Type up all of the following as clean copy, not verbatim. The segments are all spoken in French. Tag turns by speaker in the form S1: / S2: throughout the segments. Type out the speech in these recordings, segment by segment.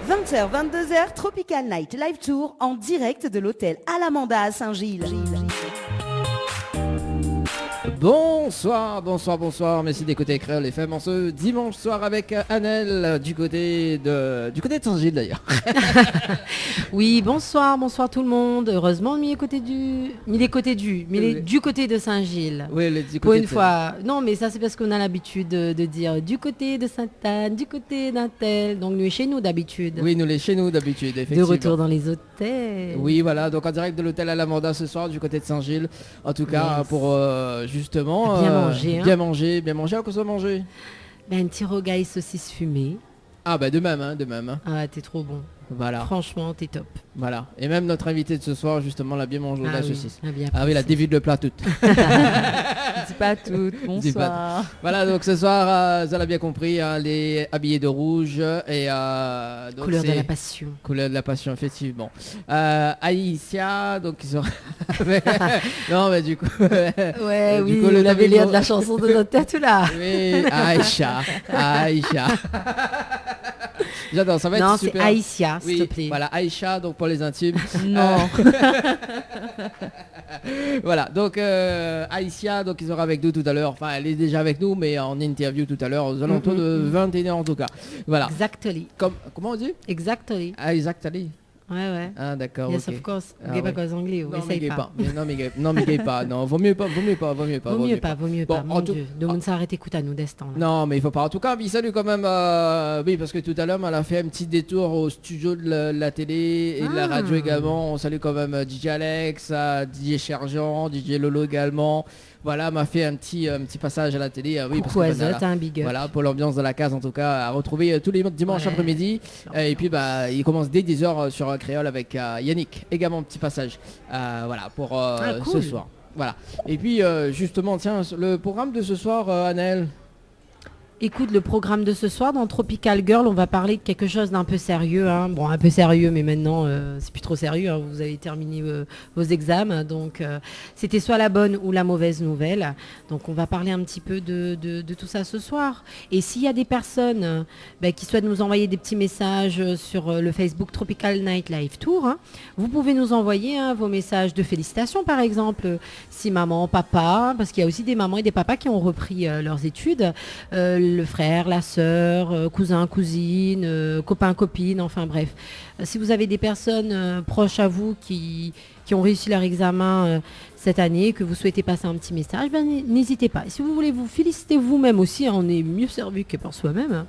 S1: 20h, 22h, Tropical Night Live Tour en direct de l'hôtel Alamanda à Saint-Gilles.
S2: Bonsoir, merci d'écouter Créole FM en ce dimanche soir avec Annelle du côté de Saint-Gilles d'ailleurs.
S3: Oui, bonsoir tout le monde. Heureusement, il est du côté de Saint-Gilles.
S2: Oui, du côté
S3: pour une fois. Non, mais ça c'est parce qu'on a l'habitude de dire du côté de Sainte-Anne, du côté d'un tel. Donc nous est chez nous d'habitude.
S2: Oui, nous les chez nous d'habitude, effectivement.
S3: De retour dans les hôtels.
S2: Oui, voilà, donc en direct de l'hôtel Alamanda ce soir du côté de Saint-Gilles. En tout cas,
S3: Yes.
S2: pour justement
S3: bien manger.
S2: Bien manger. À quoi ça manger?
S3: Un petit rogaille saucisse fumée.
S2: Ah bah de même.
S3: Ah, t'es trop bon.
S2: Voilà.
S3: Franchement, t'es top.
S2: Voilà. Et même notre invité de ce soir, justement, l'a bien mangé la saucisse.
S3: Bien
S2: Ah oui, la dévide le plat toute.
S4: Dis pas tout.
S2: Dis pas
S4: Bonsoir.
S2: Voilà, donc ce soir, vous avez bien compris, hein, les habillés de rouge et donc
S3: Couleur de
S2: c'est-
S3: la passion.
S2: Couleur de la passion, effectivement. Aïssia, donc ils sont. Non, mais du coup.
S3: Ouais,
S2: du
S3: oui,
S2: coup,
S3: vous
S2: le
S3: avez
S2: David
S3: l'air de la chanson de notre tête là.
S2: Oui, Aïcha. J'adore, ça va
S3: Non,
S2: être
S3: c'est
S2: super.
S3: Aïssia, s'il
S2: Oui,
S3: te plaît.
S2: voilà, Aïcha, donc pour les intimes.
S3: Non.
S2: Voilà, donc Aïssia, donc ils seront avec nous tout à l'heure. Enfin, elle est déjà avec nous, mais en interview tout à l'heure, aux alentours de 21h en tout cas. Voilà.
S3: Exactly.
S2: Comment on dit?
S3: Exactly.
S2: Ah, exactly.
S3: Ouais.
S2: Ah, d'accord.
S3: Yes,
S2: ok.
S3: of course.
S2: Ah,
S3: Gay pas
S2: ouais.
S3: cause anglais,
S2: Non, mais
S3: essaye
S2: gay
S3: pas.
S2: pas. Non, mais gay pas. Non, vaut mieux pas.
S3: Vaut mieux pas,
S2: Bon,
S3: mon Dieu. De monde s'arrête, écoute à nous, destin.
S2: Non, mais il faut pas. En tout cas, oui, salut quand même. Oui, parce que tout à l'heure, elle a fait un petit détour au studio de la télé et de la radio également. On salue quand même DJ Alex, DJ Cherjean, DJ Lolo également. Voilà, m'a fait un petit passage à la télé. Oui,
S3: Coucou
S2: parce que,
S3: Azote, un big up.
S2: voilà, pour l'ambiance de la case en tout cas, à retrouver tous les dimanches
S3: Ouais.
S2: après-midi. Et puis il commence dès 10h sur Créole avec Yannick, également petit passage. Voilà, pour
S3: cool.
S2: ce soir. Voilà. Et puis justement, tiens, le programme de ce soir, Annelle.
S3: Écoute, le programme de ce soir dans Tropical Girl, on va parler de quelque chose d'un peu sérieux. Hein. Bon, un peu sérieux, mais maintenant, c'est plus trop sérieux. Hein. Vous avez terminé vos examens. Donc, c'était soit la bonne ou la mauvaise nouvelle. Donc, on va parler un petit peu de tout ça ce soir. Et s'il y a des personnes qui souhaitent nous envoyer des petits messages sur le Facebook Tropical Night Live Tour, hein, vous pouvez nous envoyer vos messages de félicitations, par exemple. Si maman, papa, parce qu'il y a aussi des mamans et des papas qui ont repris leurs études. Le frère, la sœur, cousin, cousine, copain, copine, enfin bref. Si vous avez des personnes proches à vous qui ont réussi leur examen cette année, que vous souhaitez passer un petit message, n'hésitez pas. Et si vous voulez vous féliciter vous-même aussi, on est mieux servi que par soi-même. Hein.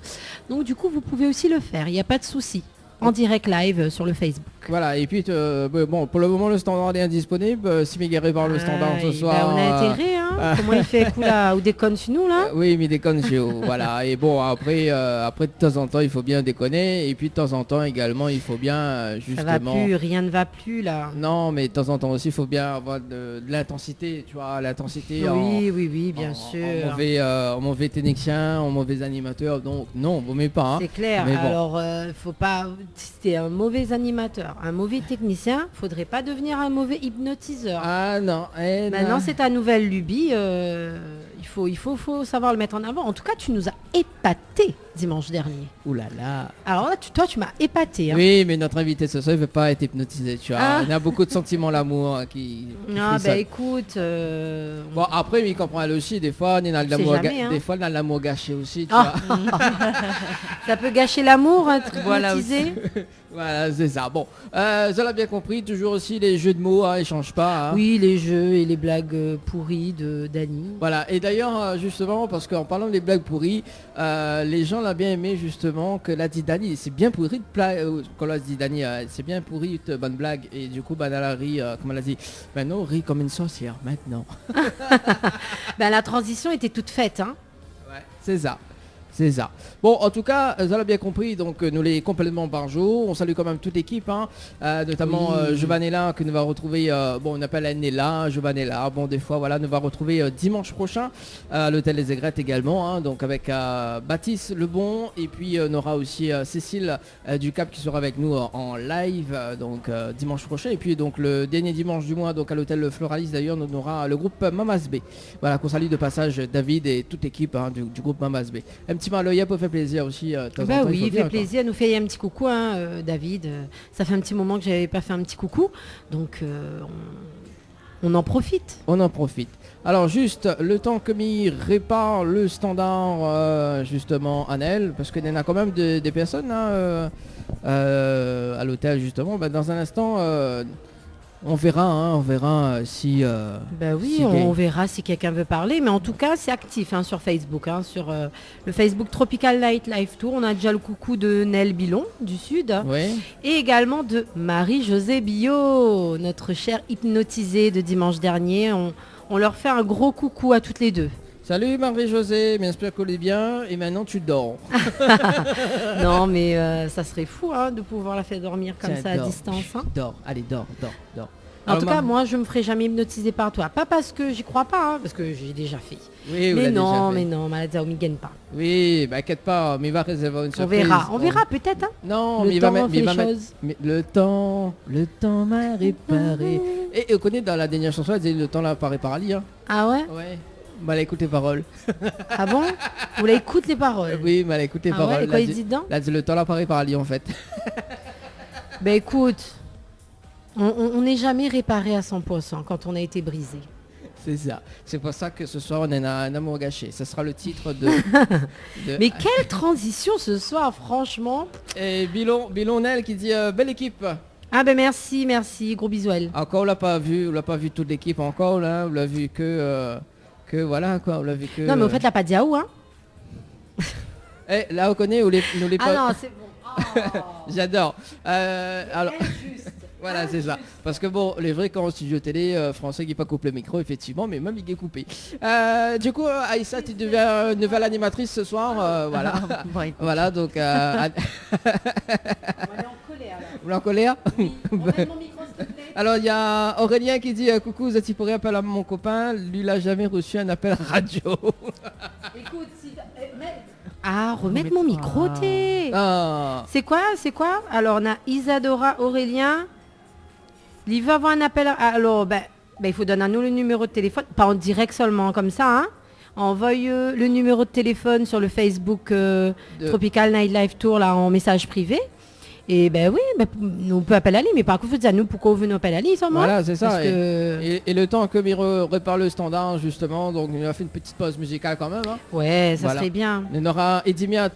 S3: Donc du coup, vous pouvez aussi le faire, il n'y a pas de souci. En direct live sur le Facebook.
S2: Voilà, et puis bon, pour le moment le standard est indisponible. Si Miguel par le standard ce soir.
S3: On a intérêt, hein. Comment il fait coup là, ou déconne sur nous là.
S2: Oui, mais déconne chez vous. Voilà, et bon après de temps en temps il faut bien déconner, et puis de temps en temps également il faut bien justement.
S3: Ça va plus, rien ne va plus là.
S2: Non, mais de temps en temps aussi il faut bien avoir de l'intensité, tu vois, l'intensité.
S3: Oui, bien sûr.
S2: En mauvais technicien, en mauvais animateur, donc non, vaut mieux pas. Hein.
S3: C'est clair.
S2: Mais bon.
S3: Alors, faut pas. Si t'es un mauvais animateur, un mauvais technicien, faudrait pas devenir un mauvais hypnotiseur.
S2: Ah non.
S3: Maintenant, c'est ta nouvelle lubie. Il faut savoir le mettre en avant. En tout cas, tu nous as épaté dimanche dernier.
S2: Ouh là là.
S3: Alors là, toi, tu m'as épaté. Hein.
S2: Oui, mais notre invité ce soir, il ne veut pas être hypnotisé, tu vois.
S3: Ah.
S2: Il y a beaucoup de sentiments, l'amour qui
S3: Ah,
S2: frissonnent.
S3: écoute.
S2: Bon, après, il comprend elle aussi. Des fois, on a de l'amour
S3: jamais, hein.
S2: des fois, on a de l'amour gâché aussi, tu
S3: Ah.
S2: vois.
S3: Ça peut gâcher l'amour, être
S4: Voilà
S3: hypnotisé.
S2: Voilà, c'est ça. Bon, ça l'a bien compris. Toujours aussi les jeux de mots, ils ne changent pas. Hein.
S3: Oui, les jeux et les blagues pourries de Dany.
S2: Voilà, et d'ailleurs, justement, parce qu'en parlant des blagues pourries, les gens l'ont bien aimé, justement, que l'a dit Dany. C'est bien pourri de quand l'a dit Dany, c'est bien pourri de bonne blague. Et du coup, elle a ri, comme elle a dit, maintenant, rit comme une sorcière, maintenant.
S3: La transition était toute faite. Hein.
S2: Ouais, c'est ça. C'est ça. Bon, en tout cas, ça l'a bien compris, donc nous les complètement par jour. On salue quand même toute l'équipe, hein, notamment
S3: Oui.
S2: Giovanella que nous va retrouver, on appelle Annella, Giovanella, bon des fois voilà, nous va retrouver dimanche prochain à l'hôtel Les Aigrettes également, hein, donc avec Baptiste Lebon, et puis on aura aussi Cécile du Cap qui sera avec nous en live, donc dimanche prochain, et puis donc le dernier dimanche du mois, donc à l'hôtel Floralis d'ailleurs, on aura le groupe Mamas B. Voilà, qu'on salue de passage David et toute l'équipe, hein, du groupe Mamas B. Un petit petit maloya pour faire plaisir aussi. De temps en
S3: Bah
S2: temps,
S3: oui,
S2: faut
S3: il
S2: bien,
S3: fait
S2: quoi.
S3: plaisir. Nous fait un petit coucou, hein, David. Ça fait un petit moment que j'avais pas fait un petit coucou. Donc, on en profite.
S2: On en profite. Alors juste le temps que m'y répare le standard justement Annelle, parce qu'il y en a quand même des personnes hein, à l'hôtel justement. Bah, dans un instant, on verra si...
S3: Ben oui,
S2: si
S3: on verra si quelqu'un veut parler. Mais en tout cas, c'est actif hein, sur Facebook. Hein, sur le Facebook Tropical Night Live Tour. On a déjà le coucou de Nel Bilon du Sud.
S2: Oui.
S3: Et également de Marie-Josée Billot, notre chère hypnotisée de dimanche dernier. On leur fait un gros coucou à toutes les deux.
S2: Salut Marie-Josée, j'espère que est bien et maintenant tu dors.
S3: Non, mais ça serait fou hein, de pouvoir la faire dormir comme
S2: Tiens,
S3: ça à
S2: dors.
S3: distance. Hein.
S2: Dors, allez dors.
S3: En
S2: Alors,
S3: tout cas, moi, je me ferai jamais hypnotiser par toi. Pas parce que j'y crois pas, hein, parce que j'ai déjà fait.
S2: oui, vous
S3: Mais
S2: l'avez déjà
S3: non,
S2: fait.
S3: mais non, Malazao gagne pas.
S2: Oui, bah inquiète pas, mais il va réserver une
S3: On
S2: surprise.
S3: verra, on verra peut-être. Hein.
S2: Non,
S3: Le
S2: mais il va
S3: temps
S2: mettre...
S3: fait
S2: mais il
S3: les
S2: va mettre-
S3: choses.
S2: mais le temps m'a réparé. Et on connaît dans la dernière chanson, elle disait le temps l'a pas réparé. Hein.
S3: Ah ouais.
S2: Ouais. Bah elle écoute les paroles.
S3: Ah bon. Vous l'avez écoute les paroles.
S2: Oui, mais elle écoute les
S3: Ah
S2: paroles.
S3: ouais, et quoi
S2: Elle
S3: il dit dedans?
S2: Elle dit le temps l'a pas réparé en fait.
S3: Ben écoute, on n'est jamais réparé à 100% quand on a été brisé.
S2: C'est ça. C'est pour ça que ce soir on a un amour gâché. Ce sera le titre de...
S3: Mais quelle transition ce soir, franchement.
S2: Et Bilonel qui dit belle équipe.
S3: Ah ben merci, gros bisous à elle.
S2: Encore on l'a pas vu toute l'équipe encore là. On l'a vu que voilà quoi. On l'a vu que...
S3: Non mais au fait, la pas dit à où, hein.
S2: Eh, là on connaît ou nous les
S3: Ah
S2: potes.
S3: non, c'est bon.
S2: J'adore. Alors, voilà, c'est ça. Parce que bon, les vrais quand en studio télé français qui pas coupe le micro, effectivement, mais même il est coupé. Du coup, Aïssa, tu deviens nouvelle animatrice ce soir, voilà.
S4: Ouais.
S2: Voilà, donc.
S3: On va aller en colère là.
S2: Vous voulez en colère?
S3: Oui, remets mon micro s'il te plaît.
S2: Alors, il y a Aurélien qui dit coucou, vous êtes pour appel à mon copain. Lui, il a jamais reçu un appel radio.
S3: Écoute, si ah, remettre mon micro, t'es.
S2: Ah.
S3: C'est quoi? Alors, on a Isadora, Aurélien. Il veut avoir un appel. Alors, il faut donner à nous le numéro de téléphone. Pas en direct seulement, comme ça. Hein. Envoie le numéro de téléphone sur le Facebook Tropical Night Live Tour, là, en message privé. Et oui, on peut appeler Ali, mais par contre, il faut dire à nous pourquoi on veut nous appeler Ali seulement.
S2: Voilà, c'est ça.
S3: Parce que...
S2: Et le temps que Miro répare le standard, justement, donc il a fait une petite pause musicale quand même. Hein.
S3: Ouais, ça
S2: Voilà.
S3: serait bien.
S2: On aura Edimiat,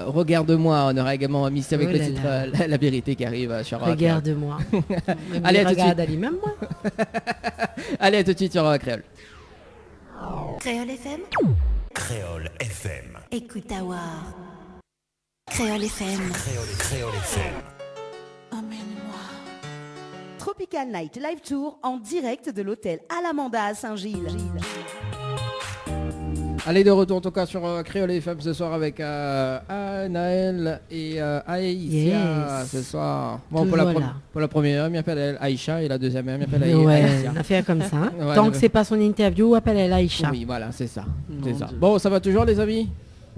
S2: Regarde-moi. On aura également Missy avec
S3: Oh
S2: le
S3: là
S2: titre
S3: là.
S2: La vérité qui arrive sur
S3: Regarde-moi.
S2: Allez, à tout de
S3: regarde Ali, même moi.
S2: Allez, à tout de suite sur Créole.
S5: Créole FM,
S6: Créole FM.
S5: écoute à voir. Créole FM,
S6: Créole FM.
S5: emmène-moi.
S1: Tropical Night Live Tour en direct de l'hôtel Alamanda à Saint-Gilles.
S2: Allez, de retour en tout cas sur Créole FM ce soir avec Naël et Aïssa
S3: Yes.
S2: ce soir. Bon,
S3: Toujours là.
S2: pour la première, il m'appelle Aïcha et la deuxième, il m'appelle
S3: Ouais,
S2: Aïssa.
S3: on a fait comme ça. Hein.
S2: Ouais,
S3: Tant
S2: ouais.
S3: que c'est pas son interview, appelle elle Aïcha.
S2: Oui, voilà, c'est ça. C'est
S4: Mon
S2: ça.
S4: Dieu.
S2: Bon, ça va toujours les amis?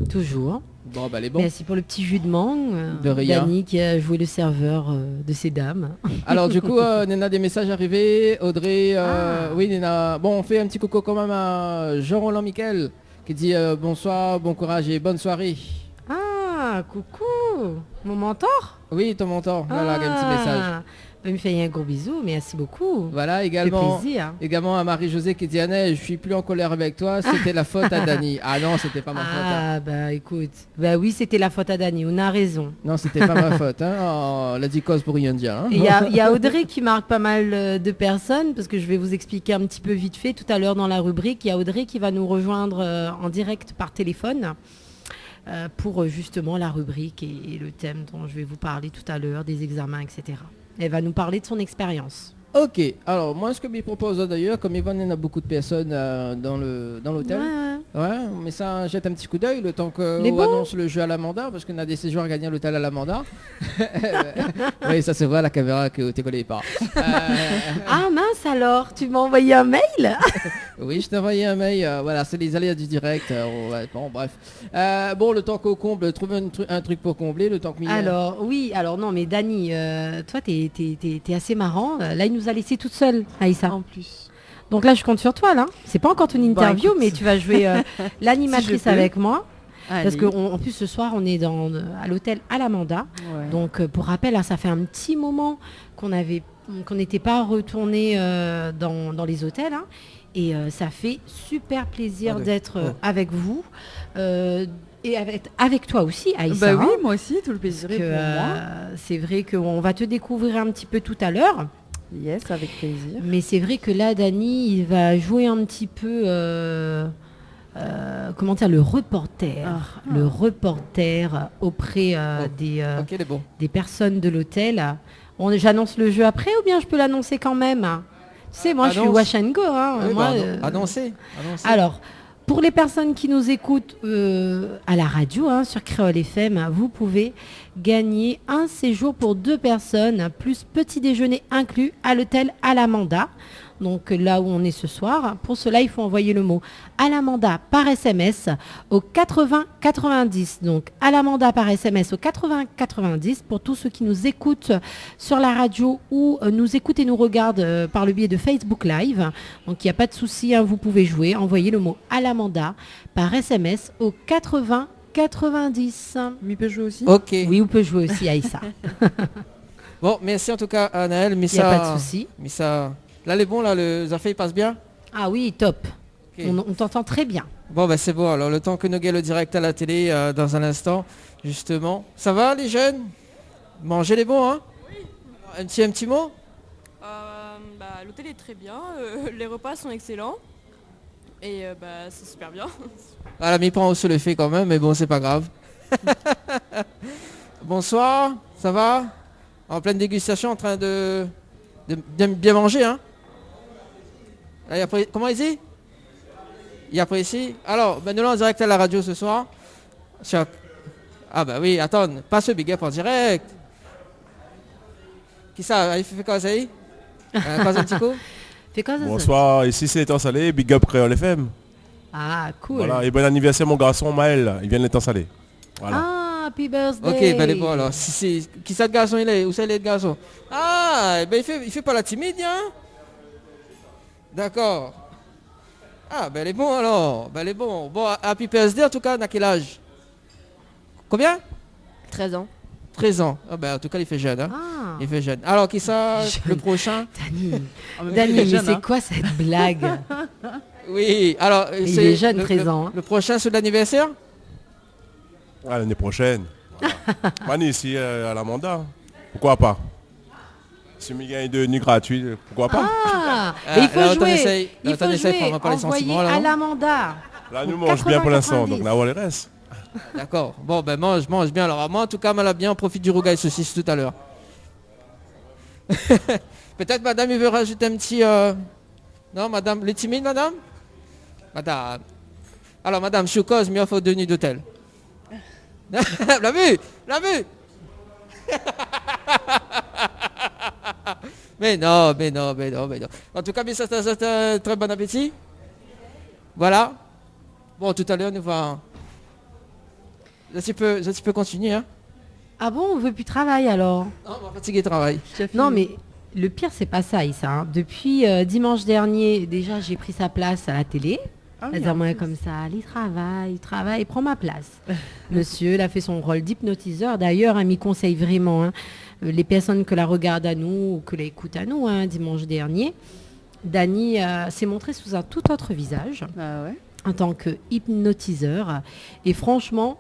S3: Toujours.
S2: Bon, bah les bons.
S3: Merci pour le petit jus de mangue.
S2: De rien.
S3: Dany qui a joué le serveur de ces dames.
S2: Alors du coup, Nena, des messages arrivés. Audrey,
S3: Ah.
S2: oui Nena. Bon, on fait un petit coucou quand même à Jean-Roland Miquel qui dit bonsoir, bon courage et bonne soirée.
S3: Ah, coucou. Mon mentor.
S2: Oui, ton mentor. Voilà, un petit message.
S3: Il me fait un gros bisou. Merci beaucoup.
S2: Voilà,
S3: Ça fait
S2: également.
S3: plaisir.
S2: Également à Marie-Josée qui dit Annette, je suis plus en colère avec toi, c'était la faute à Dany. Ah non, c'était pas ma faute. Hein.
S3: Ah, écoute. Oui, c'était la faute à Dany. On a raison.
S2: Non, c'était pas ma faute. Hein. Oh, la dit cause pour rien dire. Hein.
S3: Et Il y a Audrey qui marque pas mal de personnes, parce que je vais vous expliquer un petit peu vite fait tout à l'heure dans la rubrique. Il y a Audrey qui va nous rejoindre en direct par téléphone pour justement la rubrique et le thème dont je vais vous parler tout à l'heure, des examens, etc. Elle va nous parler de son expérience.
S2: Ok, alors moi ce que je propose d'ailleurs, comme il y en a beaucoup de personnes dans l'hôtel, ouais, mais ça jette un petit coup d'œil le temps
S3: Les
S2: qu'on
S3: bons.
S2: annonce le jeu à l'Amanda, parce qu'on a des séjours à gagner à l'hôtel à l'Amanda. Oui, ça c'est vrai, la caméra que tu connais pas.
S3: Ah mince alors, tu m'as envoyé un mail.
S2: Oui, je t'ai envoyé un mail, voilà, c'est les aléas du direct, ouais, bon bref. Bon, le temps qu'on comble, trouve un truc pour combler, le temps que
S3: Alors non mais Dany, toi t'es assez marrant. Là il nous a laissé toute seule, Aïssa.
S4: En plus.
S3: Donc là je compte sur toi là. C'est pas encore ton interview,
S4: écoute.
S3: mais tu vas jouer l'animatrice
S4: Si je peux.
S3: avec moi. Parce qu'en plus ce soir on est à l'hôtel Alamanda.
S4: Ouais.
S3: Donc pour rappel, hein, ça fait un petit moment qu'on n'était pas retourné dans les hôtels. Hein, et ça fait super plaisir d'être avec vous. Et avec toi aussi, Aïssa.
S4: Bah oui, moi aussi, tout le plaisir est pour moi.
S3: C'est vrai qu'on va te découvrir un petit peu tout à l'heure.
S4: Yes, avec plaisir.
S3: Mais c'est vrai que là, Dany, il va jouer un petit peu, comment dire, le reporter. Le reporter auprès des personnes de l'hôtel. J'annonce le jeu après ou bien je peux l'annoncer quand même? Tu sais, moi, je suis wash and go. Hein.
S2: Oui,
S3: moi,
S2: annoncez.
S3: Alors, pour les personnes qui nous écoutent à la radio, hein, sur Créole FM, vous pouvez gagner un séjour pour 2 personnes, plus petit déjeuner inclus à l'hôtel Alamanda. Donc là où on est ce soir. Pour cela, il faut envoyer le mot Alamanda par SMS au 80 90. Donc Alamanda par SMS au 80 90 pour tous ceux qui nous écoutent sur la radio ou nous écoutent et nous regardent par le biais de Facebook Live. Donc il n'y a pas de souci, hein, vous pouvez jouer. Envoyez le mot Alamanda par SMS au 80 90.
S4: Mais il peut jouer aussi.
S2: Ok.
S3: Oui, on peut jouer aussi, Aïssa.
S2: Bon, merci en tout cas, Anaël.
S3: Il n'y a pas de souci.
S2: Là, les bons, là, les affaires, ils passent bien?
S3: Ah oui, top.
S2: Okay.
S3: On t'entend très bien.
S2: Bon, bah c'est bon. Alors, le temps que nous gagnons le direct à la télé dans un instant, justement. Ça va, les jeunes? Mangez les bons, hein? Oui. Un petit mot?
S7: L'hôtel est très bien. Les repas sont excellents. Et c'est super bien.
S2: Ah, la mi-pan se le fait quand même, mais bon, c'est pas grave. Bonsoir, ça va? En pleine dégustation, en train de bien manger, hein? Comment il dit? Il apprécie. Alors, nous là en direct à la radio ce soir. Ah bah oui, attends, pas ce big up en direct. Qui ça? Il fait quoi ça? Quoi un petit coup?
S8: Bonsoir, ici c'est Étang Salé, Big Up Créole FM.
S3: Ah, cool.
S8: Voilà, et bon anniversaire mon garçon Maël, il vient d'Étang Salé. Voilà.
S3: Ah, happy birthday.
S2: Ok, ben bon alors, qui ça de garçon il est? Où c'est le garçon? Ah, ben il fait pas la timide, hein? D'accord. Ah, ben elle est bon alors, ben elle est bon. Bon, happy birthday en tout cas, à quel âge? Combien?
S7: 13 ans.
S2: 13 ans. Ah ben en tout cas il fait jeune, hein?
S3: Ah.
S2: Il fait jeune. Alors qui ça, le prochain?
S3: Dany, mais c'est quoi cette blague?
S2: Oui, alors
S3: il est jeune, 13 ans. Hein.
S2: Le prochain c'est l'anniversaire?
S8: Ah, l'année prochaine. Voilà. Mani ici à l'Amanda. Pourquoi pas? Si je gagne de nuit gratuit, pourquoi pas?
S3: Ah, il faut jouer. Il faut jouer. Envoyer à l'Amanda.
S8: Là, nous mange bien pour l'instant, donc là, on les reste.
S2: D'accord. Bon, ben mange bien. Alors moi, en tout cas, mal bien, on profite du rougail saucisse tout à l'heure. Peut-être madame, il veut rajouter un petit... Non, madame, les timides, madame? Madame. Alors, madame, je suis cause, mais il faut 2 nuits d'hôtel. La vue. Mais non. En tout cas, mais ça un très bon appétit. Voilà. Bon, tout à l'heure, nous va... Je peux continuer, hein?
S3: Ah bon, on veut plus travailler alors?
S2: Non, on va fatiguer travail.
S3: Non, mais le pire, c'est pas ça, Issa. Hein. Depuis dimanche dernier, déjà, j'ai pris sa place à la télé. Moi comme ça, il travaille, il prend ma place. Monsieur, il a fait son rôle d'hypnotiseur. D'ailleurs, il me conseille vraiment, hein, les personnes que la regardent à nous ou que la écoutent à nous, hein, dimanche dernier. Dany s'est montré sous un tout autre visage, en tant que hypnotiseur. Et franchement,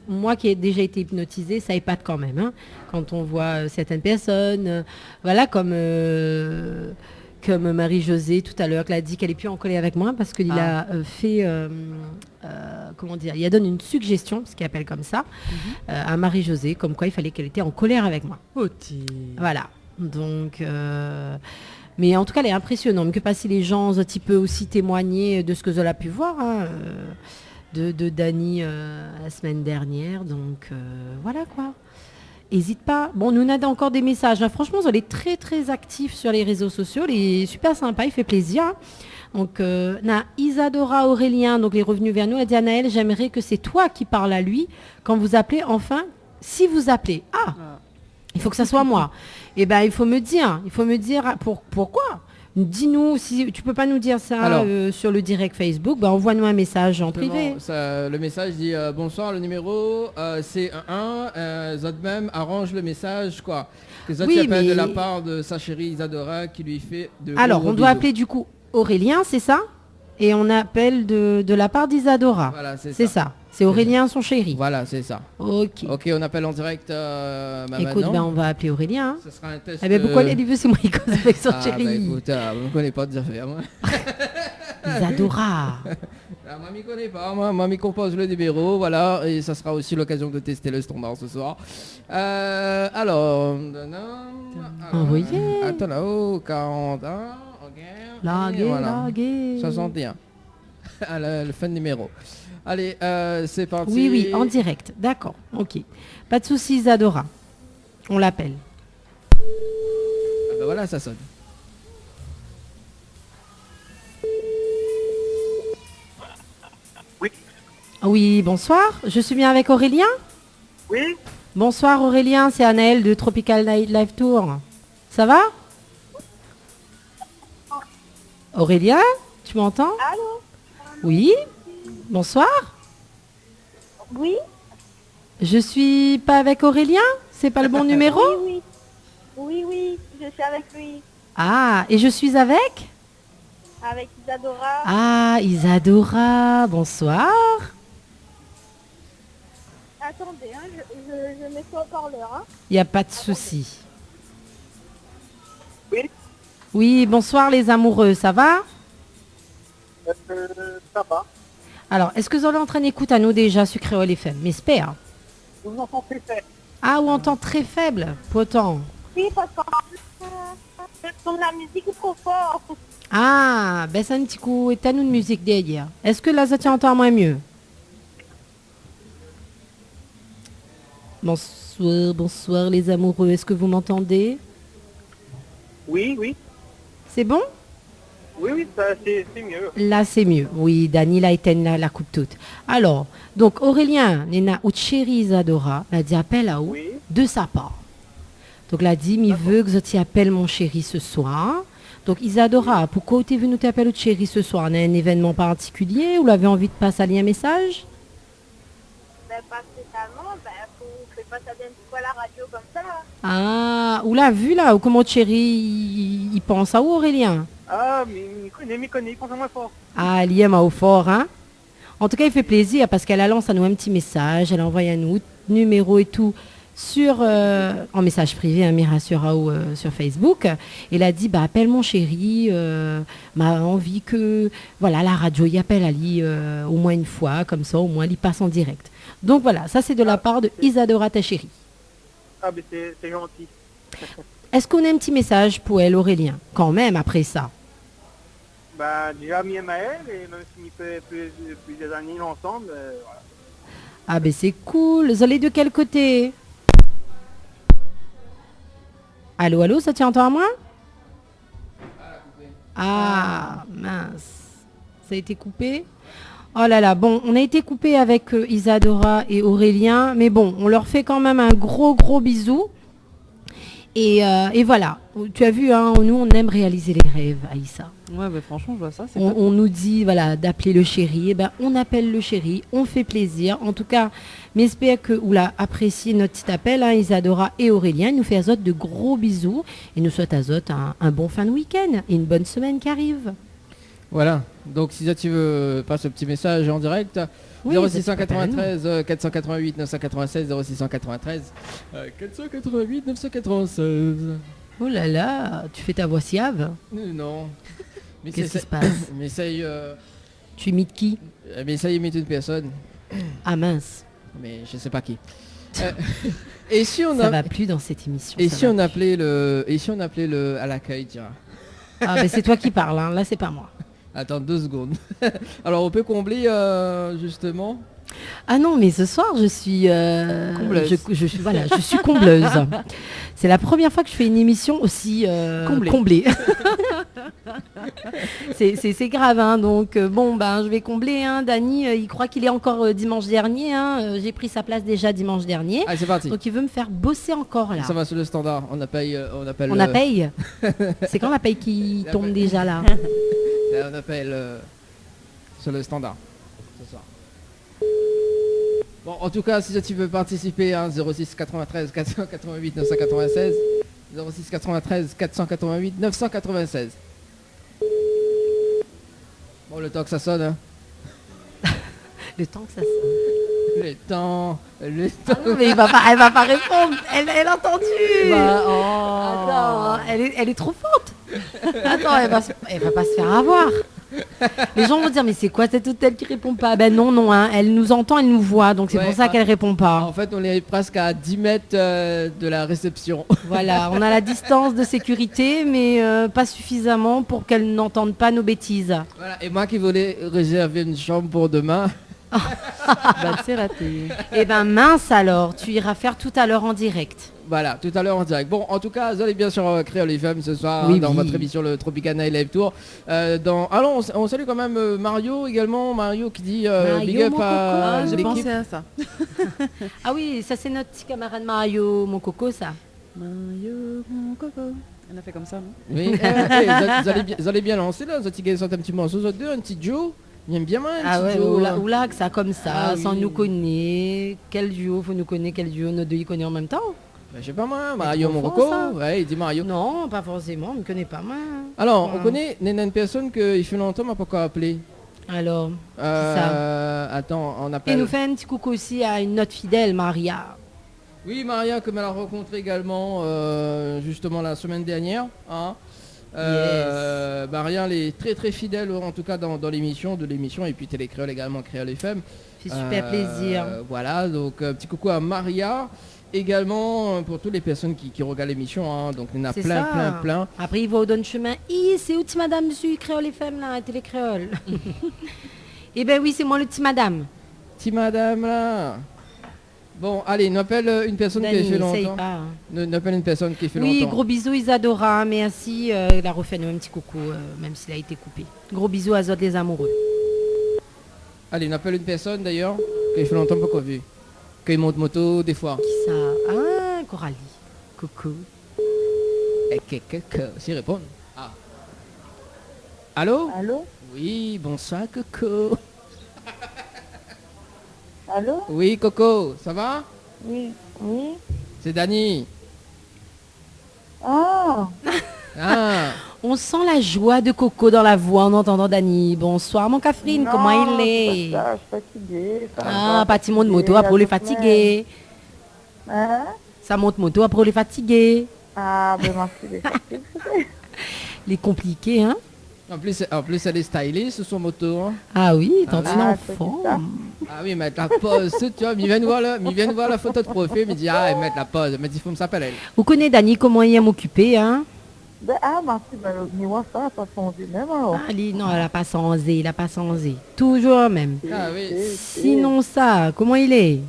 S3: moi qui ai déjà été hypnotisée, ça épate quand même. Hein, quand on voit certaines personnes, voilà, comme Marie-Josée tout à l'heure, qui a dit qu'elle est plus en colère avec moi parce qu'il a fait, comment dire, il a donné une suggestion, ce qu'il appelle comme ça, à Marie-Josée, comme quoi il fallait qu'elle était en colère avec moi. Voilà. Donc, mais en tout cas, elle est impressionnante. Que pas si les gens un petit peu aussi témoigner de ce que je l'ai pu voir, hein, de Dany la semaine dernière. Donc, voilà quoi. N'hésite pas. Bon, nous avons encore des messages. Hein. Franchement, elle est très très active sur les réseaux sociaux. Elle est super sympa, il fait plaisir. Hein. Donc, Isadora Aurélien, donc les revenus vers nous, elle dit à Naël, j'aimerais que c'est toi qui parles à lui quand vous appelez. Enfin, si vous appelez. Il faut que ça soit moi. Eh bien, il faut me dire pourquoi. Dis-nous, si tu peux pas nous dire ça
S2: Alors.
S3: sur le direct Facebook, bah, envoie-nous un message en
S2: Justement,
S3: privé.
S2: le message dit bonsoir, le numéro c'est 1. Zod même arrange le message quoi. Que Zod
S3: Oui,
S2: appelle de
S3: mais-
S2: la part de sa chérie Isadora qui lui fait de
S3: Alors,
S2: gros
S3: on doit
S2: bisous.
S3: appeler du coup Aurélien, c'est ça? Et on appelle de la part d'Isadora.
S2: Voilà,
S3: C'est ça. C'est Aurélien, son chéri.
S2: Voilà, c'est ça.
S3: Ok.
S2: Ok, on appelle en direct
S3: Écoute,
S2: maintenant.
S3: ben, on va appeler Aurélien. Hein.
S2: Ce sera un test.
S3: Eh ben, pourquoi il veut, c'est moi qui cause avec son
S2: Ah,
S3: chéri.
S2: bah, écoute, vous ne connaissez pas des affaires, moi.
S3: Isadora.
S2: Ah, moi, m'y connais pas. Moi, m'y compose le numéro, voilà. Et ça sera aussi l'occasion de tester le standard ce soir. Alors...
S3: Envoyé.
S2: Attends là-haut, 41. Ok.
S3: Largué,
S2: Et voilà.
S3: largué.
S2: 61. Ah, le fin de numéro. Allez, c'est parti.
S3: Oui, oui, en direct. D'accord. Ok. Pas de soucis, Isadora. On l'appelle.
S2: Ah, bah voilà, ça sonne.
S3: Oui, bonsoir. Je suis bien avec Aurélien?
S9: Oui,
S3: Bonsoir Aurélien, c'est Anaël de Tropical Night Live Tour. Ça va? Aurélien, tu m'entends?
S9: allô?
S3: Oui. Bonsoir.
S9: Oui,
S3: Je suis pas avec Aurélien? C'est pas le bon numéro?
S9: oui. Oui, oui, je suis avec lui.
S3: Ah, et je suis avec?
S9: Avec Isadora.
S3: Ah, Isadora. Bonsoir.
S9: Attendez, hein, je mets ça au parleur. Hein.
S3: Il n'y a pas de souci.
S9: Oui.
S3: Oui, bonsoir les amoureux, ça va?
S9: Ça va.
S3: Alors, est-ce que vous allez en train d'écouter à nous déjà sur Créole FM? M'espère.
S9: Je vous entends très faible.
S3: Ah, ou entend très faible, pourtant.
S9: Oui, parce que la musique est trop fort.
S3: Ah, baisse un petit coup et t'as nous de musique derrière. Est-ce que là, ça t'entend moins mieux? Bonsoir, bonsoir les amoureux, est-ce que vous m'entendez?
S9: Oui, oui.
S3: C'est bon?
S9: Oui, oui, c'est mieux.
S3: Là, c'est mieux. Oui, Dani, là, éteint la coupe toute. Alors, donc Aurélien, Nena, ou chérie Isadora, l'a dit appel à où?
S9: Oui.
S3: De sa part. Donc, l'a dit, il veut que je t'y appelle mon chéri ce soir. Donc, Isadora, pourquoi tu es venu t'appeler au chéri ce soir? On a un événement particulier ou l'avez envie de passer un message?
S9: Ben, pas spécialement, ben, faut faire pas ça d'une fois à la radio comme ça.
S3: Ah, ou l'a vu là, ou comment chéri, il pense à où Aurélien?
S9: Ah, mais il connaît, il pense à moi fort.
S3: Ah, elle y aime au fort, hein? En tout cas, il fait plaisir parce qu'elle a lancé à nous un petit message, elle a envoyé à nous numéro et tout sur en message privé, un Mira sur Facebook. Elle a dit bah appelle mon chéri, m'a envie que voilà la radio y appelle Ali au moins une fois, comme ça au moins il passe en direct. Donc voilà, ça c'est de la part de Isadora ta chérie.
S9: Ah, mais c'est gentil.
S3: Est-ce qu'on a un petit message pour elle, Aurélien? Quand même après ça.
S9: Bah, déjà, mi et Maël, et même si on fait plusieurs années ensemble, voilà.
S3: Ah ben c'est cool. Vous allez de quel côté? Allô, allô, ça tient entend à moi? Ah, mince. Ça a été coupé? Oh là là, bon, on a été coupé avec Isadora et Aurélien, mais bon, on leur fait quand même un gros bisou. Et voilà, tu as vu, hein, nous on aime réaliser les rêves, Aïssa.
S4: Ouais, bah, franchement, je vois ça.
S3: On nous dit voilà d'appeler le chéri, et ben on appelle le chéri, on fait plaisir. En tout cas, j'espère que vous l'avez apprécié notre petit appel, hein, Isadora et Aurélien. Il nous fait à Zot de gros bisous et nous souhaite à Zot un bon fin de week-end et une bonne semaine qui arrive.
S2: Voilà, donc si tu veux passer un petit message en direct,
S3: Oui,
S2: 0693 488 996 0693 488 996.
S3: Oh là là, tu fais ta voix siave.
S2: Non. Mais
S3: Qu'est-ce qui se passe?
S2: Mais ça y
S3: Tu imites qui?
S2: mais ça y imite une personne,
S3: Ah mince,
S2: mais je sais pas qui. Et si on
S3: ça
S2: a
S3: va plus dans cette émission.
S2: et
S3: ça
S2: si
S3: va
S2: on
S3: plus.
S2: appelait le à l'accueil, tiens.
S3: Ah ben c'est toi qui parles, hein. Là c'est pas moi.
S2: Attends 2 secondes. Alors on peut combler justement.
S3: Ah non, mais ce soir, je suis
S4: Combleuse.
S3: je suis combleuse. C'est la première fois que je fais une émission aussi comblée. c'est grave, hein, donc bon, ben, je vais combler. Hein, Dany, il croit qu'il est encore dimanche dernier. Hein, j'ai pris sa place déjà dimanche dernier.
S2: Allez, c'est parti.
S3: Donc il veut me faire bosser encore là.
S2: Ça va sur le standard. On appelle.
S3: On a paye. C'est quand la paye qui
S2: La
S3: tombe
S2: paye.
S3: déjà là.
S2: On appelle sur le standard ce soir. Bon, en tout cas, si tu veux participer, hein, 06 93 488 996, 06 93 488 996. Bon, le temps que ça sonne, hein.
S3: Le temps que ça sonne.
S2: Le temps.
S3: Ah non, mais elle va pas répondre. Elle a entendu.
S4: Bah, oh.
S3: Attends, elle est trop forte. Attends, elle va pas se faire avoir. Les gens vont dire, mais c'est quoi cette hôtel qui répond pas? Ben non, hein, elle nous entend, elle nous voit, donc c'est
S2: Ouais,
S3: pour ça qu'elle répond pas.
S2: En fait, on est presque à 10 mètres de la réception.
S3: Voilà, on a la distance de sécurité, mais pas suffisamment pour qu'elle n'entende pas nos bêtises.
S2: Voilà. Et moi qui voulais réserver une chambre pour demain.
S4: Bah, c'est raté.
S3: Eh ben mince alors, tu iras faire tout à l'heure en direct.
S2: Voilà, tout à l'heure en direct. Bon, en tout cas, vous allez bien sur Créole FM ce soir,
S3: Oui,
S2: hein, dans
S3: oui.
S2: votre émission le Tropical Night Live Tour. Alors, on salue quand même Mario également. Mario qui dit big
S3: Mario,
S2: up
S3: mon
S2: à
S4: Ah, j'ai
S2: l'équipe.
S4: pensé à ça.
S3: Ah oui, ça c'est notre petit camarade Mario, mon coco, ça.
S4: Mario, mon coco. Elle a fait comme ça, non?
S2: Oui, vous allez bien lancer là. Vous allez sortir un petit morceau, vous deux, un petit Joe. Il aime bien moi, un
S3: Ah
S2: petit
S3: ouais,
S2: Joe.
S3: oula, que ça comme ça,
S2: Ah
S3: sans
S2: oui.
S3: nous connaître. Quel duo, faut nous connaître, quel duo, nos deux y connaissent en même temps?
S2: Bah, je sais pas moi, Mario
S3: trop
S2: mon
S3: fort,
S2: coco.
S3: ça.
S2: Ouais, il dit Mario.
S3: Non, pas forcément, on ne connaît pas moi.
S2: Alors, on
S3: Ouais.
S2: connaît une personne qu'il fait longtemps, m'a pas encore appelé.
S3: Alors,
S2: Attends, on
S3: et
S2: appelle.
S3: nous fait un petit coucou aussi à une autre fidèle, Maria.
S2: Oui, Maria, comme elle a rencontré également justement la semaine dernière. Hein. Maria, elle est très très fidèle en tout cas dans l'émission, et puis Télécréole également, Créole FM.
S3: C'est super plaisir.
S2: Voilà, donc petit coucou à Maria. Également pour toutes les personnes qui regardent l'émission, hein, donc il y en a
S3: C'est
S2: plein,
S3: ça.
S2: plein.
S3: Après, il va au donne chemin. C'est où, petit madame, dessus, Créole FM, là, Télécréole? Eh ben oui, c'est moi, le petit madame.
S2: Petit madame là. Bon, allez, on appelle une personne qui
S3: Dany,
S2: fait
S3: essaye
S2: longtemps.
S3: pas.
S2: On appelle une personne qui fait
S3: Oui,
S2: longtemps.
S3: gros bisous Isadora, merci. Il a refait nous un petit coucou, même s'il a été coupé. Gros bisous à Zod les amoureux.
S2: Allez, on appelle une personne d'ailleurs qui fait longtemps pas vu. Qui monte moto des fois.
S3: Qui ça? Ah, Coralie. Coucou.
S2: Si répondre. Ah. Allô?
S10: Allô?
S2: Oui, bonsoir Coco.
S10: Allô?
S2: Oui Coco, ça va?
S10: Oui, oui.
S2: C'est Dany.
S10: Ah,
S2: Ah.
S3: On sent la joie de Coco dans la voix en entendant Dany. Bonsoir mon Catherine,
S10: non,
S3: comment il est?
S10: c'est pas ça, je suis fatiguée. ça
S3: Ah,
S10: va,
S3: pas de monde moto
S10: fatiguée,
S3: après les
S10: la semaine.
S3: fatiguer.
S10: Hein?
S3: Ça monte moto après les fatiguer.
S10: Ah, ben merci, les fatigués.
S3: Les compliqués, hein?
S2: En plus, elle est stylée sur son moto. Hein.
S3: Ah oui, tant
S10: Ah,
S3: enfant.
S2: Ah oui, mettre la pause, tu vois, ils viennent voir la photo de profil, ils disent ah, mettre la pause, mais il faut me s'appeler elle.
S3: Vous connaissez Dany, comment il aime occuper, hein?
S10: Ben, ah, merci, ben, le numéro, ça, pas changé même alors.
S3: Ah, non, elle a pas changé, il a pas changé. Toujours le même.
S2: Ah oui.
S3: Sinon ça, comment il est?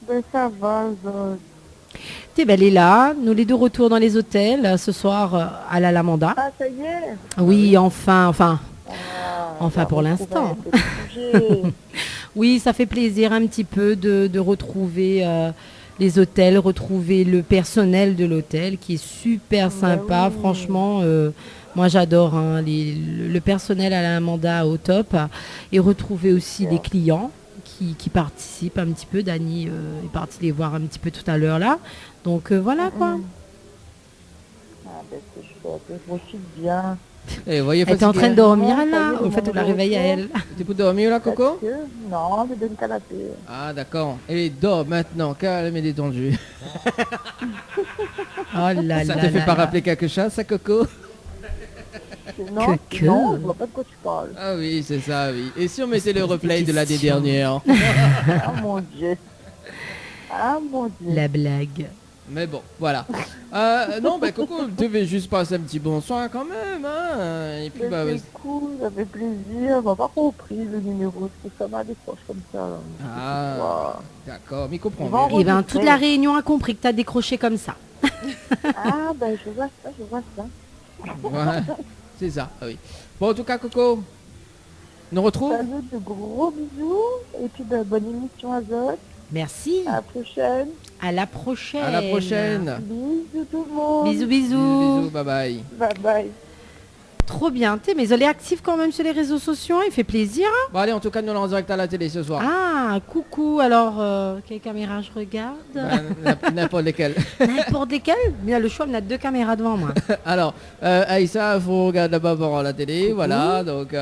S10: Ben, ça va,
S3: T'es belle, elle est là, nous les deux retours dans les hôtels, ce soir à la Lamanda.
S10: Ah, ça y est.
S3: Oui, enfin
S10: Ah,
S3: pour l'instant. Oui, ça fait plaisir un petit peu de retrouver les hôtels, retrouver le personnel de l'hôtel qui est super sympa.
S10: oui.
S3: Franchement, moi j'adore hein, le personnel à la Lamanda au top. Et retrouver aussi les clients qui participent un petit peu. Dany est parti les voir un petit peu tout à l'heure là. Donc voilà quoi.
S10: Ah, ben, c'est chouette, je profite bien.
S2: Et voyez,
S3: Elle était en train de dormir là.
S10: Oui,
S3: En fait, on la réveille à elle.
S2: Tu peux dormir là, Coco?
S10: Non, je donne canapé.
S2: Ah d'accord. Et dors maintenant, calme et détendu.
S3: Oh là
S2: Ça
S3: là
S2: te fait
S3: là
S2: pas
S3: là.
S2: rappeler quelque chose, ça, Coco?
S10: Non,
S3: Que-
S10: non, je vois pas de quoi tu parles.
S2: Ah oui, c'est ça, oui. Et si on mettait le replay de l'année
S3: question.
S2: dernière?
S10: Ah mon Dieu. Ah mon Dieu.
S3: La blague.
S2: Mais bon, voilà. Non, bah Coco, tu devais juste passer un petit bonsoir quand même. Hein. Et puis, bah,
S10: C'est cool, ça fait plaisir. On m'a pas compris le numéro, parce que ça m'a décroché comme ça. Là.
S2: Ah,
S10: Wow.
S2: d'accord, mais comprends.
S10: Bon.
S3: Et ben toute la réunion a compris que tu as décroché comme ça.
S10: Ah, ben je vois ça.
S2: Ouais, c'est ça, ah oui. Bon, en tout cas, Coco, on nous retrouve.
S10: Salut, de gros bisous. Et puis, ben, bonne émission Azot.
S3: Merci.
S10: À la prochaine.
S3: À la prochaine.
S2: À la prochaine.
S10: Bisous tout le monde.
S3: Bisous,
S2: Bisous,
S3: bisous.
S2: bisous, bye bye.
S10: Bye bye.
S3: Trop bien. Mais elle est active quand même sur les réseaux sociaux. Il fait plaisir. Hein.
S2: Bon, allez, en tout cas, nous, on est en direct à la télé ce soir.
S3: Ah, coucou. Alors, quelle caméra je regarde?
S2: N'importe lesquels.
S3: N'importe lesquelles. Mais il y a le choix, on a 2 caméras devant moi.
S2: Alors, Aïssa, il faut regarder là-bas pour la télé, voilà. Donc,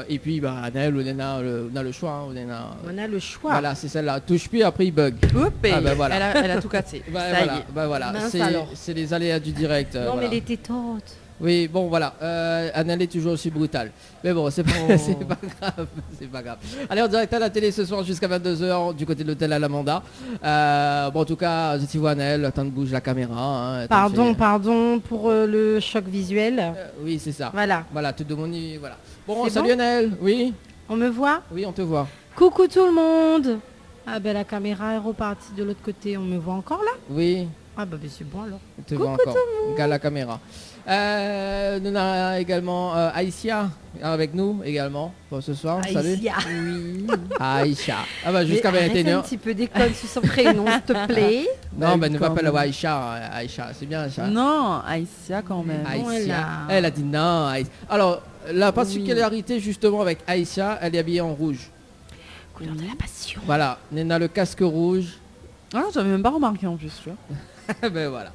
S2: et puis, bah, Annelle, on a le choix. Hein,
S3: On a le choix.
S2: Voilà, c'est celle-là. Touche plus, après il bug.
S4: Hop,
S2: Ah, ben voilà.
S4: elle a tout cassé.
S2: Bah,
S4: Ça
S2: voilà,
S4: y est.
S2: bah, voilà.
S3: Mince alors.
S2: C'est les aléas du direct.
S3: Non,
S2: voilà.
S3: mais les tétantes.
S2: Oui, bon, voilà. Annelle est toujours aussi brutale. Mais bon, c'est pas, c'est pas grave. C'est pas grave. Allez, en direct à la télé ce soir jusqu'à 22h du côté de l'hôtel Alamanda. Bon, en tout cas, si tu vois Annelle, attends de bouger la caméra. Hein,
S3: Pardon pour le choc visuel.
S2: oui, c'est ça.
S3: Voilà.
S2: Voilà, tout de mon voilà. Bon,
S3: C'est
S2: salut
S3: bon
S2: Annelle. Oui.
S3: On me voit?
S2: Oui, on te voit.
S3: Coucou tout le monde. Ah ben la caméra est repartie de l'autre côté. On me voit encore là?
S2: Oui.
S3: Ah ben c'est bon alors.
S2: On te voit encore. Regarde la caméra. Nous avons également Aïssa avec nous également pour ce soir. Salut.
S3: Aïsia. Oui.
S2: Aïcha. Ah bah jusqu'à
S3: Mais arrête
S2: 21h.
S3: un petit peu d'école sur son prénom, s'il te plaît.
S2: Non, mais ne va pas la Aïcha. Aïcha, c'est bien Aïcha.
S4: Non, Aïssia quand même.
S2: Aïssa. Elle a dit non. Alors, la particularité justement avec Aïssa, elle est habillée en rouge.
S3: Couleur de la passion.
S2: Voilà, on a le casque rouge.
S4: Ah, j'avais même pas remarqué en plus, tu vois.
S2: Ben voilà.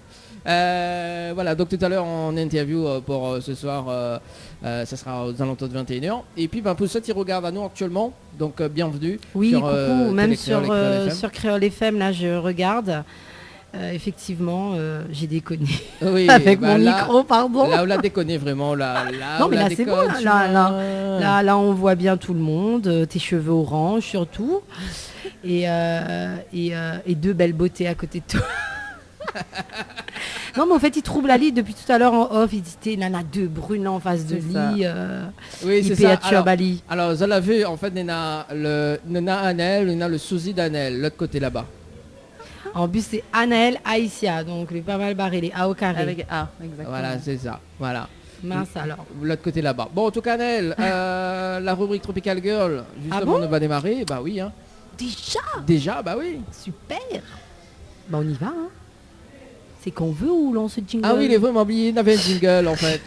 S2: Voilà, donc tout à l'heure en interview pour ce soir, ça sera aux alentours de 21h. Et puis pour ceux qui regardent à nous actuellement, donc bienvenue.
S3: Oui,
S2: sur,
S3: coucou, même
S2: Créole et Créole FM.
S3: sur Créole FM, là je regarde. Effectivement, j'ai déconné.
S2: Oui,
S3: avec
S2: bah
S3: mon
S2: là-
S3: micro, pardon.
S2: Là, on l'a déconné vraiment. Là,
S3: Non,
S2: on
S3: mais
S2: la
S3: là, c'est
S2: déconne,
S3: bon,
S2: tu
S3: là,
S2: vois.
S3: Là, on voit bien tout le monde, tes cheveux orange surtout, et 2 belles beautés à côté de toi. Non, mais en fait, il trouble la lit depuis tout à l'heure en off. Il dit, il en a 2 brunes en face de
S4: C'est ça.
S3: lit.
S2: Oui, c'est
S3: il
S2: ça.
S3: paye à Bali.
S2: Alors, vous l'avez vu, en fait, on a Annelle, on a le sosie d'Annelle, l'autre côté là-bas.
S3: En plus, c'est Anaël Aïssia, donc il est pas mal barré, les A au carré.
S4: Avec A, exactement.
S2: Voilà, c'est ça. Voilà.
S3: Mince alors.
S2: L'autre côté là-bas. Bon, en tout cas, Annelle, la rubrique Tropical Girl, justement,
S3: bon
S2: on va démarrer. Bah oui, hein. Déjà, bah oui.
S3: Super. Bah on y va, hein. C'est qu'on veut ou l'on se jingle?
S2: Ah oui, il est vraiment oublié, il avait un jingle en fait.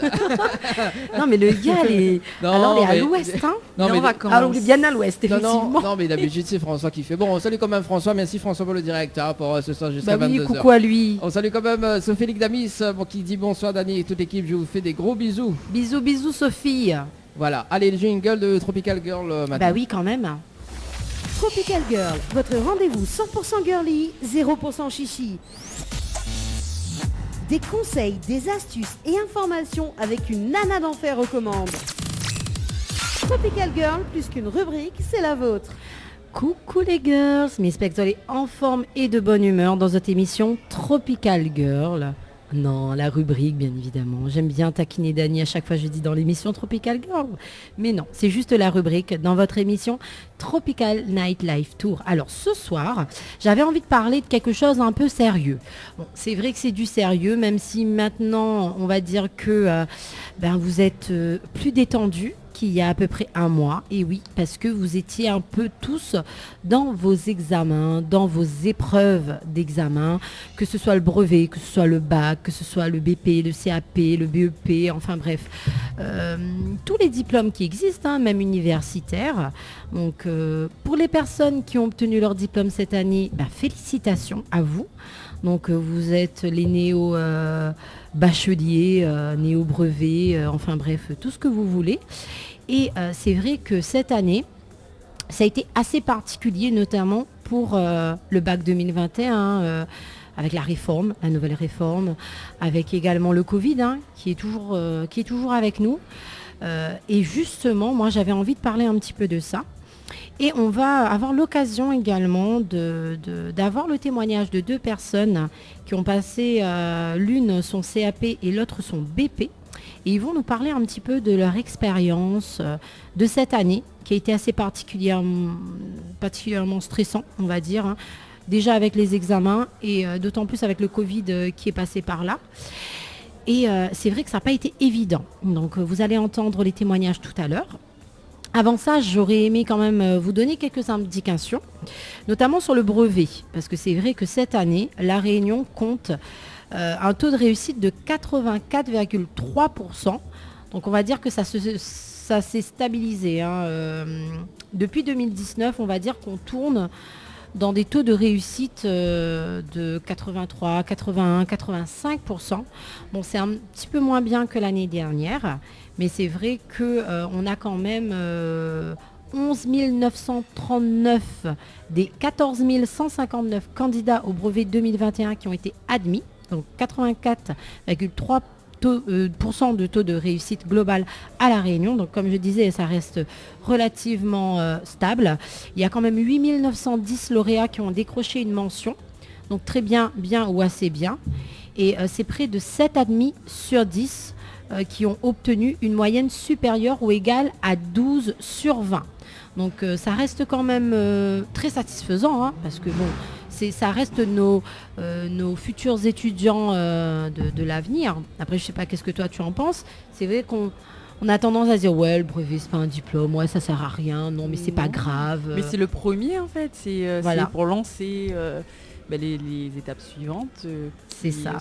S3: Non, mais le gars, il est,
S2: Non,
S3: alors, il est à
S2: mais-
S3: l'ouest, hein.
S2: Non, mais-
S3: Alors, il est bien à l'ouest,
S2: Non,
S3: effectivement.
S2: non, mais d'habitude c'est François qui fait. Bon, on salue quand même François, merci François pour le direct hein, pour ce soir jusqu'à
S3: Bah oui,
S2: 22h.
S3: coucou à lui.
S2: On salue quand même Sophie Damis qui dit bonsoir Dani et toute l'équipe, je vous fais des gros bisous.
S3: Bisous, bisous, Sophie.
S2: Voilà, allez le jingle de Tropical Girl maintenant.
S3: Bah oui, quand même.
S1: Tropical Girl, votre rendez-vous 100% girly, 0% chichi. Des conseils, des astuces et informations avec une nana d'enfer aux commandes. Tropical Girl, plus qu'une rubrique, c'est la vôtre.
S3: Coucou les girls, j'espère que vous allez en forme et de bonne humeur dans cette émission Tropical Girl. Non, la rubrique bien évidemment. J'aime bien taquiner Dani à chaque fois je dis dans l'émission Tropical Girl. Mais non, c'est juste la rubrique dans votre émission Tropical Night Life Tour. Alors ce soir, j'avais envie de parler de quelque chose un peu sérieux. Bon, c'est vrai que c'est du sérieux, même si maintenant on va dire que vous êtes plus détendus qu'il y a à peu près un mois. Et oui, parce que vous étiez un peu tous dans vos examens, dans vos épreuves d'examen, que ce soit le brevet, que ce soit le bac, que ce soit le BP, le CAP, le BEP, enfin bref, tous les diplômes qui existent, hein, même universitaires. Donc pour les personnes qui ont obtenu leur diplôme cette année, félicitations à vous. Donc vous êtes les néo-bacheliers, néo-brevets, enfin bref, tout ce que vous voulez. Et c'est vrai que cette année, ça a été assez particulier, notamment pour le bac 2021, avec la réforme, la nouvelle réforme, avec également le Covid, hein, qui est toujours avec nous. Et justement, moi j'avais envie de parler un petit peu de ça. Et on va avoir l'occasion également d'avoir le témoignage de 2 personnes qui ont passé l'une son CAP et l'autre son BP. Et ils vont nous parler un petit peu de leur expérience de cette année qui a été assez particulièrement stressant, on va dire. Hein. Déjà avec les examens et d'autant plus avec le Covid qui est passé par là. Et c'est vrai que ça n'a pas été évident. Donc vous allez entendre les témoignages tout à l'heure. Avant ça, j'aurais aimé quand même vous donner quelques indications, notamment sur le brevet. Parce que c'est vrai que cette année, La Réunion compte un taux de réussite de 84,3%. Donc on va dire que ça s'est stabilisé. Hein. Depuis 2019, on va dire qu'on tourne dans des taux de réussite de 83, 81, 85%. Bon, c'est un petit peu moins bien que l'année dernière, mais c'est vrai qu'on a quand même 11 939 des 14 159 candidats au brevet 2021 qui ont été admis, donc 84,3% de taux de réussite globale à La Réunion. Donc comme je disais, ça reste relativement stable. Il y a quand même 8 910 lauréats qui ont décroché une mention. Donc très bien, bien ou assez bien. Et c'est près de 7 admis sur 10 qui ont obtenu une moyenne supérieure ou égale à 12 sur 20. Donc ça reste quand même très satisfaisant, hein, parce que bon, ça reste nos futurs étudiants de l'avenir. Après, je sais pas qu'est-ce que toi tu en penses. C'est vrai qu'on a tendance à dire ouais, le brevet c'est pas un diplôme, ouais ça sert à rien, non mais c'est pas grave.
S4: Mais c'est le premier en fait, c'est pour lancer les étapes suivantes.
S3: C'est ça.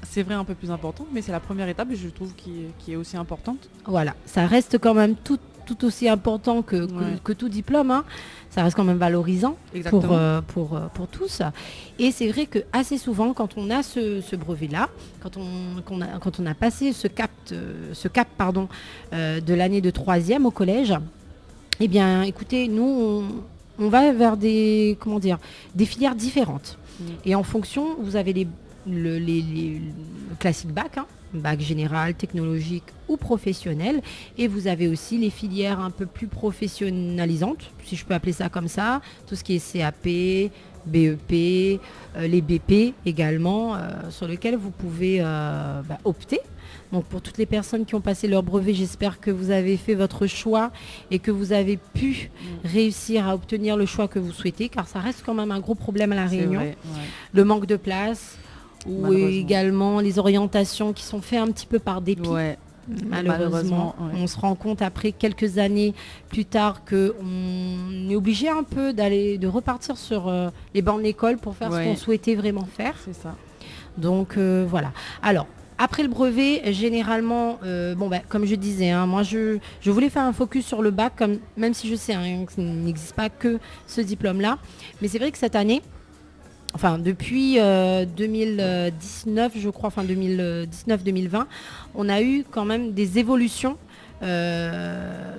S4: C'est vrai un peu plus importante, mais c'est la première étape et je trouve qui est aussi importante.
S3: Voilà, ça reste quand même tout aussi important que tout diplôme. Hein. Ça reste quand même valorisant pour tous. Et c'est vrai que assez souvent, quand on a ce brevet-là, quand on a passé ce cap de l'année de 3e au collège, eh bien, écoutez, nous, on va vers des filières différentes. Et en fonction, vous avez le classique bac, hein, bac général, technologique ou professionnel, et vous avez aussi les filières un peu plus professionnalisantes, si je peux appeler ça comme ça, tout ce qui est CAP, BEP, les BP également, sur lesquels vous pouvez opter. Donc pour toutes les personnes qui ont passé leur brevet, j'espère que vous avez fait votre choix et que vous avez pu réussir à obtenir le choix que vous souhaitez, car ça reste quand même un gros problème à La Réunion.
S4: Vrai,
S3: le manque de place, ou également les orientations qui sont faites un petit peu par dépit.
S4: Ouais.
S3: Malheureusement, on se rend compte après quelques années plus tard qu'on est obligé un peu de repartir sur les bancs de l'école pour faire ce qu'on souhaitait vraiment faire.
S4: C'est ça. Donc
S3: voilà. Alors, après le brevet, généralement, comme je disais, hein, moi je voulais faire un focus sur le bac, même si je sais hein, qu'il n'existe pas que ce diplôme-là. Mais c'est vrai que cette année, depuis 2019, je crois, 2019-2020, on a eu quand même des évolutions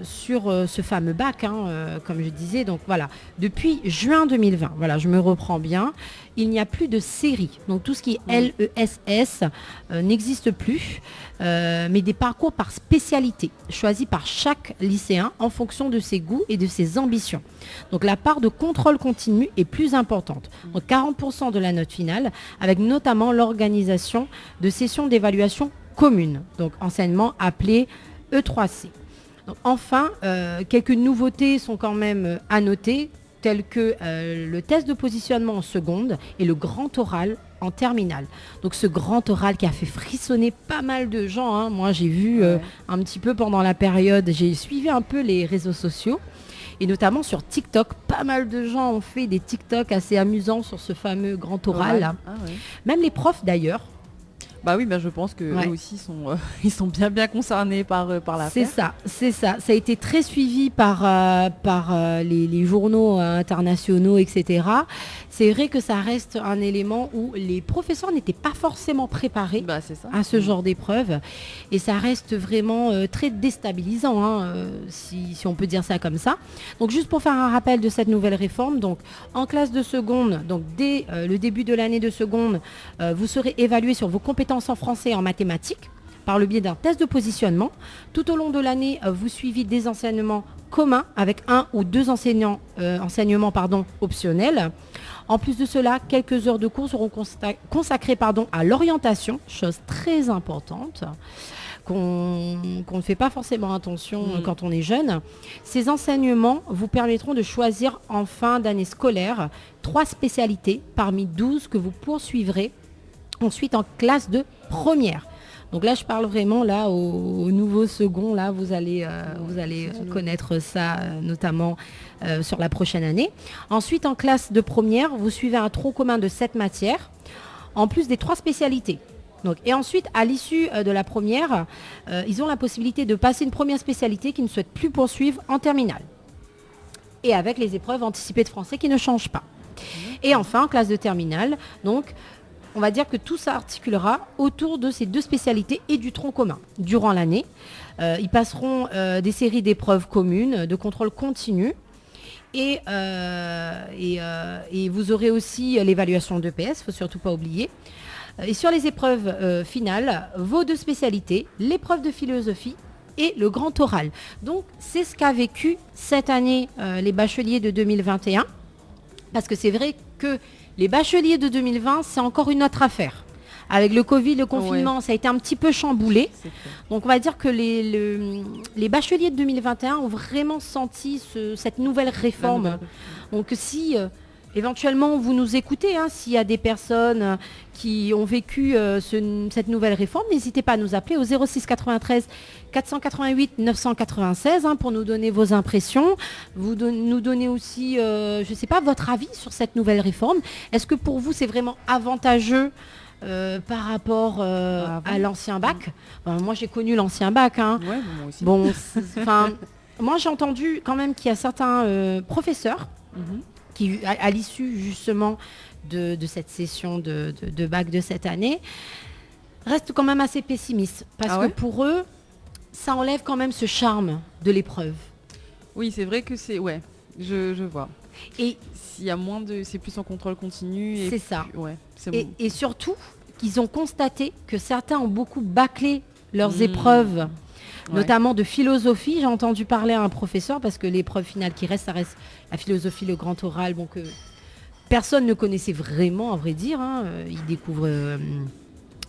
S3: sur ce fameux bac, hein, comme je disais. Donc voilà, depuis juin 2020, voilà, je me reprends bien, il n'y a plus de série. Donc tout ce qui est LESS n'existe plus, mais des parcours par spécialité, choisis par chaque lycéen en fonction de ses goûts et de ses ambitions. Donc la part de contrôle continu est plus importante. Donc 40% de la note finale, avec notamment l'organisation de sessions d'évaluation communes, donc anciennement appelées E3C. Donc, enfin, quelques nouveautés sont quand même à noter, telles que le test de positionnement en seconde et le grand oral en terminale. Donc ce grand oral qui a fait frissonner pas mal de gens. Hein. Moi j'ai vu un petit peu pendant la période, j'ai suivi un peu les réseaux sociaux. Et notamment sur TikTok, pas mal de gens ont fait des TikTok assez amusants sur ce fameux grand oral. Là. Ah, ouais. Même les profs d'ailleurs.
S4: Bah oui, je pense que eux aussi ils sont bien concernés par l'affaire.
S3: C'est ça. Ça a été très suivi par les journaux internationaux, etc. C'est vrai que ça reste un élément où les professeurs n'étaient pas forcément préparés à ce genre d'épreuve. Et ça reste vraiment très déstabilisant, hein, si on peut dire ça comme ça. Donc juste pour faire un rappel de cette nouvelle réforme, donc en classe de seconde, donc dès le début de l'année de seconde, vous serez évalué sur vos compétences en français et en mathématiques, par le biais d'un test de positionnement. Tout au long de l'année, vous suivez des enseignements communs avec 1 ou 2 enseignements optionnels. En plus de cela, quelques heures de cours seront consacrées à l'orientation, chose très importante, qu'on ne fait pas forcément attention quand on est jeune. Ces enseignements vous permettront de choisir en fin d'année scolaire 3 spécialités parmi 12 que vous poursuivrez ensuite en classe de première. Donc là, je parle vraiment là au nouveau second. Là, vous allez connaître ça notamment sur la prochaine année. Ensuite, en classe de première, vous suivez un tronc commun de 7 matières, en plus des 3 spécialités. Donc, et ensuite, à l'issue de la première, ils ont la possibilité de passer une première spécialité qu'ils ne souhaitent plus poursuivre en terminale. Et avec les épreuves anticipées de français qui ne changent pas. Et enfin, en classe de terminale, donc, on va dire que tout s'articulera autour de ces 2 spécialités et du tronc commun. Durant l'année, ils passeront des séries d'épreuves communes, de contrôle continu. Et vous aurez aussi l'évaluation d'EPS, il ne faut surtout pas oublier. Et sur les épreuves finales, vos 2 spécialités, l'épreuve de philosophie et le grand oral. Donc, c'est ce qu'a vécu cette année les bacheliers de 2021. Parce que c'est vrai que les bacheliers de 2020, c'est encore une autre affaire. Avec le Covid, le confinement, ça a été un petit peu chamboulé. Donc, on va dire que les bacheliers de 2021 ont vraiment senti cette nouvelle réforme. Donc, si... éventuellement, vous nous écoutez, s'il y a des personnes qui ont vécu cette nouvelle réforme, n'hésitez pas à nous appeler au 06 93 488 996 pour nous donner vos impressions. Vous nous donnez aussi, je ne sais pas, votre avis sur cette nouvelle réforme. Est-ce que pour vous, c'est vraiment avantageux par rapport à l'ancien bac? Moi, j'ai connu l'ancien bac.
S4: Ouais, moi aussi.
S3: Bon, moi, j'ai entendu quand même qu'il y a certains professeurs qui, à l'issue justement de cette session de bac de cette année, restent quand même assez pessimistes. Parce que pour eux, ça enlève quand même ce charme de l'épreuve.
S4: Oui, c'est vrai que c'est... Ouais, je vois.
S3: Et
S4: s'il y a moins de... C'est plus en contrôle continu.
S3: C'est ça.
S4: Ouais,
S3: et surtout, qu'ils ont constaté que certains ont beaucoup bâclé leurs épreuves. Notamment de philosophie. J'ai entendu parler à un professeur parce que l'épreuve finale qui reste, ça reste la philosophie, le grand oral, que personne ne connaissait vraiment, à vrai dire. Ils découvrent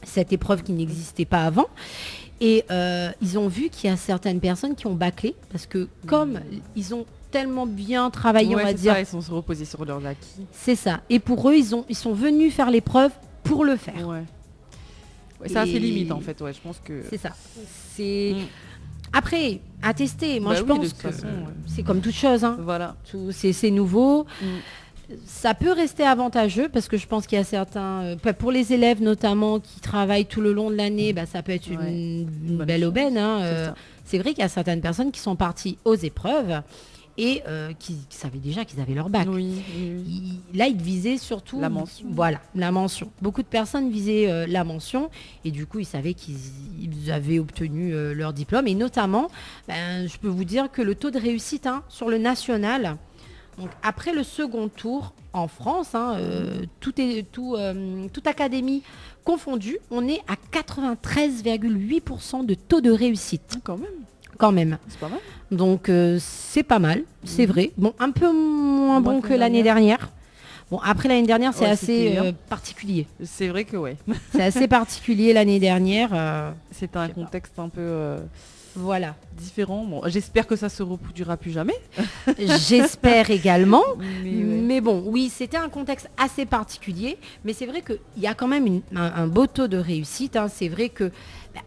S3: cette épreuve qui n'existait pas avant. Et ils ont vu qu'il y a certaines personnes qui ont bâclé parce que comme ils ont tellement bien travaillé, on va dire.
S4: Ils sont se reposés sur leurs acquis.
S3: C'est ça. Et pour eux, ils sont venus faire l'épreuve pour le faire.
S4: Ça a ses limites en fait, je pense que...
S3: C'est ça. Après, à tester, moi je pense que c'est comme toute chose.
S4: Voilà.
S3: C'est nouveau. Ça peut rester avantageux parce que je pense qu'il y a certains, pour les élèves notamment qui travaillent tout le long de l'année, ça peut être une belle aubaine. C'est vrai qu'il y a certaines personnes qui sont parties aux épreuves et qui savaient déjà qu'ils avaient leur bac. Là, ils visaient surtout
S4: la mention.
S3: Voilà, la mention. Beaucoup de personnes visaient la mention et du coup, ils savaient qu'ils avaient obtenu leur diplôme. Et notamment, je peux vous dire que le taux de réussite sur le national, donc après le second tour en France, toute académie confondue, on est à 93,8% de taux de réussite. Quand même.
S4: C'est pas mal.
S3: Donc c'est pas mal, c'est vrai. Bon, un peu moins bon que l'année dernière. Bon, après l'année dernière, c'est assez particulier.
S4: C'est vrai que
S3: c'est assez particulier l'année dernière.
S4: C'était un contexte un peu différent. Bon, j'espère que ça se reproduira plus jamais.
S3: J'espère également. Mais bon, oui, c'était un contexte assez particulier. Mais c'est vrai qu'il y a quand même un beau taux de réussite. C'est vrai que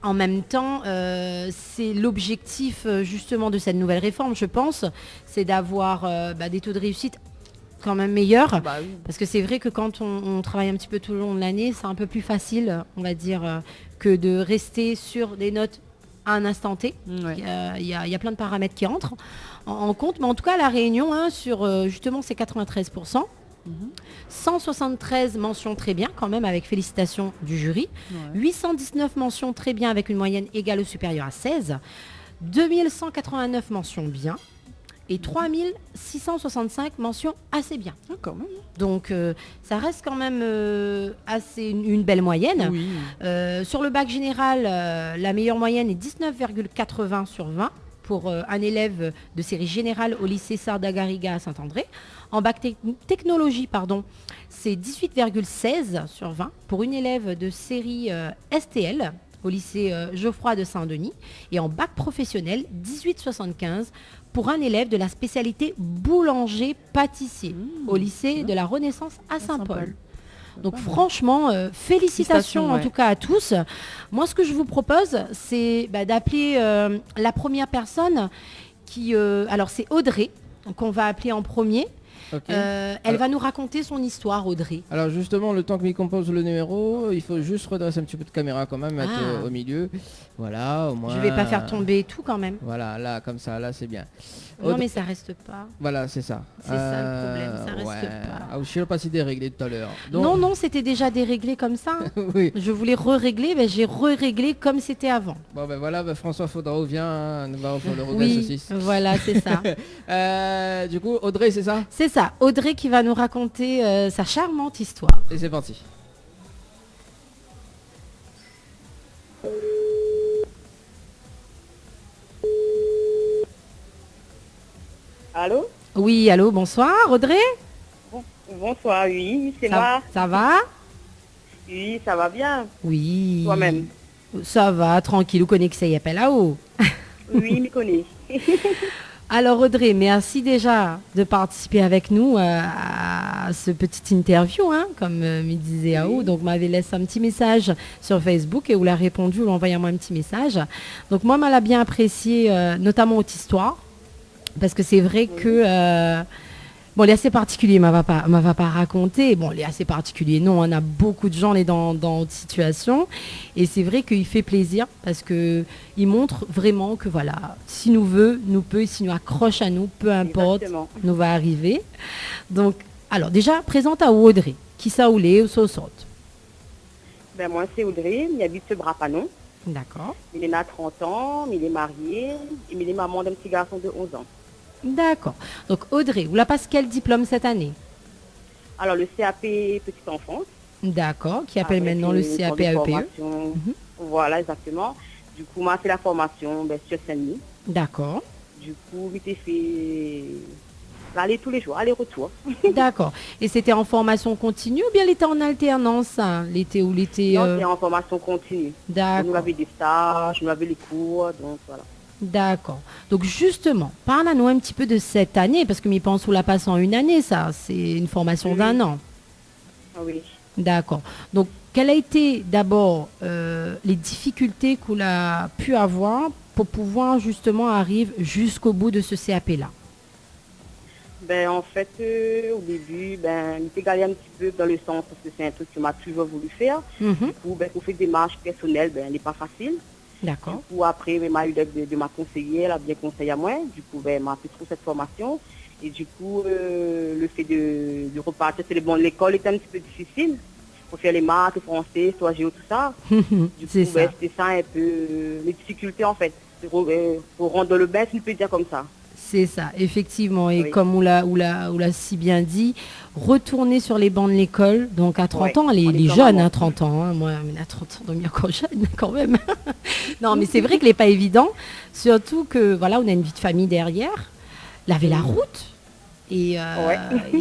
S3: en même temps, c'est l'objectif justement de cette nouvelle réforme, je pense, c'est d'avoir des taux de réussite quand même meilleurs. Parce que c'est vrai que quand on travaille un petit peu tout le long de l'année, c'est un peu plus facile, on va dire, que de rester sur des notes à un instant T. Il y a plein de paramètres qui entrent en compte. Mais en tout cas, la Réunion, sur justement ces 93%, 173 mentions très bien quand même avec félicitations du jury, 819 mentions très bien avec une moyenne égale ou supérieure à 16, 2189 mentions bien, et 3665 mentions assez bien.
S4: Ah, quand même.
S3: Donc ça reste quand même assez une belle moyenne.
S2: Oui.
S3: Sur le bac général, la meilleure moyenne est 19,80 sur 20 pour un élève de série générale au lycée Sarda Garriga à Saint-André. En bac technologie, c'est 18,16 sur 20 pour une élève de série STL au lycée Geoffroy de Saint-Denis. Et en bac professionnel, 18,75 pour un élève de la spécialité boulanger-pâtissier au lycée de la Renaissance à Saint-Paul. Donc franchement, félicitations en tout cas à tous. Moi, ce que je vous propose, c'est d'appeler la première personne qui... alors, c'est Audrey, qu'on va appeler en premier.
S2: Okay.
S3: Elle va nous raconter son histoire, Audrey.
S2: Alors justement, le temps que m'y compose le numéro, il faut juste redresser un petit peu de caméra quand même, mettre au milieu. Voilà, au moins...
S3: Je vais pas faire tomber tout quand même.
S2: Voilà, là, comme ça, là, c'est bien.
S3: Non, mais ça reste pas.
S2: Voilà, c'est ça.
S3: C'est ça le problème, ça reste pas.
S2: Ah, je sais pas si déréglé tout à l'heure.
S3: Donc... Non, c'était déjà déréglé comme ça.
S2: Oui.
S3: Je voulais re-régler, mais j'ai re-réglé comme c'était avant.
S2: Bon, ben voilà, François Faudrault vient, nous va faire le regret saucisse.
S3: Voilà, c'est ça.
S2: Du coup, Audrey, c'est ça?
S3: C'est ça, Audrey qui va nous raconter sa charmante histoire.
S2: Et c'est parti.
S10: Allô?
S3: Oui, allô, bonsoir, Audrey?
S10: Bonsoir, oui, c'est moi.
S3: Ça va?
S10: Oui, ça va bien.
S3: Oui.
S10: Toi-même?
S3: Ça va, tranquille, vous connaissez que ça y est pas là-haut.
S10: Oui, me connais.
S3: Alors Audrey, merci déjà de participer avec nous à ce petit interview, hein, comme me disait Ao. Donc m'avait laissé un petit message sur Facebook et vous l'a répondu, vous envoyez moi un petit message. Donc moi, elle a bien apprécié, notamment votre histoire, parce que c'est vrai que... bon, il est assez particulier, m'en va pas raconter. Bon, il est assez particulier. Non, on a beaucoup de gens dans notre situation. Et c'est vrai qu'il fait plaisir parce qu'il montre vraiment que voilà, si nous veut, nous peut, si nous accroche à nous, peu importe, nous va arriver. Donc, alors déjà, présente à Audrey. Qui ça ou les ou ça sorte?
S10: Ben moi, c'est Audrey. Il habite ce Brapanon.
S3: D'accord.
S10: Il est né à 30 ans, il est marié. Et il est maman d'un petit garçon de 11 ans.
S3: D'accord. Donc Audrey, vous la passez quel diplôme cette année?
S10: Alors le CAP Petite Enfance.
S3: D'accord, qui appelle maintenant le CAP AEPE.
S10: Voilà, exactement. Du coup, moi, c'est la formation sur Saint-Denis.
S3: D'accord.
S10: Du coup, il était fait aller tous les jours, aller-retour.
S3: D'accord. Et c'était en formation continue ou bien elle était en alternance, hein, l'été ou l'été
S10: Non, c'était en formation continue.
S3: D'accord.
S10: Nous avons des stages, nous avons les cours, donc voilà.
S3: D'accord. Donc justement, parle-nous un petit peu de cette année, parce que m'y pense ou la passe en une année, ça, c'est une formation d'un an.
S10: Ah oui.
S3: D'accord. Donc, quelles a été d'abord les difficultés qu'on a pu avoir pour pouvoir justement arriver jusqu'au bout de ce CAP-là?
S10: Ben, en fait, au début, il était galéré un petit peu dans le sens parce que c'est un truc que m'a toujours voulu faire. Du coup, pour faire des démarches personnelles, elle n'est pas facile.
S3: D'accord.
S10: Du coup, après, m'a eu l'aide de ma conseillère, elle a bien conseillé à moi. Du coup, m'a fait trop cette formation. Et du coup, le fait de repartir sur les bancs de l'école était un petit peu difficile. Pour faire les maths, le français, soit géo, tout ça. Du coup, c'était ça un peu les difficultés, en fait. Pour rendre le bain, si on peut dire comme ça.
S3: C'est ça, effectivement. Et comme on l'a si bien dit, retourner sur les bancs de l'école, donc à 30 ans, les jeunes, hein, 30 ans, hein, moi, à 30 ans, donc bien encore jeune, quand même. Non, mais c'est vrai que n'est pas évident, surtout que, voilà, on a une vie de famille derrière, laver la route, et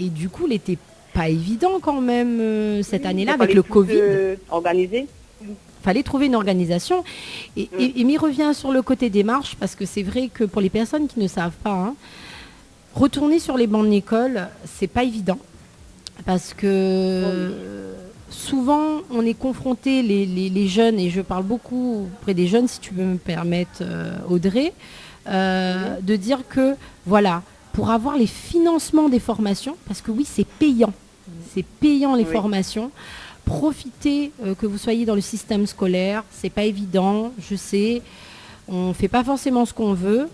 S3: du coup, il n'était pas évident quand même, cette année-là, avec le Covid.
S10: Organisé.
S3: Fallait trouver une organisation et m'y revient sur le côté démarche parce que c'est vrai que pour les personnes qui ne savent pas, hein, retourner sur les bancs de l'école, c'est pas évident parce que souvent on est confronté, les jeunes, et je parle beaucoup auprès des jeunes, si tu veux me permettre, Audrey, de dire que voilà, pour avoir les financements des formations, parce que oui, c'est payant les formations. Profitez que vous soyez dans le système scolaire, c'est pas évident, je sais, on fait pas forcément ce qu'on veut,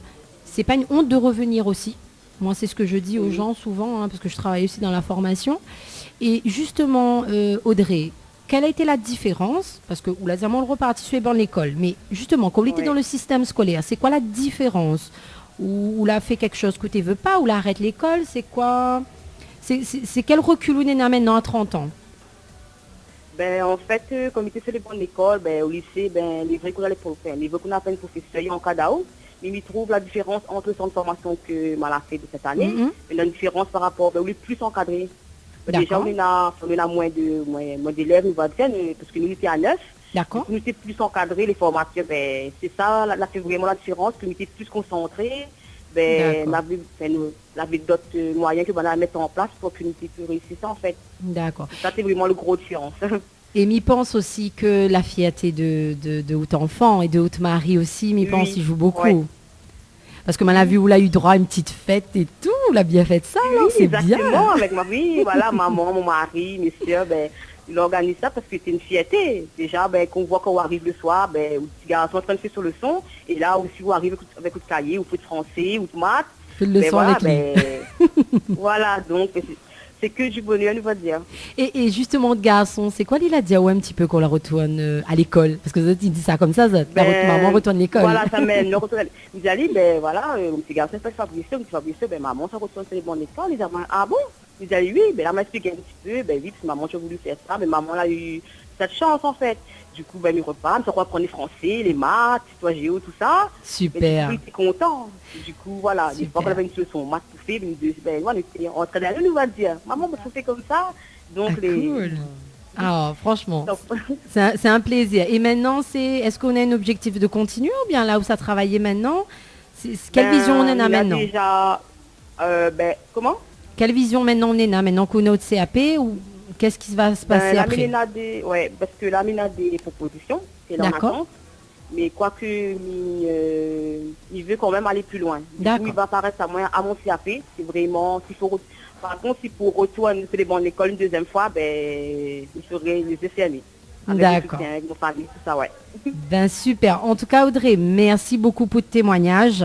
S3: c'est pas une honte de revenir aussi. Moi, c'est ce que je dis aux gens souvent, hein, parce que je travaille aussi dans la formation. Et justement, Audrey, quelle a été la différence? Parce que on repartit sur les bancs de l'école, mais justement, quand on était dans le système scolaire, c'est quoi la différence ou là fait quelque chose que tu ne veux pas, ou là arrête l'école, c'est quoi? C'est quel recul on est maintenant à 30 ans?
S10: Ben, en fait, comme il était fait les bonnes écoles, ben, au lycée, ben, les vrais qu'on a les professeurs, les vrais qu'on a fait une professeur en cadao, mais il trouve la différence entre le centre de formation que mal a fait de cette année, et la différence par rapport, ben, on est plus encadré. Ben, déjà, on a moins d'élèves, nous va dire, parce que nous étions à 9.
S3: D'accord.
S10: Nous étions plus encadrés, les formations, ben, c'est ça, là, c'est vraiment la différence, que nous étions plus concentrés, ben, on avait d'autres moyens que on a mettre en place pour que nous puissions réussir ça, en fait.
S3: D'accord.
S10: Ça, c'est vraiment le gros différence.
S3: Et m'y pense aussi que la fierté de haut enfant et de haute mari aussi, m'y pense, il joue beaucoup. Ouais. Parce que a vu où l'a eu droit à une petite fête et tout, on l'a bien fait ça, alors c'est bien.
S10: Exactement, avec ma vie, voilà, maman, mon mari, mes soeurs, ben, il organise ça parce que c'est une fierté. Déjà, ben, qu'on voit quand on arrive le soir, ben, où les garçons sont en train de faire sur le son, et là aussi, on arrive avec le cahier, ou foot français, ou de maths.
S3: Fait le son avec
S10: voilà, donc, c'est que du bonheur, nous va dire.
S3: Et justement, de garçon, c'est quoi il a dit un petit peu qu'on la retourne à l'école? Parce que il dit ça comme ça, maman retourne à l'école.
S10: Voilà, ça mène, nous retourne. Ils allaient, ben voilà, mon petit garçon fait Fabrice, ben maman, ça retourne à l'école. Ils disent, ah bon? Ils allaient, oui, ben là, m'a expliqué un petit peu, ben oui, parce que maman, j'ai voulu faire ça, mais maman a eu cette chance, en fait. Du coup, ben, mes repas, on apprendre les français, les maths, histoire géo, tout ça.
S3: Super.
S10: Mais du coup, il était content. Du coup, voilà, des fois qu'on avait une leçon maths tout fait, ben, on était en train d'aller, nous va dire, maman, on fait comme ça. Donc,
S3: cool. Ah, franchement, c'est un plaisir. Et maintenant, est-ce qu'on a un objectif de continuer ou bien là où ça travaillait maintenant? Quelle vision on en a maintenant?
S10: Déjà, comment?
S3: Quelle vision maintenant on en a maintenant qu'on est au CAP ou qu'est-ce qui va se passer après?
S10: Parce que là, il a des propositions, c'est dans l'attente. Mais quoique, il veut quand même aller plus loin. Du coup, il va apparaître à mon CAP. C'est vraiment, par contre, si pour retourner sur les bancs de l'école une deuxième fois, ben, il ferait les essais.
S3: D'accord.
S10: Avec mon famille, tout ça, ouais.
S3: Ben super. En tout cas, Audrey, merci beaucoup pour le témoignage.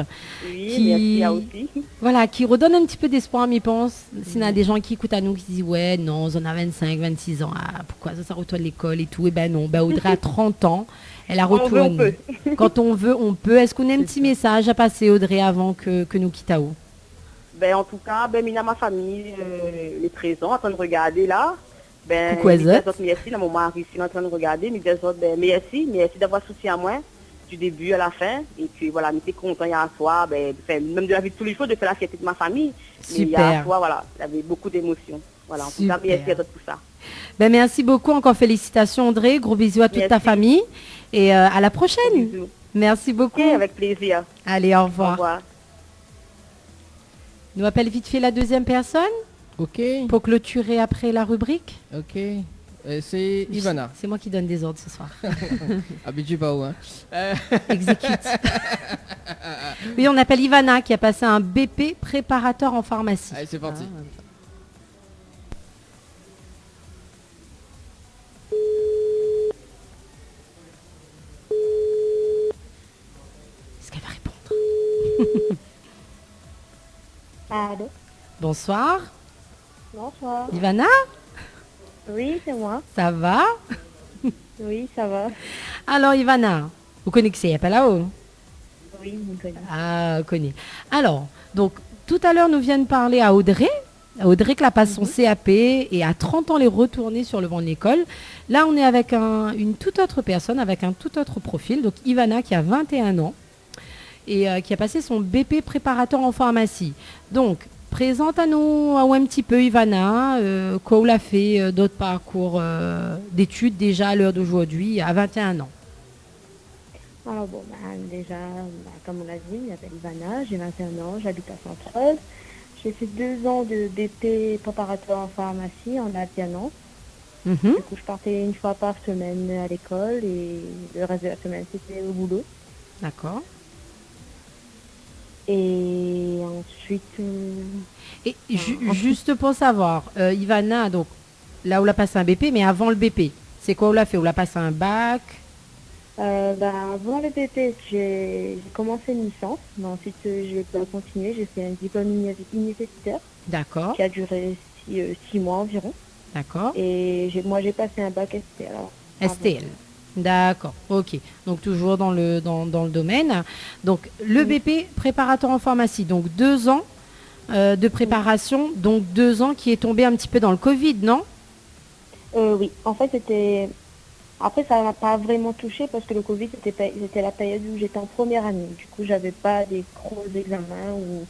S10: Oui, merci à aussi.
S3: Voilà, qui redonne un petit peu d'espoir, m'y pense. S'il y a des gens qui écoutent à nous, qui disent, ouais, non, on a 25, 26 ans, pourquoi ça retourne à l'école et tout? Et ben non, ben Audrey a 30 ans, elle a retourné. Quand on veut, on peut. Est-ce qu'on a un petit message à passer, Audrey, avant que nous quittons?
S10: Ben en tout cas, ben Mina, ma famille, les présents, en train de regarder là. Ben,
S3: pourquoi ça?
S10: Merci, mon mari ici en train de regarder, mais des autres, ben, merci d'avoir soutenu à moi du début à la fin. Et puis voilà, j'étais content hier soir, ben, même de la vie de tous les jours, de faire la fierté de ma famille.
S3: Super.
S10: Mais hier soir, voilà, j'avais beaucoup d'émotions. Voilà, en tout cas, merci à toi pour ça.
S3: Ben, merci beaucoup, encore félicitations Audrey, gros bisous à toute ta famille et à la prochaine. Merci beaucoup.
S10: Okay, avec plaisir.
S3: Allez, au revoir.
S10: Au revoir.
S3: Nous appelle vite fait la deuxième personne.
S2: Ok.
S3: Pour clôturer après la rubrique.
S2: Ok. C'est Ivana.
S3: C'est moi qui donne des ordres ce soir.
S2: Habitué pas où, hein.
S3: Exécute. Oui, on appelle Ivana qui a passé un BP préparateur en pharmacie.
S2: Allez, c'est parti.
S3: Est-ce qu'elle va répondre?
S11: Allô.
S3: Bonsoir.
S11: Bonsoir.
S3: Ivana?
S11: Oui, c'est moi.
S3: Ça va?
S11: Oui, ça va.
S3: Alors, Ivana, vous connaissez, il n'y a pas là-haut?
S11: Oui, on connaît.
S3: Ah, on connaît. Alors, donc, tout à l'heure, nous vient de parler à Audrey. Audrey qui a passé son CAP et à 30 ans, les retourner sur le banc de l'école. Là, on est avec une toute autre personne, avec un tout autre profil. Donc, Ivana qui a 21 ans et qui a passé son BP préparateur en pharmacie. Donc, présente à nous un petit peu, Ivana, quoi vous a fait d'autres parcours d'études déjà à l'heure d'aujourd'hui, à 21 ans.
S11: Alors bon, déjà, comme on l'a dit, je m'appelle Ivana, j'ai 21 ans, j'habite à Centrale. J'ai fait 2 ans de BP préparateur en pharmacie en alternance. Du coup, je partais une fois par semaine à l'école et le reste de la semaine, c'était au boulot.
S3: D'accord.
S11: Et ensuite...
S3: juste pour savoir, Ivana, donc là où l'a passé un BP, mais avant le BP, c'est quoi où l'a fait? Où l'a passé un bac?
S11: Avant le BP, j'ai commencé une licence, mais ensuite j'ai continué, j'ai fait un diplôme universitaire.
S3: D'accord.
S11: Qui a duré 6 mois environ.
S3: D'accord.
S11: Et moi j'ai passé un bac STL.
S3: STL. D'accord, ok. Donc toujours dans le domaine. Donc le BP préparateur en pharmacie, donc 2 ans de préparation, donc 2 ans qui est tombé un petit peu dans le Covid, non?
S11: Oui, en fait, c'était... Après, ça m'a pas vraiment touché parce que le Covid, c'était la période où j'étais en première année. Du coup, j'avais pas des gros examens ou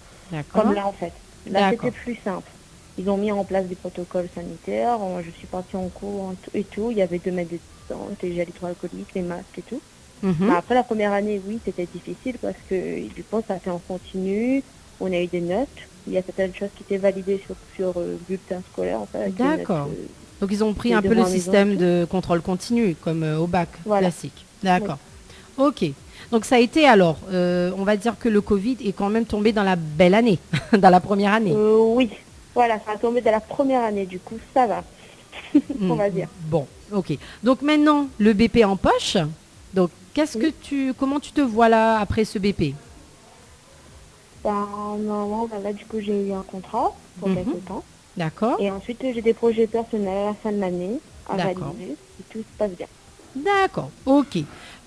S11: comme là, en fait. Là, c'était plus simple. Ils ont mis en place des protocoles sanitaires. Je suis partie en cours et tout. Il y avait 2 mètres de distance, les gels hydroalcooliques, les masques et tout. Mais après la première année, oui, c'était difficile parce que je pense que ça a fait en continu. On a eu des notes. Il y a certaines choses qui étaient validées sur bulletin scolaire. En fait,
S3: d'accord. Donc ils ont pris un peu le système de contrôle continu, comme au bac classique. D'accord. Oui. Ok. Donc ça a été alors, on va dire que le Covid est quand même tombé dans la belle année, dans la première année.
S11: Oui. Voilà, ça a tombé dans la première année, du coup ça va, on va dire.
S3: Bon, ok. Donc maintenant, le BP en poche. Donc comment tu te vois là après ce BP?
S11: Normalement, là du coup j'ai eu un contrat pour quelques temps.
S3: D'accord.
S11: Et ensuite j'ai des projets personnels à la fin de l'année à réaliser et tout se passe bien.
S3: D'accord, ok.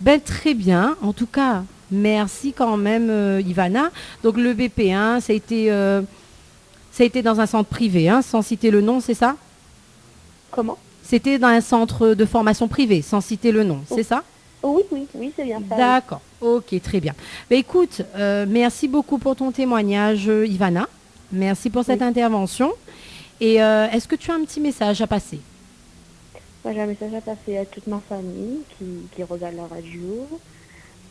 S3: Ben très bien. En tout cas, merci quand même Ivana. Donc le BP1, ça a été dans un centre privé, hein, sans citer le nom, c'est ça?
S11: Comment? C'était
S3: dans un centre de formation privé, sans citer le nom, c'est ça?
S11: Oui, c'est bien ça.
S3: D'accord, ok, très bien. Ben, écoute, merci beaucoup pour ton témoignage, Ivana. Merci pour cette intervention. Et est-ce que tu as un petit message à passer?
S11: Moi, j'ai un message à passer à toute ma famille qui regarde la radio.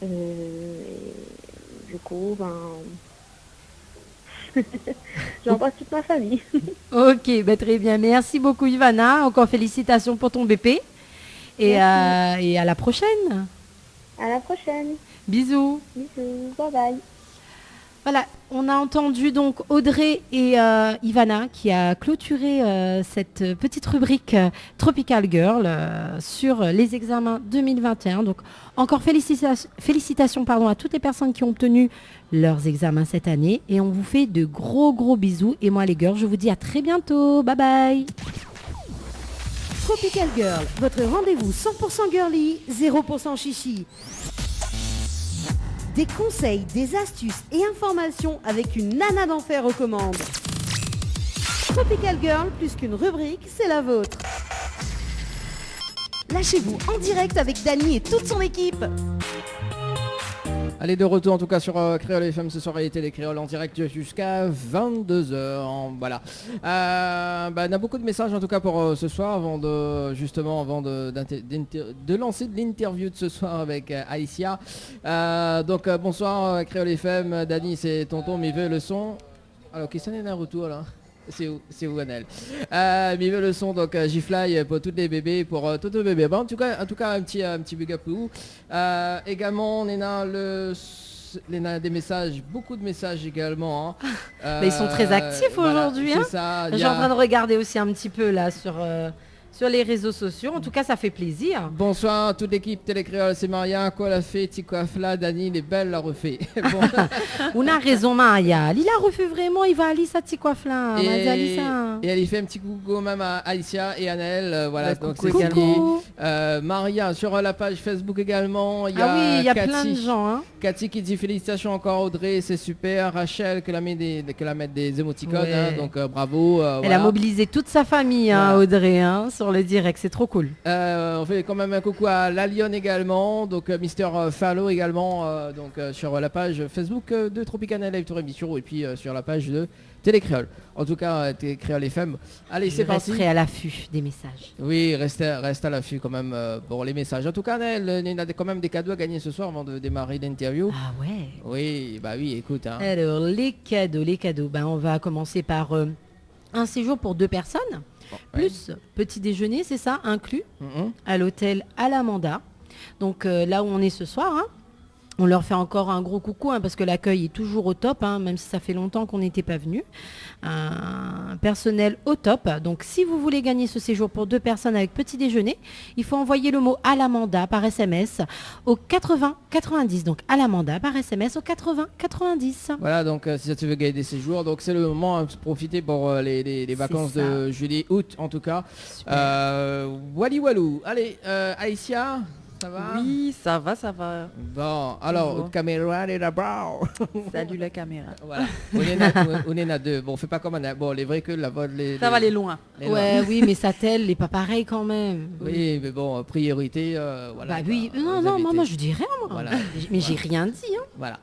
S11: Du coup, j'embrasse toute ma famille.
S3: Ok, ben très bien. Merci beaucoup Ivana. Encore félicitations pour ton BP. Et à la prochaine.
S11: À la prochaine.
S3: Bisous.
S11: Bisous. Bye bye.
S3: Voilà, on a entendu donc Audrey et Ivana qui a clôturé cette petite rubrique Tropical Girl sur les examens 2021. Donc encore félicitations à toutes les personnes qui ont obtenu leurs examens cette année. Et on vous fait de gros bisous. Et moi les girls, je vous dis à très bientôt. Bye bye.
S1: Tropical Girl, votre rendez-vous 100% girly, 0% chichi. Des conseils, des astuces et informations avec une nana d'enfer aux commandes. Tropical Girl, plus qu'une rubrique, c'est la vôtre. Lâchez-vous en direct avec Dany et toute son équipe.
S2: Allez, de retour en tout cas sur Créole FM ce soir, et Télé Créole en direct jusqu'à 22h. Voilà. On a beaucoup de messages en tout cas pour ce soir avant de lancer de l'interview de ce soir avec Aïssia. Bonsoir Créole FM, Dany c'est tonton, mais veut le son. Alors qui sonne un retour là? C'est où Anel? Mais veut le son, donc J-Fly pour tous les bébés, pour tous les bébés. Bon, en tout cas un petit big up pour vous. Également, on a des messages, beaucoup de messages également. Hein.
S3: Mais ils sont très actifs aujourd'hui. Hein. Je suis en train de regarder aussi un petit peu là sur les réseaux sociaux. En tout cas, ça fait plaisir.
S2: Bonsoir à toute l'équipe Télé Créole, c'est Maria, quoi l'a fait, Ticoafla, Dany, les belles l'a refait. Bon.
S3: On a raison Maria, il a refait vraiment, il va aller à Ticoafla.
S2: Et elle y fait un petit coucou même à Aïssia et Annelle. Voilà, donc c'est
S3: coucou.
S2: Maria sur la page Facebook également. Il y
S3: a plein de gens. Hein.
S2: Cathy qui dit félicitations encore Audrey, c'est super. Rachel que la mettre des émoticônes, hein, donc bravo.
S3: Elle a mobilisé toute sa famille, hein, Audrey, hein, sur le direct, c'est trop cool.
S2: On fait quand même un coucou à La Lyon également, donc Mister Fallo également, sur la page Facebook de Tropicana Live Tour Émission, et puis sur la page de Télé Créole. En tout cas, Télé Créole FM. Allez, c'est parti.
S3: Resterai à l'affût des messages.
S2: Oui, reste à l'affût quand même pour les messages. En tout cas, il y a quand même des cadeaux à gagner ce soir avant de démarrer l'interview.
S3: Ah ouais.
S2: Oui, écoute. Hein.
S3: Alors, les cadeaux. On va commencer par un séjour pour 2 personnes. Plus petit déjeuner, c'est ça, inclus, à l'hôtel Alamanda. Donc là où on est ce soir, hein, on leur fait encore un gros coucou, hein, parce que l'accueil est toujours au top, hein, même si ça fait longtemps qu'on n'était pas venu. Un personnel au top. Donc si vous voulez gagner ce séjour pour 2 personnes avec petit déjeuner, il faut envoyer le mot Alamanda par SMS au 80 90. Donc Alamanda par SMS au 80 90.
S2: Voilà, donc si tu veux gagner des séjours, donc c'est le moment à profiter pour les vacances de juillet, août en tout cas. Wally Walou. Allez, Aïssia, Ça va?
S4: Oui, ça va, ça va.
S2: Bon, alors,
S4: Bonjour.
S2: caméra est là-bas.
S4: Salut la caméra.
S2: Voilà. On est à deux. Bon, on fait pas comme on a. Bon, les vrais que la voix
S4: Ça va aller loin.
S3: Ouais, oui, mais sa telle n'est pas pareil quand même.
S2: Oui, mais bon, priorité, voilà.
S3: Bah oui,
S2: aux
S3: non,
S2: invités.
S3: moi je dis rien, moi.
S2: Voilà.
S3: Mais j'ai rien dit. Hein.
S2: Voilà.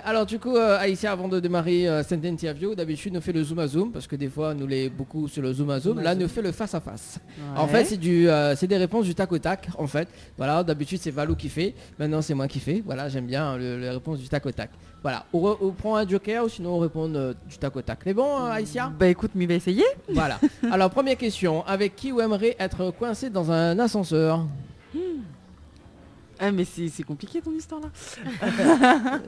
S2: Alors du coup, Aïssia, avant de démarrer cette interview, d'habitude nous fait le zoom à zoom parce que des fois nous l'est beaucoup sur le zoom à zoom. Là, nous fait le face à face. En fait, c'est des réponses du tac au tac. En fait, voilà. D'habitude c'est Valou qui fait. Maintenant c'est moi qui fais. Voilà, j'aime bien les réponses du tac au tac. Voilà. On prend un joker ou sinon on répond du tac au tac. C'est bon, Aïssia?
S4: Bah écoute, m'y va essayer.
S2: Voilà. Alors première question. Avec qui vous aimeriez être coincé dans un ascenseur?
S4: Ah mais c'est compliqué ton histoire là.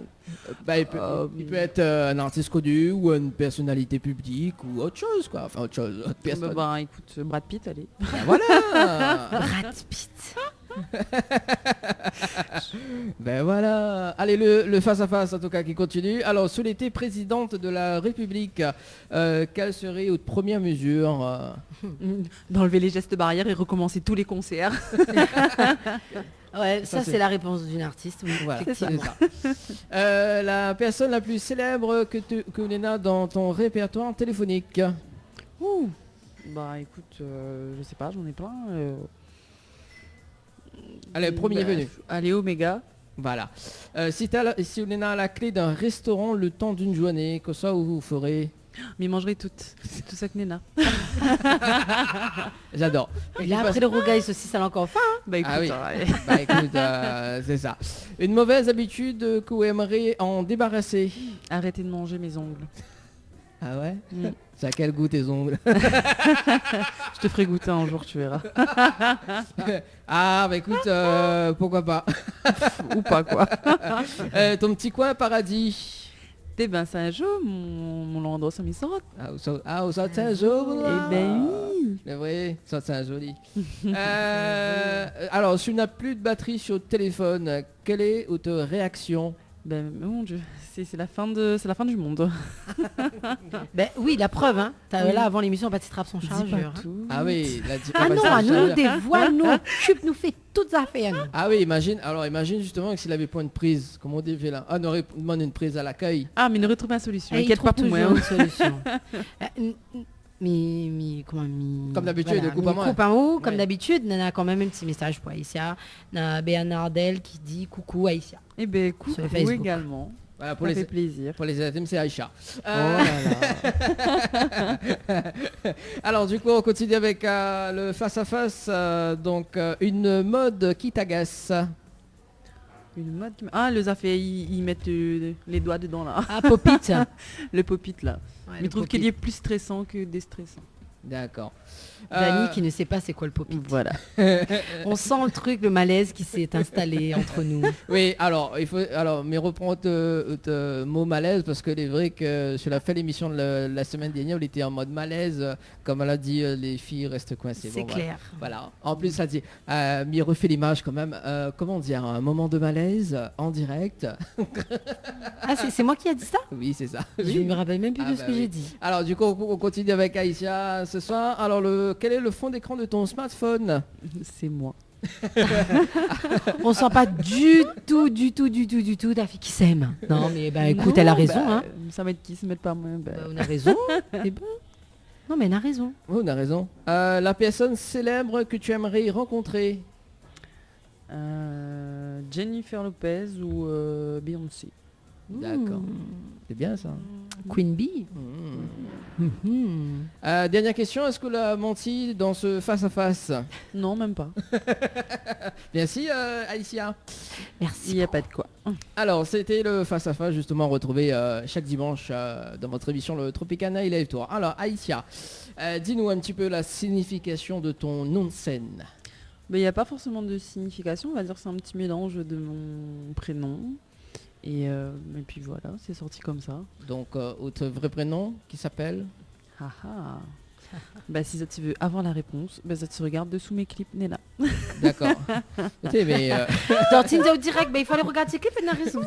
S2: Bah, il peut être un artiste connu ou une personnalité publique ou autre chose quoi. Enfin autre chose. Autre personne.
S4: Bah écoute, Brad Pitt, allez.
S2: Ben voilà.
S3: Brad Pitt.
S2: Ben voilà. Allez, le face-à-face en tout cas qui continue. Alors, sous l'été présidente de la République, quelle serait votre première mesure
S4: D'enlever les gestes barrières et recommencer tous les concerts.
S3: Ouais, ça c'est la réponse d'une artiste. Oui,
S2: Voilà,
S3: effectivement.
S2: c'est ça. La personne la plus célèbre que tu as dans ton répertoire téléphonique.
S4: Ouh. Bah écoute, je sais pas, j'en ai plein.
S2: Allez, premier venu.
S4: Allez, Omega.
S2: Voilà. Si on est à la clé d'un restaurant le temps d'une journée, que ça vous ferez?
S4: Mais mangerez toutes. C'est tout ça que Nena.
S2: J'adore.
S3: Et là après le rogaille aussi ça l'a encore faim. Hein.
S4: Bah écoute,
S2: Ah oui. Bah écoute, c'est ça. Une mauvaise habitude que vous aimeriez en débarrasser?
S4: Arrêtez de manger mes ongles.
S2: Ah ouais? Ça a quel goût tes ongles?
S4: Je te ferai goûter un jour, tu verras.
S2: Ah bah écoute, pourquoi pas.
S4: Ou pas quoi.
S2: Ton petit coin paradis.
S4: Eh ben Saint-Jean, mon endroit ça m'y sort.
S2: Au Saint-Jean.
S4: Eh ben oui.
S2: C'est vrai, ça c'est un joli. Alors, si tu n'as plus de batterie sur le téléphone, quelle est votre réaction?
S4: Ben mon Dieu, c'est la fin du monde.
S3: Ben oui, la preuve, hein.
S4: Oui.
S3: Là avant l'émission, Baptiste trappe son chargeur.
S2: Ah oui,
S3: Ah non, à nous dévoile, nous occupe, nous fait toutes affaires. Nous.
S2: Ah oui, imagine justement que s'il avait pas une prise, comment on dit là? Ah, on aurait demandé une prise à l'accueil.
S4: Ah mais il aurait trouvé une solution.
S3: Il
S4: Inquiète pas pour moi.
S3: une solution. Comme
S2: d'habitude,
S3: voilà,
S2: coupe à moi.
S3: coupe à mot,
S2: Ouais.
S3: comme d'habitude, on a quand même un petit message pour Aïssia. On a Bernardel qui dit coucou Aïssia.
S4: Eh ben coucou
S3: Sur Facebook.
S4: également.
S2: Voilà, pour
S4: Ça
S2: les
S4: fait plaisir.
S2: Pour les intimes, c'est Aïcha.
S3: Oh là
S2: là. Alors du coup, on continue avec le face-à-face. Donc, une mode qui t'agace.
S4: Une mode qui Ah, le fait ils mettent les doigts dedans là.
S3: Ah, pop-it.
S4: Le pop-it là.
S3: Ouais,
S4: Mais
S3: le
S4: je trouve
S3: pop-it.
S4: qu'il est plus stressant que déstressant.
S2: D'accord.
S3: Dani qui ne sait pas c'est quoi le pop-it.
S4: Voilà.
S3: On sent le truc, le malaise qui s'est installé entre nous.
S2: Oui, alors mais reprends le mot malaise parce que c'est vrai que sur la fin de l'émission de la semaine dernière, on était en mode malaise, comme elle a dit, les filles restent coincées.
S3: C'est clair.
S2: Voilà. En plus, ça dit, mais il refait l'image quand même. Comment dire, un moment de malaise en direct.
S3: Ah, c'est moi qui a dit ça?
S2: Oui, c'est ça.
S3: Je
S2: Oui.
S3: me rappelle même plus de ce que j'ai dit.
S2: Alors du coup, on continue avec Aïssia ce soir. Alors quel est le fond d'écran de ton smartphone?
S4: C'est moi.
S3: On sent pas du tout ta fille qui s'aime. Non mais bah écoute, elle a raison. Hein.
S4: Ça va être qui se met pas moi.
S3: Bah, on a raison. C'est bon. Non mais elle a raison.
S2: Oui, on a raison. La personne célèbre que tu aimerais rencontrer?
S4: Jennifer Lopez ou Beyoncé.
S2: D'accord. C'est bien ça.
S3: Queen Bee.
S2: Dernière question, est-ce que l'a menti dans ce face-à-face?
S4: Non, même pas.
S2: Merci Aïssia.
S3: Merci.
S4: Il n'y a pas de quoi.
S2: Alors, c'était le face-à-face justement retrouvé chaque dimanche dans votre émission le Tropicana et Live Tour. Alors Aïssia, dis-nous un petit peu la signification de ton nom de scène.
S4: Il n'y a pas forcément de signification, on va dire que c'est un petit mélange de mon prénom. Et puis voilà, c'est sorti comme ça.
S2: Donc, votre vrai prénom qui s'appelle?
S4: Bah, si ça tu veux avoir la réponse, bah, ça te regarde dessous mes clips, Nena.
S2: D'accord. Écoutez, mais...
S3: Tortine au direct, il fallait regarder ces clips et n'a raison.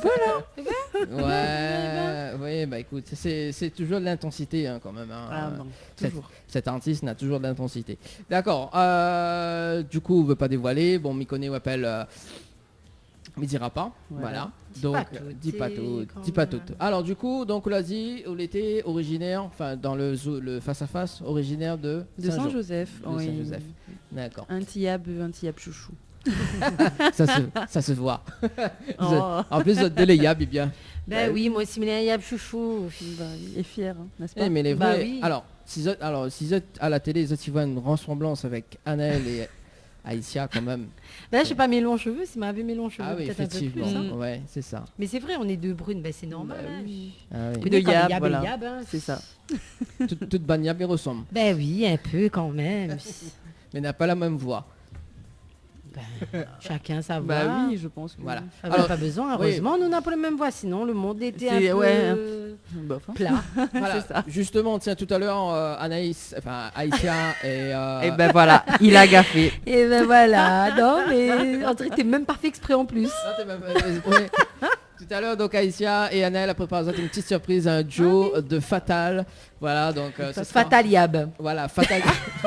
S2: Ouais, oui, bah écoute, c'est toujours de l'intensité hein, quand même. Hein.
S4: Ah non, toujours.
S2: Cet artiste n'a toujours de l'intensité. D'accord. Du coup, on ne veut pas dévoiler. Bon, Mikone appelle... mais dira pas. Voilà. Donc, dis pas tout. Alors du coup, donc on l'a dit, on était originaire, enfin dans le face-à-face, originaire de
S4: Saint-Joseph.
S2: Oui. Saint-Joseph. D'accord.
S4: Un tillab chouchou.
S2: ça se voit. En plus, de l'Eyab, eh bien.
S3: Ben oui, moi aussi, mais Yab chouchou.
S4: Il est fier, hein, n'est-ce pas?
S2: Mais les vrais...
S3: oui.
S2: Alors, si à la télé, ils voient une ressemblance avec Annelle et Aïssia quand même.
S3: Là, je sais pas mes longs cheveux, s'il m'avait mes longs cheveux,
S2: ah oui,
S3: peut-être un peu plus.
S2: effectivement. Ouais, c'est ça.
S3: Mais c'est vrai, on est deux brunes, c'est normal.
S4: Bah,
S3: hein.
S4: oui.
S2: Ah, oui.
S3: Mais
S4: De
S3: quand
S4: Yab,
S3: Yab,
S4: voilà.
S3: Yab, hein.
S4: C'est ça.
S2: Toute Banyab y ressemble.
S3: Ben oui, un peu quand même.
S2: Mais n'a pas la même voix.
S3: Chacun sa voix.
S4: Bah oui, je pense que...
S2: Voilà.
S3: Ça n'a pas besoin, heureusement, nous n'avons pas la même voix, sinon le monde était un peu plat.
S2: Voilà.
S4: C'est ça.
S2: Justement, tiens, tout à l'heure, Aïssia et...
S4: Et ben voilà, il a gaffé.
S3: Et ben voilà, non mais André, t'es même pas fait exprès en plus.
S2: Ouais. Tout à l'heure, donc Aïssia et Annelle a préparé une petite surprise, un duo de Fatal. Voilà, donc...
S3: Fatal Yab.
S2: Voilà, Fatal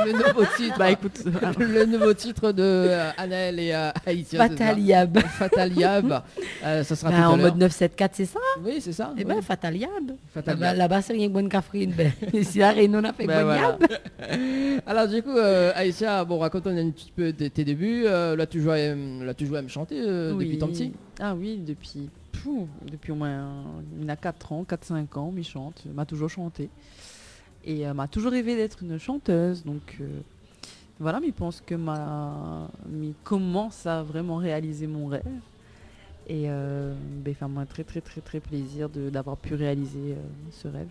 S2: le nouveau titre.
S4: Bah écoute,
S2: le nouveau titre de Annelle et Aïssia.
S3: Fatal Yab.
S2: Fatal Yab. Ça sera tout à
S3: En
S2: l'heure.
S3: mode 974, c'est ça?
S2: Oui, c'est ça.
S3: Eh ben, Fatal Yab.
S2: Fatal Yab.
S3: Là-bas, c'est une bonne cafrine. Ici, à Réunion, on a fait
S4: Ben
S3: bonne
S4: voilà.
S3: Yab.
S2: Alors du coup, Aïssia, bon, raconte-nous un petit peu de tes débuts. Là, tu joues à me chanter depuis tant petit.
S4: Ah oui, depuis au moins, il a 4 ans, 4-5 ans, il chante, m'a toujours chanté. Et m'a toujours rêvé d'être une chanteuse. Donc voilà, mais il pense que il commence à vraiment réaliser mon rêve. Et ça m'a très très très très plaisir d'avoir pu réaliser ce rêve.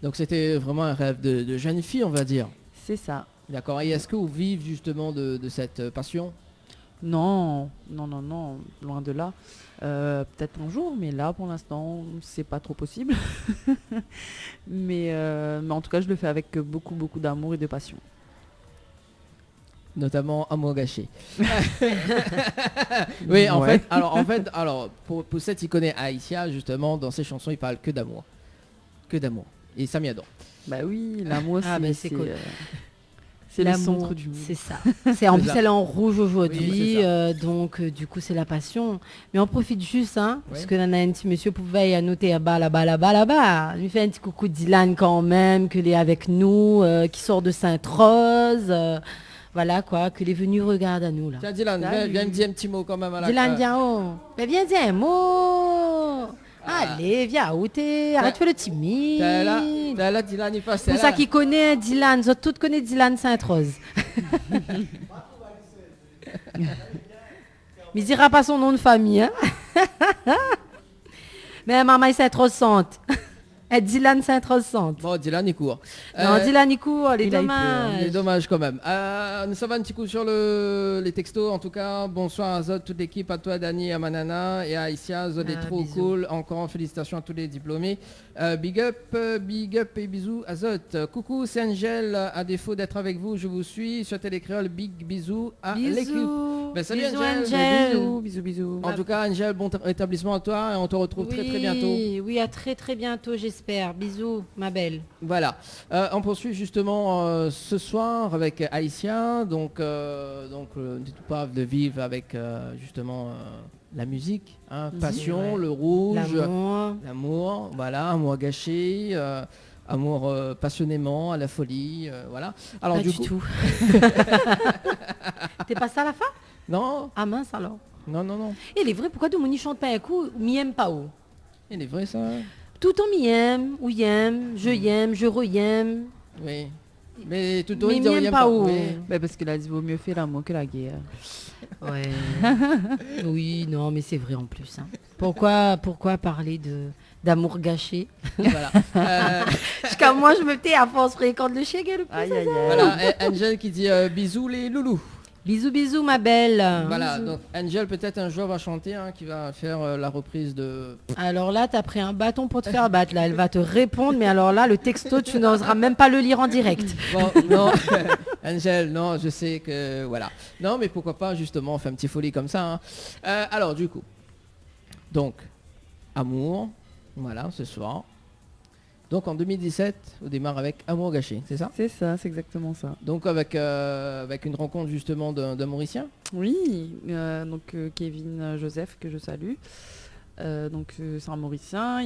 S2: Donc c'était vraiment un rêve de jeune fille, on va dire.
S4: C'est ça.
S2: D'accord. Et est-ce que vous vivez justement de cette passion?
S4: Non, loin de là. Peut-être un jour, mais là pour l'instant c'est pas trop possible. mais en tout cas je le fais avec beaucoup d'amour et de passion.
S2: Notamment Amour gâché. Oui, en fait, pour cette, il connaît Aïssia, justement, dans ses chansons, il parle que d'amour. Que d'amour. Et ça m'y adore.
S4: Bah oui, l'amour c'est
S3: cool.
S4: C'est le centre du monde.
S3: C'est ça. En plus, elle est en rouge aujourd'hui,
S2: Oui,
S3: donc du coup, c'est la passion. Mais on profite juste, parce que là, un petit monsieur pouvait annoter là-bas. Lui fait un petit coucou Dylan quand même, qu'il est avec nous, qui sort de Sainte-Rose. Voilà quoi, qu'il est venu regarder à nous là.
S2: Tiens, Dylan, viens me dire un petit mot quand même à la
S3: Dylan, viens dire un mot. Allez, viens, où t'es? Arrête de faire le timide.
S2: Là, Dylan, il passe.
S3: Pour ça qui connaît Dylan, vous toutes connaissez Dylan Sainte-Rose. Mais il dira pas son nom de famille. Hein? Mais maman est Sainte-Rose Sante. Et Dylan Sainte-Rose Sante.
S2: Bon, Dylan, il court.
S3: Non, Dylan, il court, il est dommage.
S2: Il est dommage quand même. Ça va un petit coup sur les textos. En tout cas, bonsoir à Zod, toute l'équipe, à toi, Dani, à Manana et à Aïssia. Zod est trop cool. Encore félicitations à tous les diplômés. Big up et bisous à Zod. Coucou, c'est Angel. À défaut d'être avec vous, je vous suis. Sur Télécréole, big bisous à l'équipe. Ben, salut
S3: Bisous,
S2: Angel.
S4: Bisous.
S2: En tout cas, Angel, bon rétablissement à toi et on te retrouve très bientôt.
S3: Oui, à très bientôt, j'espère. Bisous, ma belle.
S2: Voilà. On poursuit justement ce soir avec Aïssia. Donc n'hésitez pas de vivre avec justement la musique, passion, le rouge, l'amour, voilà, amour gâché. Amour passionnément, à la folie, voilà. Alors
S3: pas
S2: du
S3: tout. T'es passé à la fin?
S2: Non.
S3: Ah mince alors.
S2: Non.
S3: Il est vrai, pourquoi tout le monde n'y chante pas un coup, m'y aime pas où?
S2: Il est vrai ça.
S3: Tout en m'y aime, ou y aime, je re-aime.
S2: Oui. Mais tout le
S3: mais
S2: temps,
S3: m'y aime pas où?
S4: Mais parce qu'il a dit vaut mieux faire l'amour que la guerre.
S3: Ouais. Oui, non, mais c'est vrai en plus. Hein. Pourquoi parler d'amour gâché?
S2: Voilà.
S3: Jusqu'à moi, je me tais à force fréquente le chèque le plus.
S2: Voilà, Angel qui dit bisous les loulous.
S3: Bisous, bisous, ma belle.
S2: Voilà, donc Angel peut-être un jour va chanter, hein, qui va faire la reprise de...
S3: Alors là, t'as pris un bâton pour te faire battre. Là, elle va te répondre, mais alors là, le texto, tu n'oseras même pas le lire en direct.
S2: Bon, non, Angel, non, je sais que... Voilà. Non, mais pourquoi pas, justement, on fait un petit folie comme ça. Hein. Alors, du coup, donc, Amour, voilà, ce soir. Donc en 2017, on démarre avec Amour gâché, c'est ça?
S4: C'est ça, c'est exactement ça.
S2: Donc avec une rencontre justement d'un Mauricien?
S4: Oui, donc Kevin Joseph, que je salue. Donc c'est un Mauricien,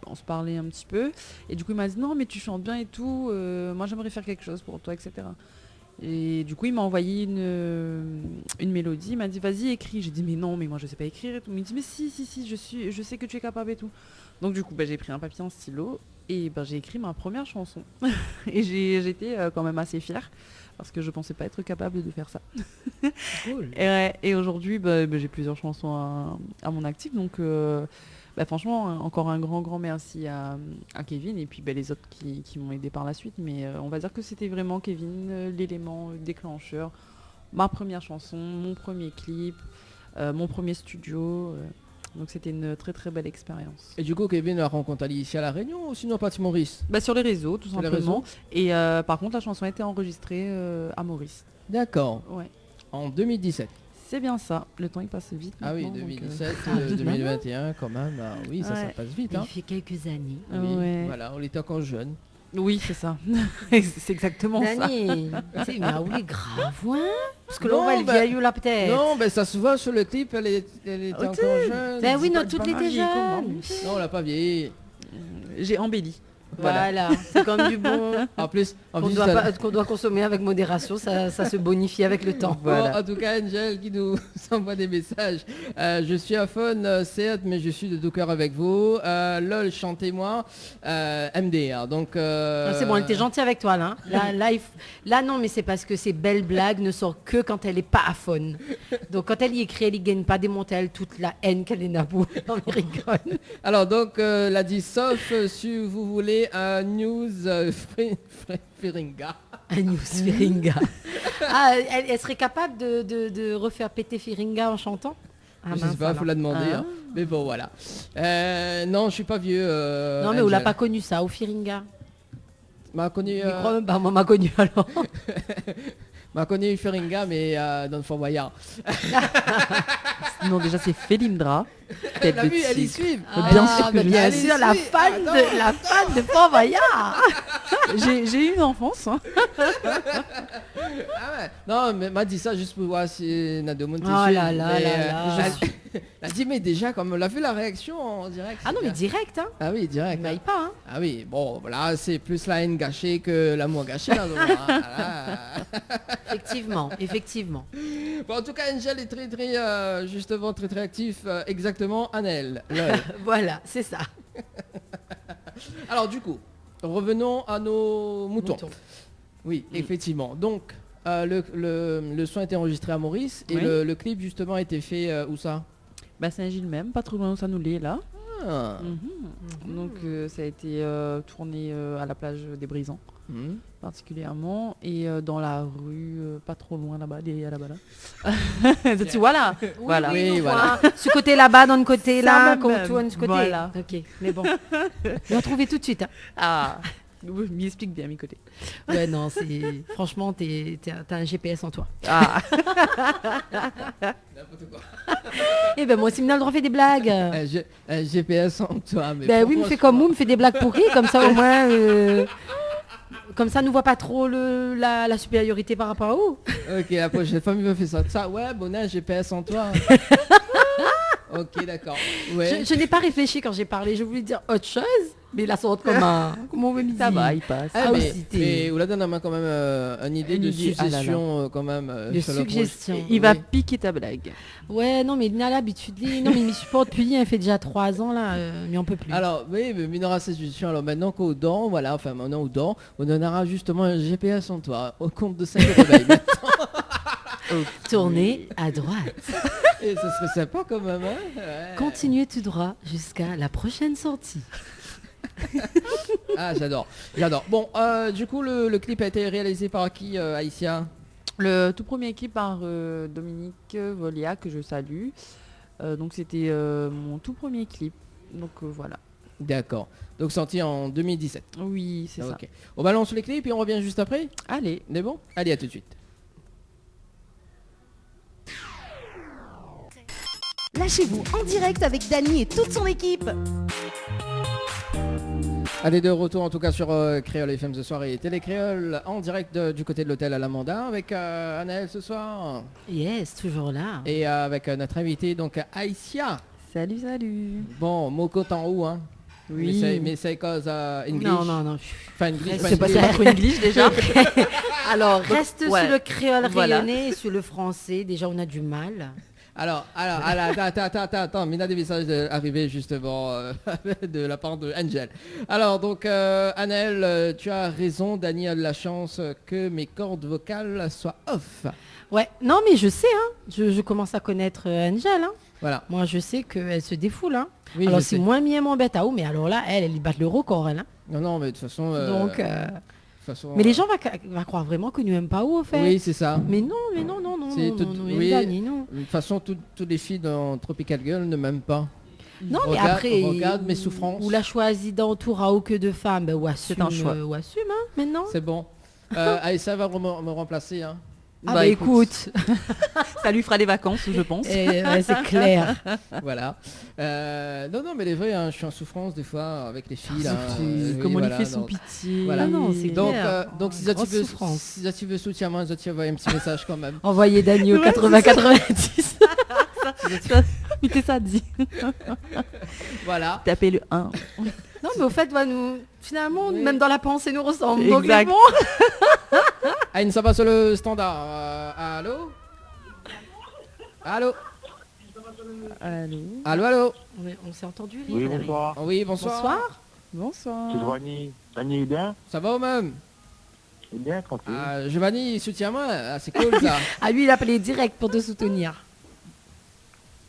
S4: on se parlait un petit peu. Et du coup il m'a dit non mais tu chantes bien et tout, moi j'aimerais faire quelque chose pour toi, etc. Et du coup il m'a envoyé une mélodie, il m'a dit vas-y écris. J'ai dit mais non, mais moi je sais pas écrire et tout. Il m'a dit mais si, je sais que tu es capable et tout. Donc du coup j'ai pris un papier, un stylo et j'ai écrit ma première chanson. Et j'étais quand même assez fière parce que je pensais pas être capable de faire ça.
S3: Cool.
S4: Et aujourd'hui j'ai plusieurs chansons à mon actif, donc franchement encore un grand merci à Kevin et puis les autres qui m'ont aidé par la suite, mais on va dire que c'était vraiment Kevin l'élément déclencheur, ma première chanson, mon premier clip, mon premier studio. Donc c'était une très très belle expérience.
S2: Et du coup Kevin a rencontré ici à La Réunion ou sinon pas de Maurice?
S4: Sur les réseaux tout simplement.
S2: Réseaux.
S4: Et par contre la chanson a été enregistrée à Maurice.
S2: D'accord.
S4: Ouais.
S2: En 2017.
S4: C'est bien ça, le temps il passe vite.
S2: Ah oui,
S4: maintenant,
S2: 2017,
S3: donc,
S2: 2021 quand même. Ah, oui, ça
S4: Ouais.
S2: passe vite.
S3: Il
S2: Hein.
S3: fait quelques années.
S2: Oui,
S4: Ouais.
S2: voilà, on était encore jeunes.
S4: Oui, c'est ça. C'est exactement
S3: Dani, tu sais, mais ah oui, grave, ouais. Parce que là, on
S2: Non,
S3: voit le
S2: ben,
S3: vieillot là peut-être.
S2: Non, ça se voit sur le clip, elle était encore jeune.
S3: Ben oui,
S4: Dis pas
S3: non,
S4: que
S3: toutes
S4: j'ai
S3: les
S4: pas
S3: étaient
S4: vieilli, comment
S3: jeunes.
S2: Non, on l'a pas vieilli.
S4: J'ai embelli.
S3: Voilà, c'est comme du bon
S2: En plus,
S3: qu'on doit consommer avec modération, ça se bonifie avec le temps.
S2: Bon, en tout cas, Angel qui nous envoie des messages. Je suis à fun, certes, mais je suis de tout cœur avec vous. LOL, chantez-moi. MDR. Donc,
S3: C'est bon, elle était gentille avec toi là. Là, non, mais c'est parce que ces belles blagues ne sortent que quand elle est pas à fun. Donc quand elle y écrit, elle y gagne pas démonter elle toute la haine qu'elle est nabou. On y rigole.
S2: Alors donc, l'a dit sauf si vous voulez un news Feringa.
S3: Un news Feringa. Ah, elle serait capable de refaire péter Feringa en chantant?
S2: Je sais pas, faut la demander. Hein. Mais bon, voilà. Non, je suis pas vieux.
S3: Non, mais on l'a pas connu ça, au Feringa.
S2: M'a connu.
S3: Moi, m'a connu alors.
S2: M'a connu Feringa, mais dans le Fort Boyard.
S4: Non, déjà c'est Felindra.
S2: Elle a vu, elle y suit.
S4: Bien sûr que
S3: bien sûr, la fan de Fort Boyard.
S2: J'ai eu une enfance. Hein. Ah ouais. Non, mais m'a dit ça juste pour voir si Nadia Monte.
S3: Oh là là.
S2: Elle a dit mais déjà comme on a vu la réaction en direct.
S3: Ah non mais direct hein.
S2: Ah oui direct.
S3: Il m'aille pas hein.
S2: Ah oui bon voilà c'est plus la haine gâchée que l'amour gâché là. Donc,
S3: Effectivement.
S2: Bon en tout cas Angel est très justement très actif exactement Annelle.
S3: Voilà c'est ça.
S2: Alors du coup revenons à nos moutons. Oui effectivement donc. Le son a été enregistré à Maurice et le clip justement a été fait où ça?
S4: Saint-Gilles même, pas trop loin où ça nous l'est là.
S2: Ah.
S4: Donc ça a été tourné à la plage des Brisants particulièrement et dans la rue pas trop loin là-bas, à là-bas là. Tu vois là. Voilà.
S3: Oui, voilà. Ce côté là-bas, dans le côté là, quand on tourne ce côté.
S4: Voilà.
S3: Ok, mais bon. On va trouver tout de suite. Hein.
S4: Ah. M'y explique bien, mes côtés.
S3: Ouais, non, franchement, t'as un GPS en toi.
S4: Ah.
S3: Eh ben moi aussi, on a le droit de faire des blagues.
S2: Un GPS en toi. Mais
S3: ben oui, me fait comme vous, me fait des blagues pourries, comme ça au moins. Comme ça, nous voit pas trop la supériorité par rapport à vous.
S2: Ok, la prochaine fois, il me fait ça. Ouais, bon, un GPS en toi. Ok, d'accord. Ouais.
S3: Je n'ai pas réfléchi quand j'ai parlé. Je voulais dire autre chose. Mais la sorte comment on veut me dire.
S4: Ça va, il passe.
S2: Mais vous la donne à main quand même une idée de suggestion quand même.
S3: De suggestion.
S4: Il va piquer ta blague.
S3: Ouais, non, mais il a l'habitude. Non, mais il me supporte depuis, il fait déjà 3 ans là, mais on peut plus.
S2: Alors, oui, mais il aura cette suggestion. Alors maintenant qu'au dents, voilà, enfin maintenant au dents, on donnera justement un GPS en toi, au compte de 5 réveils.
S3: Tournez à droite.
S2: Et ce serait sympa quand même, hein ouais.
S3: Continuez tout droit jusqu'à la prochaine sortie.
S2: Ah, j'adore. Bon, du coup, le clip a été réalisé par qui, Aïssia?
S4: Le tout premier clip par Dominique Volia, que je salue. Donc c'était mon tout premier clip. Donc voilà.
S2: D'accord. Donc sorti en 2017.
S4: Oui, c'est ça.
S2: Ok. On balance les clips et on revient juste après.
S4: Allez.
S2: On est bon? Allez, à tout de suite.
S1: Lâchez-vous en direct avec Dany et toute son équipe.
S2: Allez, de retour en tout cas sur Créole FM ce soir et Télé Créole en direct du côté de l'hôtel à l'Amanda avec Anaël ce soir.
S3: Yes, toujours là.
S2: Et avec notre invité donc Aïssia.
S4: Salut, salut.
S2: Bon, mot compte en haut, hein.
S4: Oui.
S2: Mais c'est cause English.
S3: Non.
S2: Enfin, English,
S3: C'est pas trop English déjà. Alors, reste
S4: ouais.
S3: sur le créole
S4: Voilà.
S3: rayonné et sur le français. Déjà, on a du mal.
S2: Alors, attends, mais il y a des messages arrivés justement de la part de Angel. Alors, donc, Anaël, tu as raison, Dany a de la chance que mes cordes vocales soient off.
S3: Ouais, non, mais je sais, hein. Je commence à connaître Angel, hein.
S2: Voilà.
S3: Moi, je sais qu'elle se défoule, hein.
S2: Oui,
S3: alors,
S2: je
S3: si
S2: sais.
S3: moi, mi m'embête à où, mais alors là, elle bat le record, elle, hein.
S2: Non, mais de toute façon...
S3: Donc,
S2: de toute façon,
S3: mais les gens vont croire vraiment que nous n'aimons pas où, au fait.
S2: Oui, c'est ça.
S3: Mais non,
S2: C'est
S3: non,
S2: tout-
S3: non,
S2: oui,
S3: Dany, non.
S2: de toute façon, toutes les filles dans Tropical Girl ne m'aiment pas.
S3: Non, mais
S2: Regarde-
S3: après,
S2: regarde mes souffrances.
S3: Ou l'a choisi d'entour ou que de femmes, ben, ou
S4: C'est un choix.
S3: ou assume, hein, maintenant.
S2: C'est bon. Aïssa va me remplacer. Hein.
S3: Ah bah écoute,
S4: Ça lui fera des vacances, je pense.
S3: ouais, c'est clair.
S2: Voilà. Non, mais les vrais, hein, je suis en souffrance des fois avec les filles. Là,
S4: Comme on
S2: oui,
S4: lui
S2: voilà,
S4: fait son
S2: donc-
S4: pitié.
S2: Voilà.
S3: Ah non, c'est
S2: Donc,
S3: clair.
S2: si
S3: Grosse souffrance.
S2: tu veux soutien moi, tu vas envoyer un petit message quand même.
S3: Envoyez Dany au 80-90.
S4: Mettez ça dit.
S2: Voilà.
S4: Tapez le 1.
S3: Non, mais au fait, finalement,
S2: Oui.
S3: même dans la pensée, nous ressemble. Donc,
S4: Exact.
S3: mais bon.
S2: Aïn, ça va sur le standard. Allô.
S4: Allô.
S2: Allô.
S3: On s'est entendu rire.
S12: Oui,
S3: Larry.
S12: bonsoir.
S2: Oui, bonsoir.
S3: Bonsoir.
S4: Bonsoir.
S12: C'est Giovanni. Dany, est bien?
S2: Ça va ou même?
S12: Il est bien, tranquille.
S2: Giovanni, soutiens-moi. Ah, c'est cool ça.
S3: Ah, lui, il a appelé direct pour te soutenir.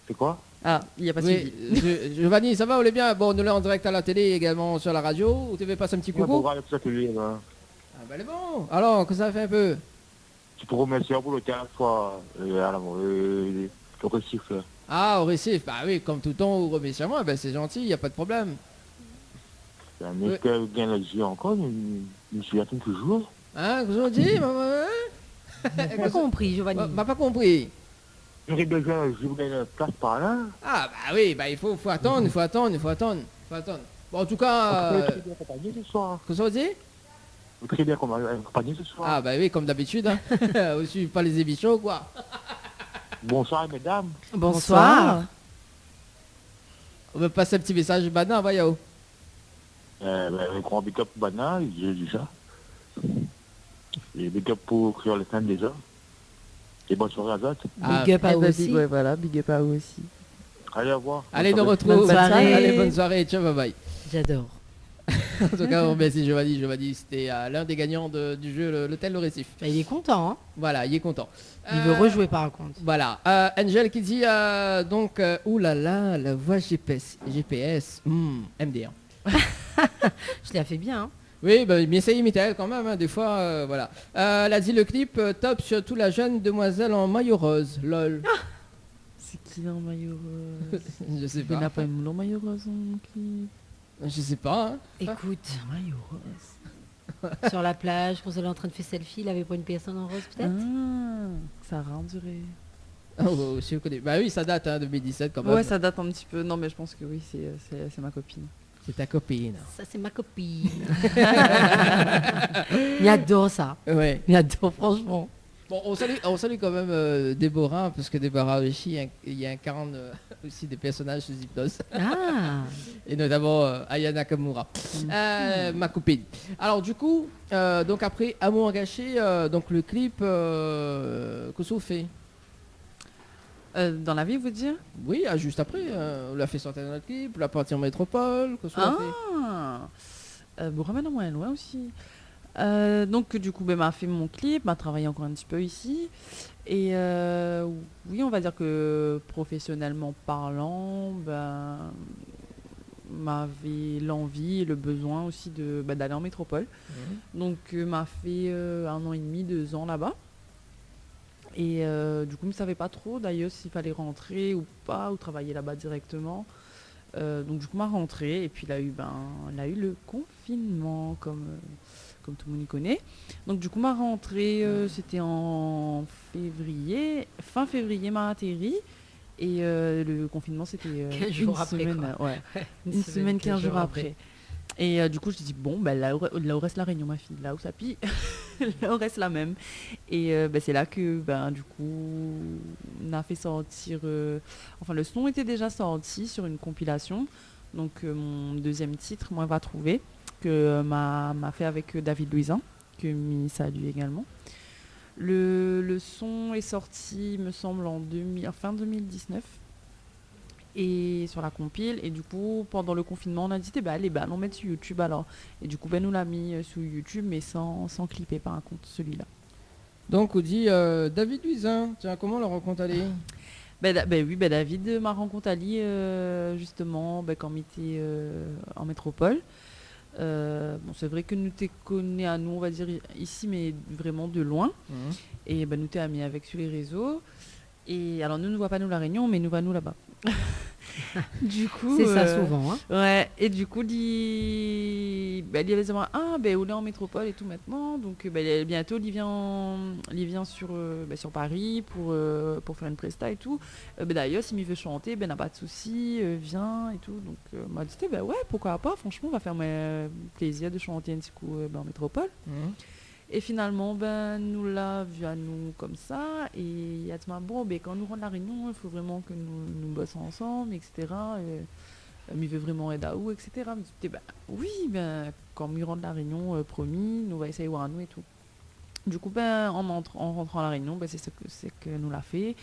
S12: C'est quoi?
S4: Ah, il n'y a pas
S2: Oui,
S4: suivi.
S2: Giovanni, ça va, on est bien? Bon, nous l'est en direct à la télé également sur la radio. Ou tu veux passer un petit
S12: Ouais, pour
S2: coucou?
S12: voir le petit atelier, là.
S2: Ah ben, elle est bon. Alors, que ça fait un peu?
S12: Tu peux remercier pour le théâtre, soit le récif, là.
S2: Ah, au récif, bah oui, comme tout le temps, remercie à moi, ben c'est gentil, il n'y a pas de problème.
S12: Mais qu'elle gagne la vie encore, je me souviens toujours.
S2: Hein, que je dis, maman?
S3: Pas compris, Giovanni.
S2: M'a pas compris.
S12: J'aurais besoin de jouer une place par là.
S2: Ah bah oui, bah il faut attendre, il faut attendre. Bon, en tout cas,
S12: On peut très bien accompagner ce soir.
S2: que ça veut dire?
S12: On peut très bien accompagner ce soir.
S2: Ah bah oui, comme d'habitude, hein. Aussi pas les émissions, quoi.
S12: Bonsoir, mesdames.
S3: Bonsoir.
S2: On va passer un petit message, bah non, voyons.
S12: Un grand big up pour Bana, j'ai dit ça. Et big up pour Créole FM déjà. Et bonne soirée à Zot.
S3: Big up à vous aussi.
S4: Ouais, voilà, big up à vous aussi.
S12: Allez, au revoir.
S2: Allez, nous
S12: Bonne soirée.
S2: retrouve.
S3: Bonne soirée.
S2: Allez, bonne soirée, ciao, bye bye.
S3: J'adore.
S2: En tout cas, merci Giovanni. Giovanni, c'était l'un des gagnants du jeu l'hôtel Le Récif.
S3: Bah, il est content, hein.
S2: Voilà, il est content.
S3: Il veut rejouer par contre.
S2: Voilà. Angel qui dit donc, oulala, la voix GPS, MD1.
S3: Je l'ai fait bien, hein.
S2: Oui, bah, mais ça imite elle quand même, hein, des fois, voilà. Elle a dit le clip top, surtout la jeune demoiselle en maillot rose, lol.
S4: C'est qui en maillot rose?
S2: Je sais
S4: Il n'a
S2: pas.
S4: pas une en maillot rose en clip.
S2: Je sais pas. Hein.
S3: Écoute,
S4: Maillot rose.
S3: sur la plage, quand elle est en train de faire selfie, il avait pas une personne en rose peut-être.
S4: Ah, ça a duré.
S2: Oh, si vous connaissez. Bah oui, ça date, hein, 2017 quand même.
S4: Ouais, ça date un petit peu. Non, mais je pense que oui, c'est ma copine.
S2: C'est ta copine.
S3: Ça, c'est ma copine. Il adore ça.
S2: Ouais.
S3: Il adore, franchement.
S2: Bon, on salue quand même Déborah, parce que Déborah aussi, il incarne aussi des personnages sous hypnose.
S3: Ah.
S2: Et notamment Aya Nakamura, ma copine. Alors du coup, donc après Amour gâché, donc le clip, que ça vous fait?
S4: Dans la vie, vous dire?
S2: Oui, juste après, on l'a fait sortir dans notre clip, la partie en métropole, que ça fait?
S4: Vous ramène en moyen loin aussi. Donc du coup, m'a fait mon clip, m'a travaillé encore un petit peu ici. Et oui, on va dire que professionnellement parlant, m'avait l'envie et le besoin aussi d'aller en métropole. Donc m'a fait 1 an et demi, 2 ans là-bas. Et du coup, je ne savais pas trop d'ailleurs s'il fallait rentrer ou pas, ou travailler là-bas directement. Donc du coup, m'a rentré et puis il a eu le confinement comme tout le monde y connaît. Donc du coup, m'a rentré, c'était en février, fin février, m'a atterri. Et le confinement, c'était
S3: 15 jours après,
S4: semaine,
S3: quoi.
S4: ouais, une semaine, 15 jours après. Et du coup, je me suis dit, bon, là où reste la Réunion, ma fille, là où ça pille, là où reste la même. Et c'est là que, du coup, on a fait sortir... enfin, le son était déjà sorti sur une compilation. Donc, mon deuxième titre, Moi va trouver, que m'a fait avec David Louisin, que m'y salue également. Le son est sorti, me semble, en fin 2019. Et sur la compile, et du coup pendant le confinement on a dit allez on met sur YouTube alors, et du coup nous l'a mis sur YouTube mais sans clipper par contre celui-là.
S2: Donc on dit David Luisin, tiens, comment la rencontre allée?
S4: David m'a rencontre allée justement quand on était en métropole. C'est vrai que nous t'es connais à nous on va dire ici mais vraiment de loin. Et nous t'es amis avec sur les réseaux. Et alors nous ne voit pas nous la Réunion mais nous va nous là-bas. Du coup
S3: c'est ça souvent, hein.
S4: Ouais, et du coup il avait dit on est en métropole et tout maintenant, donc bientôt il vient sur Paris pour faire une presta et tout. D'ailleurs s'il me veut chanter n'a pas de souci, viens et tout, donc m'a dit ouais pourquoi pas, franchement on va faire plaisir de chanter un petit coup en métropole. Et finalement, nous l'a vu à nous comme ça. Et il a dit, quand nous rentrons la Réunion, il faut vraiment que nous bossions ensemble, etc. Il veut vraiment aider à où, etc. Je me dis, oui, quand nous rentrons la Réunion, promis, nous va essayer de voir à nous et tout. Du coup, en rentrant à la Réunion, c'est ce que nous l'a fait.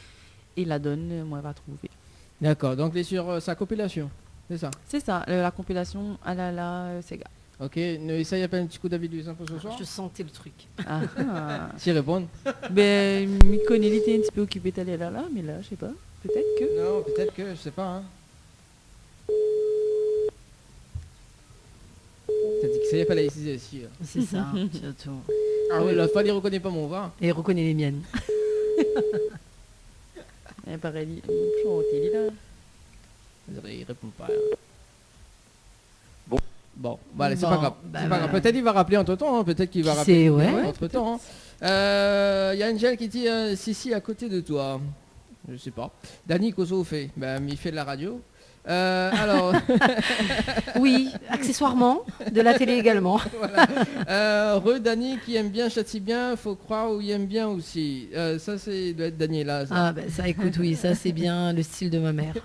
S4: Et la donne, moi, va trouver.
S2: D'accord, donc tu es sur sa compilation, c'est ça?
S4: C'est ça, la compilation Alala Sega.
S2: Ok, essaye un petit coup David Luisin pour ce soir.
S3: Je sentais le truc.
S2: Si répondre.
S4: Mi connaît, il était un petit peu occupé d'aller là, mais là, je sais pas. Peut-être que.
S2: Non, peut-être que, je sais pas. Hein. T'as dit que ça y est pas la ici aussi.
S3: C'est ça, surtout.
S2: Ah oui, la fois il reconnaît pas mon vin.
S3: Et il reconnaît les miennes.
S4: Pareil, il est là.
S2: Il répond pas. Bon, allez, c'est pas grave. C'est pas grave. Peut-être il va rappeler entre-temps, hein. Peut-être qu'il va rappeler entre-temps. Il y a Angel qui dit si à côté de toi. Je sais pas. Dani Koso fait. Il fait de la radio. Alors.
S3: Oui, accessoirement, de la télé également.
S2: Voilà. Dani qui aime bien, châtie bien, faut croire où il aime bien aussi. Ça, doit être Daniela. Ça.
S3: Ça écoute, oui, ça c'est bien le style de ma mère.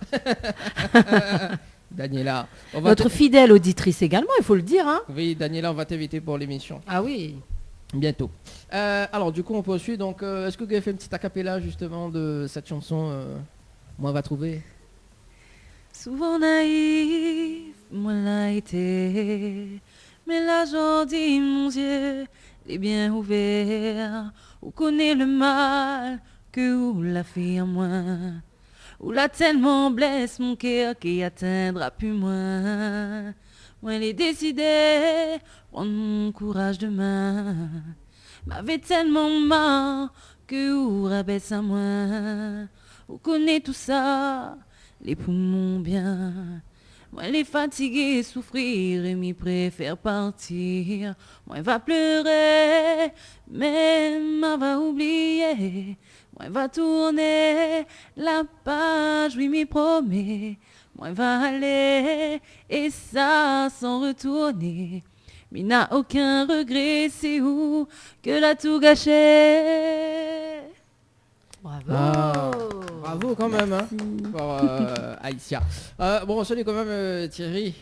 S2: Daniela.
S3: Notre fidèle auditrice également, il faut le dire. Hein.
S2: Oui, Daniela, on va t'inviter pour l'émission.
S3: Ah oui.
S2: Bientôt. Alors, du coup, on poursuit. Donc, est-ce que vous avez fait une petite acapella justement de cette chanson Moi, va trouver.
S4: Souvent naïf, moi l'a été. Mais là, j'en dis, mon Dieu, il est bien ouvert. Où connaît le mal que où l'a fait à moi. Où l'a tellement blesse mon cœur qui atteindra plus moins. Moi, il est décidé, prendre mon courage demain. M'avait tellement marre que où rabaisse à moi. Où connaît tout ça, les poumons bien. Moi, il est fatigué, souffrir et m'y préfère partir. Moi, il va pleurer, mais m'a va oublier. Moi, il va tourner la page, oui, m'y promet. Moi, il va aller, et ça sans retourner. Mais il n'a aucun regret, c'est où que l'a tout gâché.
S3: Bravo.
S2: Bravo quand même, hein, pour Aïssia. Bon, on salue quand même Thierry.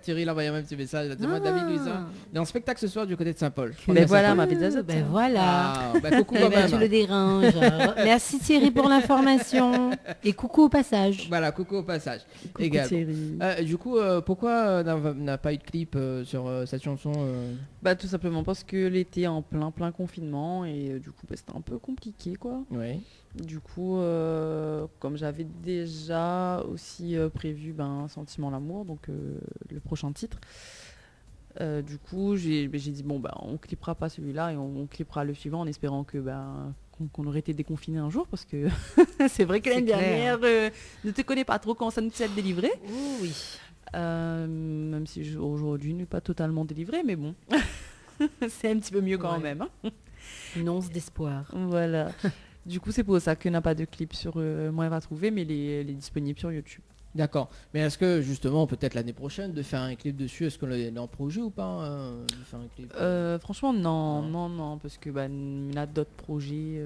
S2: Thierry il a envoyé un petit message. David Luisin. Il est en spectacle ce soir du côté de Saint-Paul.
S3: Voilà, ma pizza. Voilà.
S2: Coucou quand même.
S3: Tu le déranges. Merci Thierry pour l'information. Et coucou au passage.
S2: Voilà, coucou au passage.
S4: Coucou
S2: également.
S4: Thierry.
S2: Du coup, pourquoi n'a pas eu de clip sur cette chanson
S4: Tout simplement parce que l'été en plein confinement et du coup c'était un peu compliqué quoi.
S2: Oui.
S4: Du coup, comme j'avais déjà aussi prévu Sentiment l'amour, donc le prochain titre, Du coup, j'ai dit bon bah on clippera pas celui-là et on clippera le suivant en espérant que qu'on aurait été déconfiné un jour parce que c'est vrai que l'année dernière, ne te connais pas trop quand ça nous s'est délivré.
S3: Oh, oui.
S4: Même si aujourd'hui n'est pas totalement délivré, mais bon, c'est un petit peu mieux quand même. Hein.
S3: Une once d'espoir.
S4: Voilà. Du coup, c'est pour ça qu'il n'a pas de clip sur Moi va trouver, mais il est disponible sur YouTube.
S2: D'accord. Mais est-ce que justement, peut-être l'année prochaine, de faire un clip dessus, est-ce qu'on est en projet ou pas de faire un clip
S4: Franchement, non, parce que il y a d'autres projets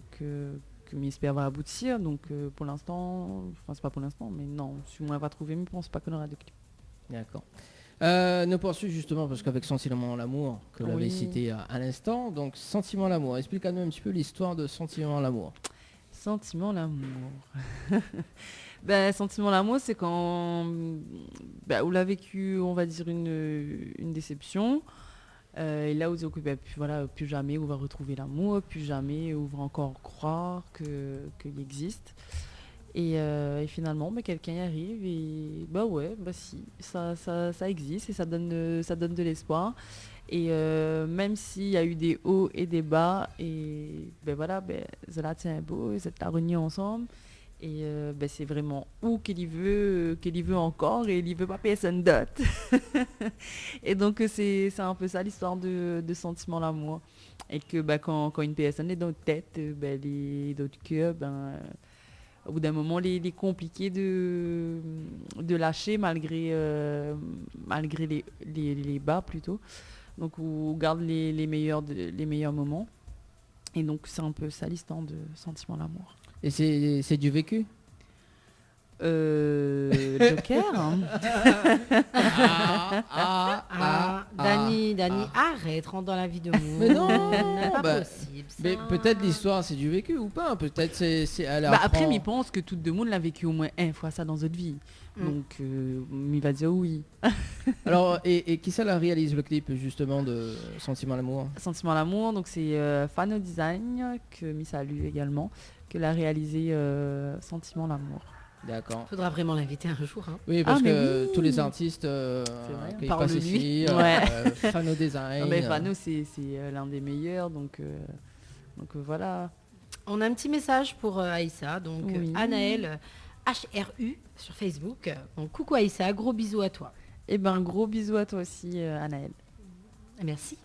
S4: que m'espère va aboutir. Donc pour l'instant, enfin c'est pas pour l'instant, mais non, si Moi va trouver, je ne pense pas qu'on aura de clip.
S2: D'accord. Nous poursuivons justement parce qu'avec Sentiment l'amour, que vous l'avez cité à l'instant, donc Sentiment l'amour, explique-nous un petit peu l'histoire de Sentiment l'amour.
S4: Sentiment l'amour. Sentiment l'amour, c'est quand on a vécu, on va dire, une déception. Et là, vous dites que plus jamais on va retrouver l'amour, plus jamais on va encore croire qu'il existe. Et finalement, quelqu'un y arrive et si, ça existe et ça donne de l'espoir. Et même s'il y a eu des hauts et des bas, et cela tient beau, ils sont réunis ensemble. Et c'est vraiment où qu'il y veut encore, et il y veut pas personne d'autre. Et donc c'est un peu ça l'histoire de Sentiment l'amour. Et que quand une personne est dans notre tête, les d'autres cœurs, au bout d'un moment, il est compliqué de lâcher malgré les bas plutôt. Donc on garde les meilleurs moments. Et donc c'est un peu ça l'histoire de Sentiment l'amour.
S2: Et c'est du vécu
S4: Joker hein.
S3: Dani, arrête, rentre dans la vie de moi.
S2: Mais non,
S3: pas possible.
S2: Mais peut-être l'histoire c'est du vécu ou pas. Peut-être c'est
S4: après, il pense que tout le monde l'a vécu au moins une fois ça dans notre vie. Donc il va dire oui.
S2: Alors et qui ça la réalise le clip justement de Sentiment l'amour?
S4: Sentiment l'amour, donc c'est Fano Design que me salue également, que l'a réalisé Sentiment l'amour.
S2: D'accord.
S3: Faudra vraiment l'inviter un jour. Hein.
S2: Oui, parce que tous les artistes qui passent ici, Fano Design.
S4: Non, mais Fano c'est l'un des meilleurs, donc voilà.
S3: On a un petit message pour Aïssa, donc
S4: oui.
S3: Anaël HRU sur Facebook. Donc coucou Aïssa, gros bisous à toi.
S4: Et gros bisous à toi aussi Anaël.
S3: Merci.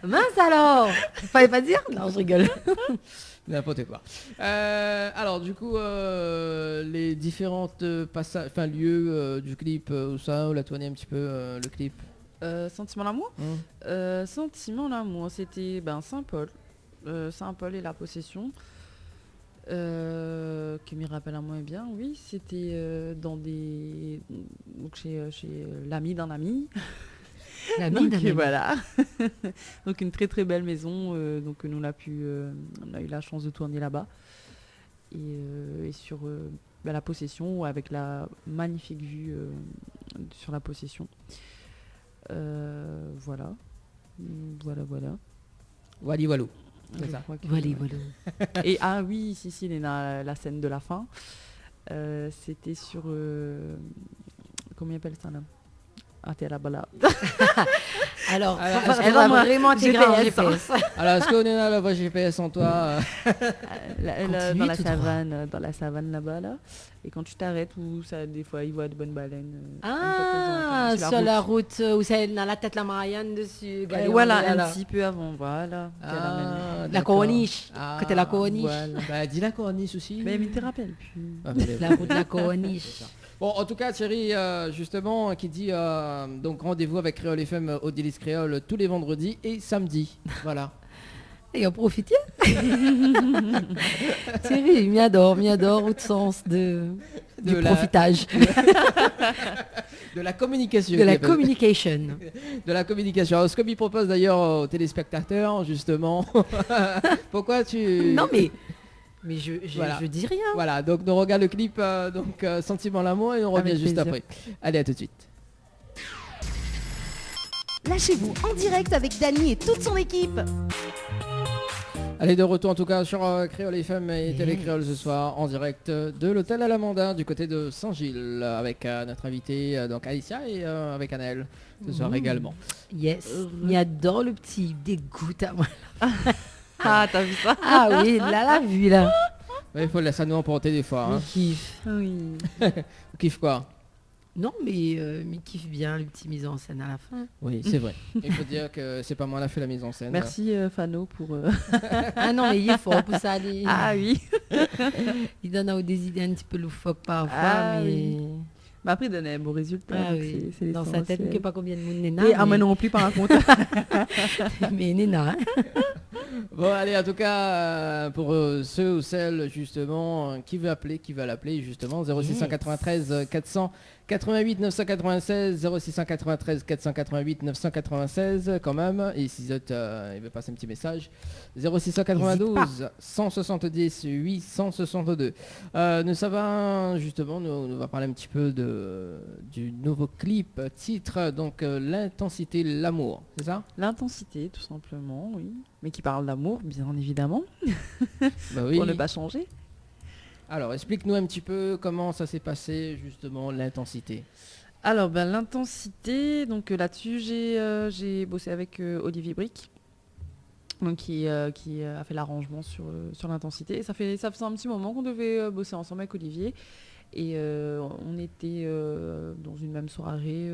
S3: Mince alors, fallait pas dire? Non, je rigole.
S2: N'importe quoi. Alors du coup, les différentes lieux du clip, où ça, on l'a tourné un petit peu le clip.
S4: Sentiment l'amour. Sentiment l'amour, c'était Saint-Paul. Saint-Paul et la possession. Qui me rappelle à moi bien, oui, c'était chez l'ami d'un ami.
S3: L'ami d'un ami.
S4: Voilà. Donc une très très belle maison. Donc nous on a eu la chance de tourner là-bas et sur la possession avec la magnifique vue sur la possession. Voilà.
S2: Wally Walou.
S3: C'est ça. Voilà.
S4: Et oui, si, la scène de la fin. C'était sur comment il appelle ça là? T'es à la balade.
S3: Alors, elle va vraiment intégrer un GPS.
S2: Alors, est-ce qu'on est là, la voix GPS en toi
S4: dans la savane là-bas, là. Et quand tu t'arrêtes, des fois, ils voient de bonnes baleines.
S3: Sur la route où c'est dans la tête la Marianne dessus.
S4: Voilà, un petit peu avant, voilà.
S3: La corniche. Côté la corniche.
S2: Voilà. Dis la corniche aussi.
S4: Mais te rappelle plus.
S3: La route de la corniche.
S2: Bon, en tout cas, Thierry, justement, qui dit donc rendez-vous avec Créole FM au Délice Créole tous les vendredis et samedis. Voilà.
S3: Et en profiter. Thierry, m'y adore au sens du profitage.
S2: De la communication.
S3: De la communication.
S2: De la communication. Alors, ce que m'y propose d'ailleurs aux téléspectateurs, justement. Pourquoi tu...
S3: Non mais je dis rien.
S2: Voilà, donc on regarde le clip Sentiment l'amour et on revient juste après. Allez, à tout de suite.
S1: Lâchez-vous en direct avec Dani et toute son équipe.
S2: Allez, de retour en tout cas sur Créole FM et Télé Créole ce soir en direct de l'hôtel Alamanda du côté de Saint-Gilles avec notre invité donc Alicia et avec Annelle ce soir également.
S3: Yes, il adore le petit dégoût à moi.
S4: Ah, t'as vu ça?
S3: Ah oui, là, la vue là.
S2: Il faut laisser nous emporter des fois. Hein.
S3: Kiffe.
S4: Oui.
S2: Vous kiffez quoi?
S3: Non, mais kiffe bien le petit mise en scène à la fin.
S2: Oui, c'est vrai. Il faut dire que c'est pas moi qui a fait la mise en scène.
S4: Merci Fano pour...
S3: Ah non, mais il est fort pour ça.
S4: Ah oui.
S3: Il donne des idées un petit peu loufoques parfois, mais...
S4: Oui. Mais après, il donne un bon résultat.
S3: Ah oui.
S4: C'est
S3: dans sa tête, je ne sais pas combien de monde Néna.
S4: Et mais non plus par un compte.
S3: Mais Néna.
S2: Bon, allez, en tout cas, pour ceux ou celles, justement, qui veut appeler, qui va l'appeler, justement, 0693 488 996, 0693 488 996, quand même. Et si il veut passer un petit message, 0692 170 862. Nous savons, justement, nous va parler un petit peu du nouveau clip, titre, donc l'intensité, l'amour, c'est ça?
S4: L'intensité, tout simplement, oui. Mais qui parle d'amour, bien évidemment.
S2: Bah oui.
S4: Pour ne pas changer.
S2: Alors, explique-nous un petit peu comment ça s'est passé, justement, l'intensité.
S4: Alors, l'intensité, donc là-dessus, j'ai bossé avec Olivier Brick, donc, qui a fait l'arrangement sur l'intensité. Et ça faisait un petit moment qu'on devait bosser ensemble avec Olivier. Et on était dans une même soirée.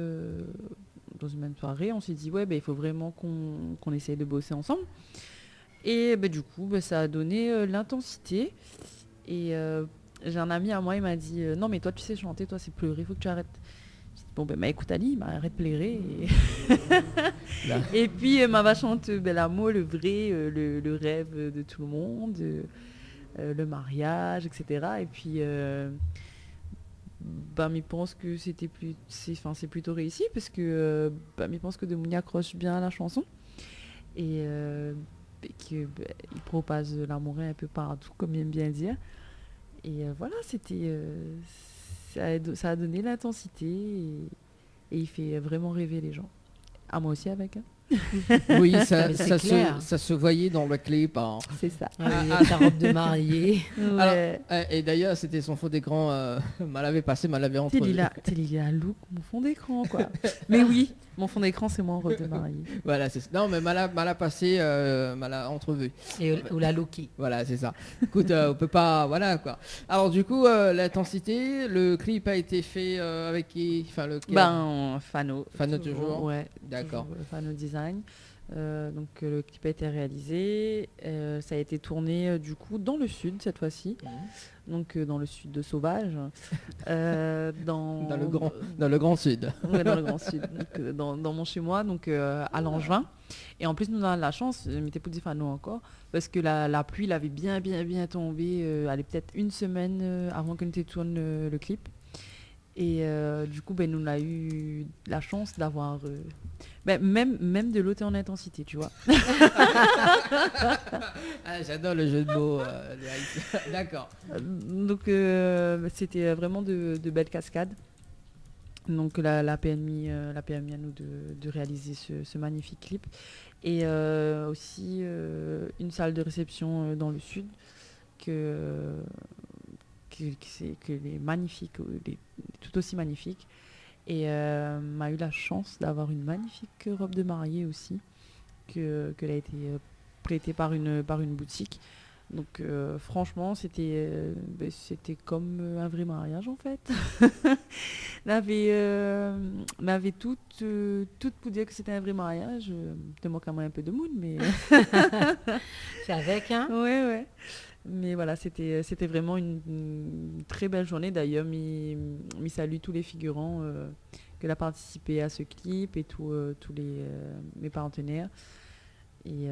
S4: On s'est dit, il faut vraiment qu'on essaye de bosser ensemble. Et du coup, ça a donné l'intensité. Et j'ai un ami à moi, il m'a dit non mais toi tu sais chanter, toi c'est pleurer, il faut que tu arrêtes. J'ai dit bon écoute Ali, arrête de pleurer. Et puis ma chante l'amour, le vrai, le rêve de tout le monde, le mariage, etc. Et puis il pense que c'est plutôt réussi parce que il pense que Demouni accroche bien à la chanson et qu'il propage l'amour un peu partout, comme il aime bien dire. Et voilà, ça a donné l'intensité et il fait vraiment rêver les gens. À moi aussi avec.
S2: Oui, ça se voyait dans le clip. Hein.
S3: C'est ça. Sa robe de mariée.
S2: Ouais. Alors, et d'ailleurs, c'était son fond d'écran. Mal avait passé, mal avait entrevu.
S4: Il a look mon fond d'écran, quoi. Mais oui, mon fond d'écran, c'est moi en robe de mariée.
S2: Voilà, c'est ça. Non, mais mal a passé, mal a entrevu.
S3: Ou la lookie.
S2: Voilà, c'est ça. Écoute, on peut pas... Voilà, quoi. Alors, du coup, l'intensité, le clip a été fait avec qui?
S4: Fano.
S2: Fano toujours.
S4: Ouais.
S2: D'accord.
S4: Fano Design. Donc le clip a été réalisé, ça a été tourné du coup dans le sud cette fois-ci, donc dans le sud de Sauvage, dans
S2: le grand sud.
S4: Ouais, dans le grand sud, donc, dans mon chez moi, donc à Langevin. Et en plus nous avons la chance, mais t'es pour dire Fano encore, parce que la pluie elle avait bien tombé, elle est peut-être une semaine avant que nous tourne le clip. Et du coup, nous on a eu la chance d'avoir même de l'eau en intensité, tu vois.
S2: J'adore le jeu de mots. D'accord.
S4: Donc c'était vraiment de belles cascades. Donc la PMI à nous de réaliser ce magnifique clip. Et aussi une salle de réception dans le sud que les magnifiques, tout aussi magnifique. Et m'a eu la chance d'avoir une magnifique robe de mariée aussi, qu'elle a été prêtée par une boutique. Donc franchement, c'était comme un vrai mariage en fait. On avait toutes pour dire que c'était un vrai mariage. Te manque à moi un peu de mood, mais...
S3: C'est avec, hein?
S4: Ouais. Mais voilà, c'était vraiment une très belle journée. D'ailleurs, m'y salue tous les figurants qui ont participé à ce clip et tous mes partenaires. Et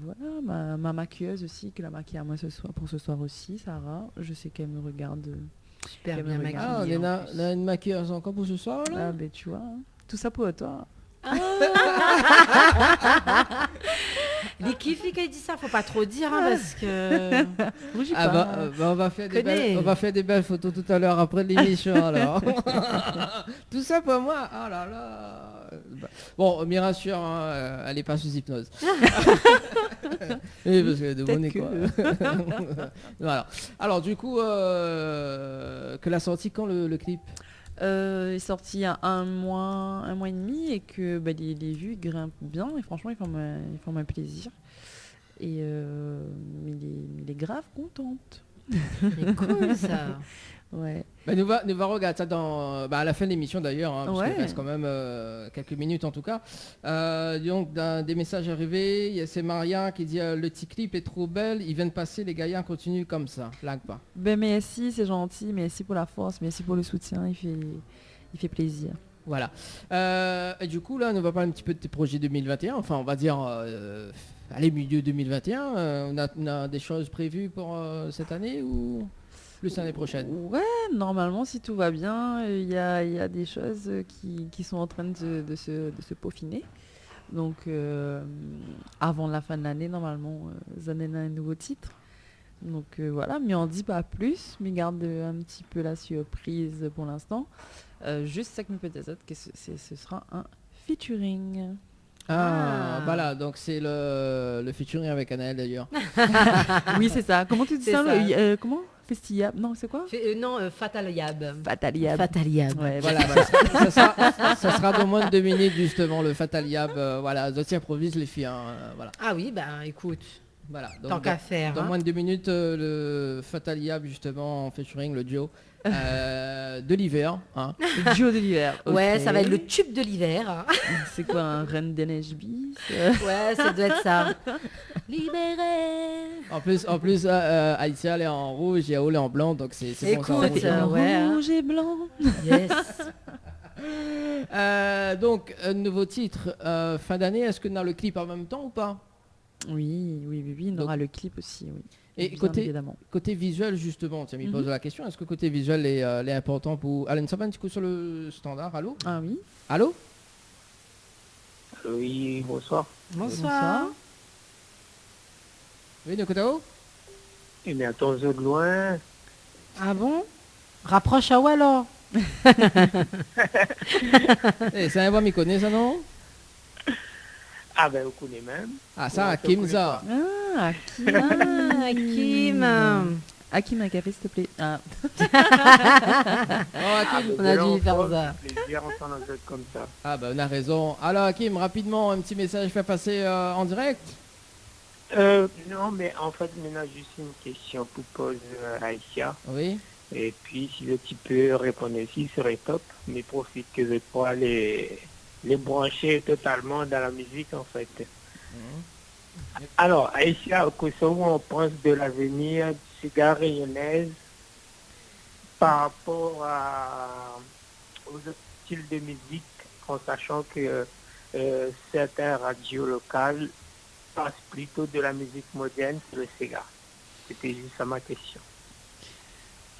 S4: voilà, ma maquilleuse aussi, qui l'a maquillée à moi pour ce soir aussi, Sarah. Je sais qu'elle me regarde
S3: super bien maquillée.
S2: Ah, on a une maquilleuse encore pour ce soir là.
S4: Ah, tu vois, tout ça pour toi.
S3: Les kiffs qui dit ça, faut pas trop dire parce que
S2: on va faire des belles photos tout à l'heure après l'émission alors. Tout ça pour moi. Oh là là. Bon, m'y rassure, hein, elle n'est pas sous hypnose. Oui, parce que de bonnet, quoi. Voilà. Alors du coup, que l'a sorti quand le clip?
S4: Il est sorti il y a un mois et demi et que les vues grimpent bien et franchement ils font un plaisir. Et il est grave contente.
S3: C'est cool ça.
S4: Ouais.
S2: Nous va regarder ça à la fin de l'émission d'ailleurs, hein, parce qu'il
S4: Ouais.
S2: reste quand même quelques minutes en tout cas. Donc des messages arrivés, c'est Maria qui dit le petit clip est trop belle, ils viennent passer, les gaillants continuent comme ça, blague pas.
S4: Merci, c'est gentil, merci pour la force, merci pour le soutien, il fait plaisir.
S2: Voilà. Et du coup là, on va parler un petit peu de tes projets 2021, enfin on va dire allez milieu 2021, on a des choses prévues pour cette année ou plus l'année prochaine?
S4: Ouais, normalement si tout va bien, il y a des choses qui sont en train de se peaufiner. Donc avant la fin de l'année, normalement, vous avez un nouveau titre. Donc voilà, mais on dit pas plus, mais garde un petit peu la surprise pour l'instant. Juste ça que me peut dire que ce sera un featuring.
S2: Voilà, donc c'est le featuring avec Anaël d'ailleurs.
S4: Oui, c'est ça. Comment tu dis ça,
S3: ça.
S4: comment Festillab? Non, c'est quoi?
S3: Fatal Yab.
S4: Fatal Yab.
S3: Ouais,
S2: voilà, ça sera dans moins de 2 minutes justement le Fatal Yab. Voilà, Zotti improvise les filles. Voilà.
S3: Ah oui, écoute.
S2: Voilà,
S3: tant qu'à faire.
S2: Dans moins de 2 minutes, le Fatal Yab justement en featuring, le duo de l'hiver. Hein.
S4: Le duo de l'hiver.
S3: Ouais,
S4: okay.
S3: ça va être le tube de l'hiver.
S4: C'est quoi, un Reine des Neiges bis?
S3: Ouais, ça doit être ça. Libéré.
S2: En plus Aïssa elle est en rouge et Aoul est en blanc, donc c'est bon.
S3: Écoute,
S4: rouge et blanc.
S3: Yes.
S2: Donc, un nouveau titre fin d'année, est-ce que nous avons le clip en même temps ou pas?
S4: Oui, on aura le clip aussi, oui.
S2: Et côté visuel, justement, tu m'y poses la question, est-ce que côté visuel est important pour... Alain, ça va un petit coup sur le standard, allô?
S4: Ah oui.
S2: Allô?
S9: Oui, bonsoir.
S3: Bonsoir.
S2: Oui, de côté haut?
S9: Eh bien, ton de loin.
S3: Ah bon? Rapproche à où alors?
S2: C'est un voix m'y connaît ça, non?
S9: Ah ben, vous connaissez même.
S2: Ah ça, Hakim ça.
S4: Ah,
S3: Hakim.
S4: Hakim, un café, s'il te plaît. Ah.
S2: Hakim,
S3: on a dû faire ça.
S9: Plaisir, on s'en comme ça.
S2: Ah ben, on a raison. Alors Hakim, rapidement, un petit message fait passer en direct.
S9: Non, mais en fait, maintenant, juste une question pour poser à Aïcha.
S2: Oui.
S9: Et puis, si tu peux répondre aussi, ce serait top. Mais profite que je pourrais les brancher totalement dans la musique, en fait. Alors, Aïcha, qu'est-ce qu'on pense de l'avenir du cigare rayonnaise par rapport aux autres styles de musique, en sachant que certaines radios locales passent plutôt de la musique moderne sur le cigare? C'était juste ça ma question.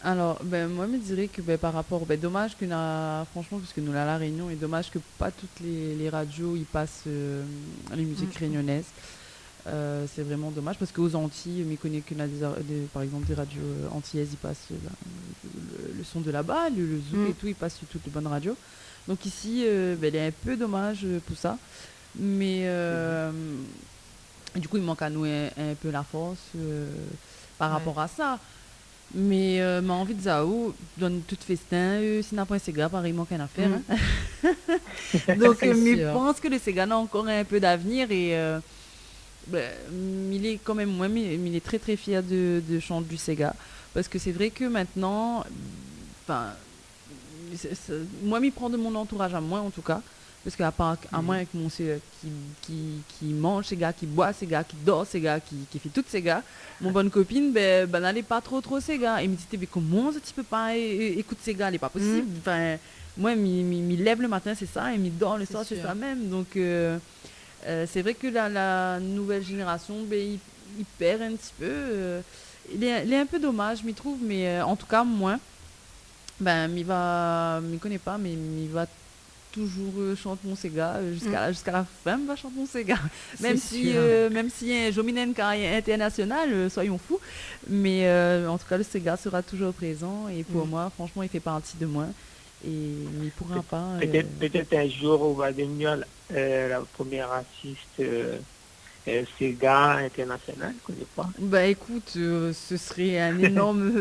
S4: Alors, moi, je me dirais que par rapport, dommage que franchement, parce que nous, là, à La Réunion, et dommage que pas toutes les radios, ils passent les musiques réunionnaises. C'est vraiment dommage, parce qu'aux Antilles, je connais que par exemple, des radios antillaises, ils passent le son de là-bas, le zouk et tout, ils passent sur toutes les bonnes radios. Donc ici, il est un peu dommage pour ça. Mais du coup, il manque à nous un peu la force par rapport à ça. Mais m'a envie de Zao donne tout festin, si n'a pas un Sega, pareil, il manque une affaire. Hein. Donc je pense que le Sega a encore un peu d'avenir et il est quand même moins, mais il est très très fier de chanter du Sega. Parce que c'est vrai que maintenant, moi, m'y prend de mon entourage à moi en tout cas. Parce qu'à part à moi avec mon qui mange ces gars, qui boit ces gars, qui dort ces gars, qui fait toutes ces gars, mon bonne copine n'allait pas trop ces gars et me dit mais comment tu peux pas écouter ces gars, c'est pas possible. Enfin, moi m'y lève le matin c'est ça et m'y dort le soir c'est ça même. Donc c'est vrai que la nouvelle génération il perd un petit peu. Il est un peu dommage m'y trouve, mais en tout cas moi m'y connaît pas mais m'y va toujours chante mon Sega jusqu'à la fin va chanter mon Sega même si un Jominen carrière international soyons fous mais en tout cas le Sega sera toujours présent et pour moi franchement il fait partie de moi Mais il pourra pas.
S9: Peut-être un jour, on va devenir la première artiste Sega internationale, je ne connais pas.
S4: Bah écoute, ce serait un énorme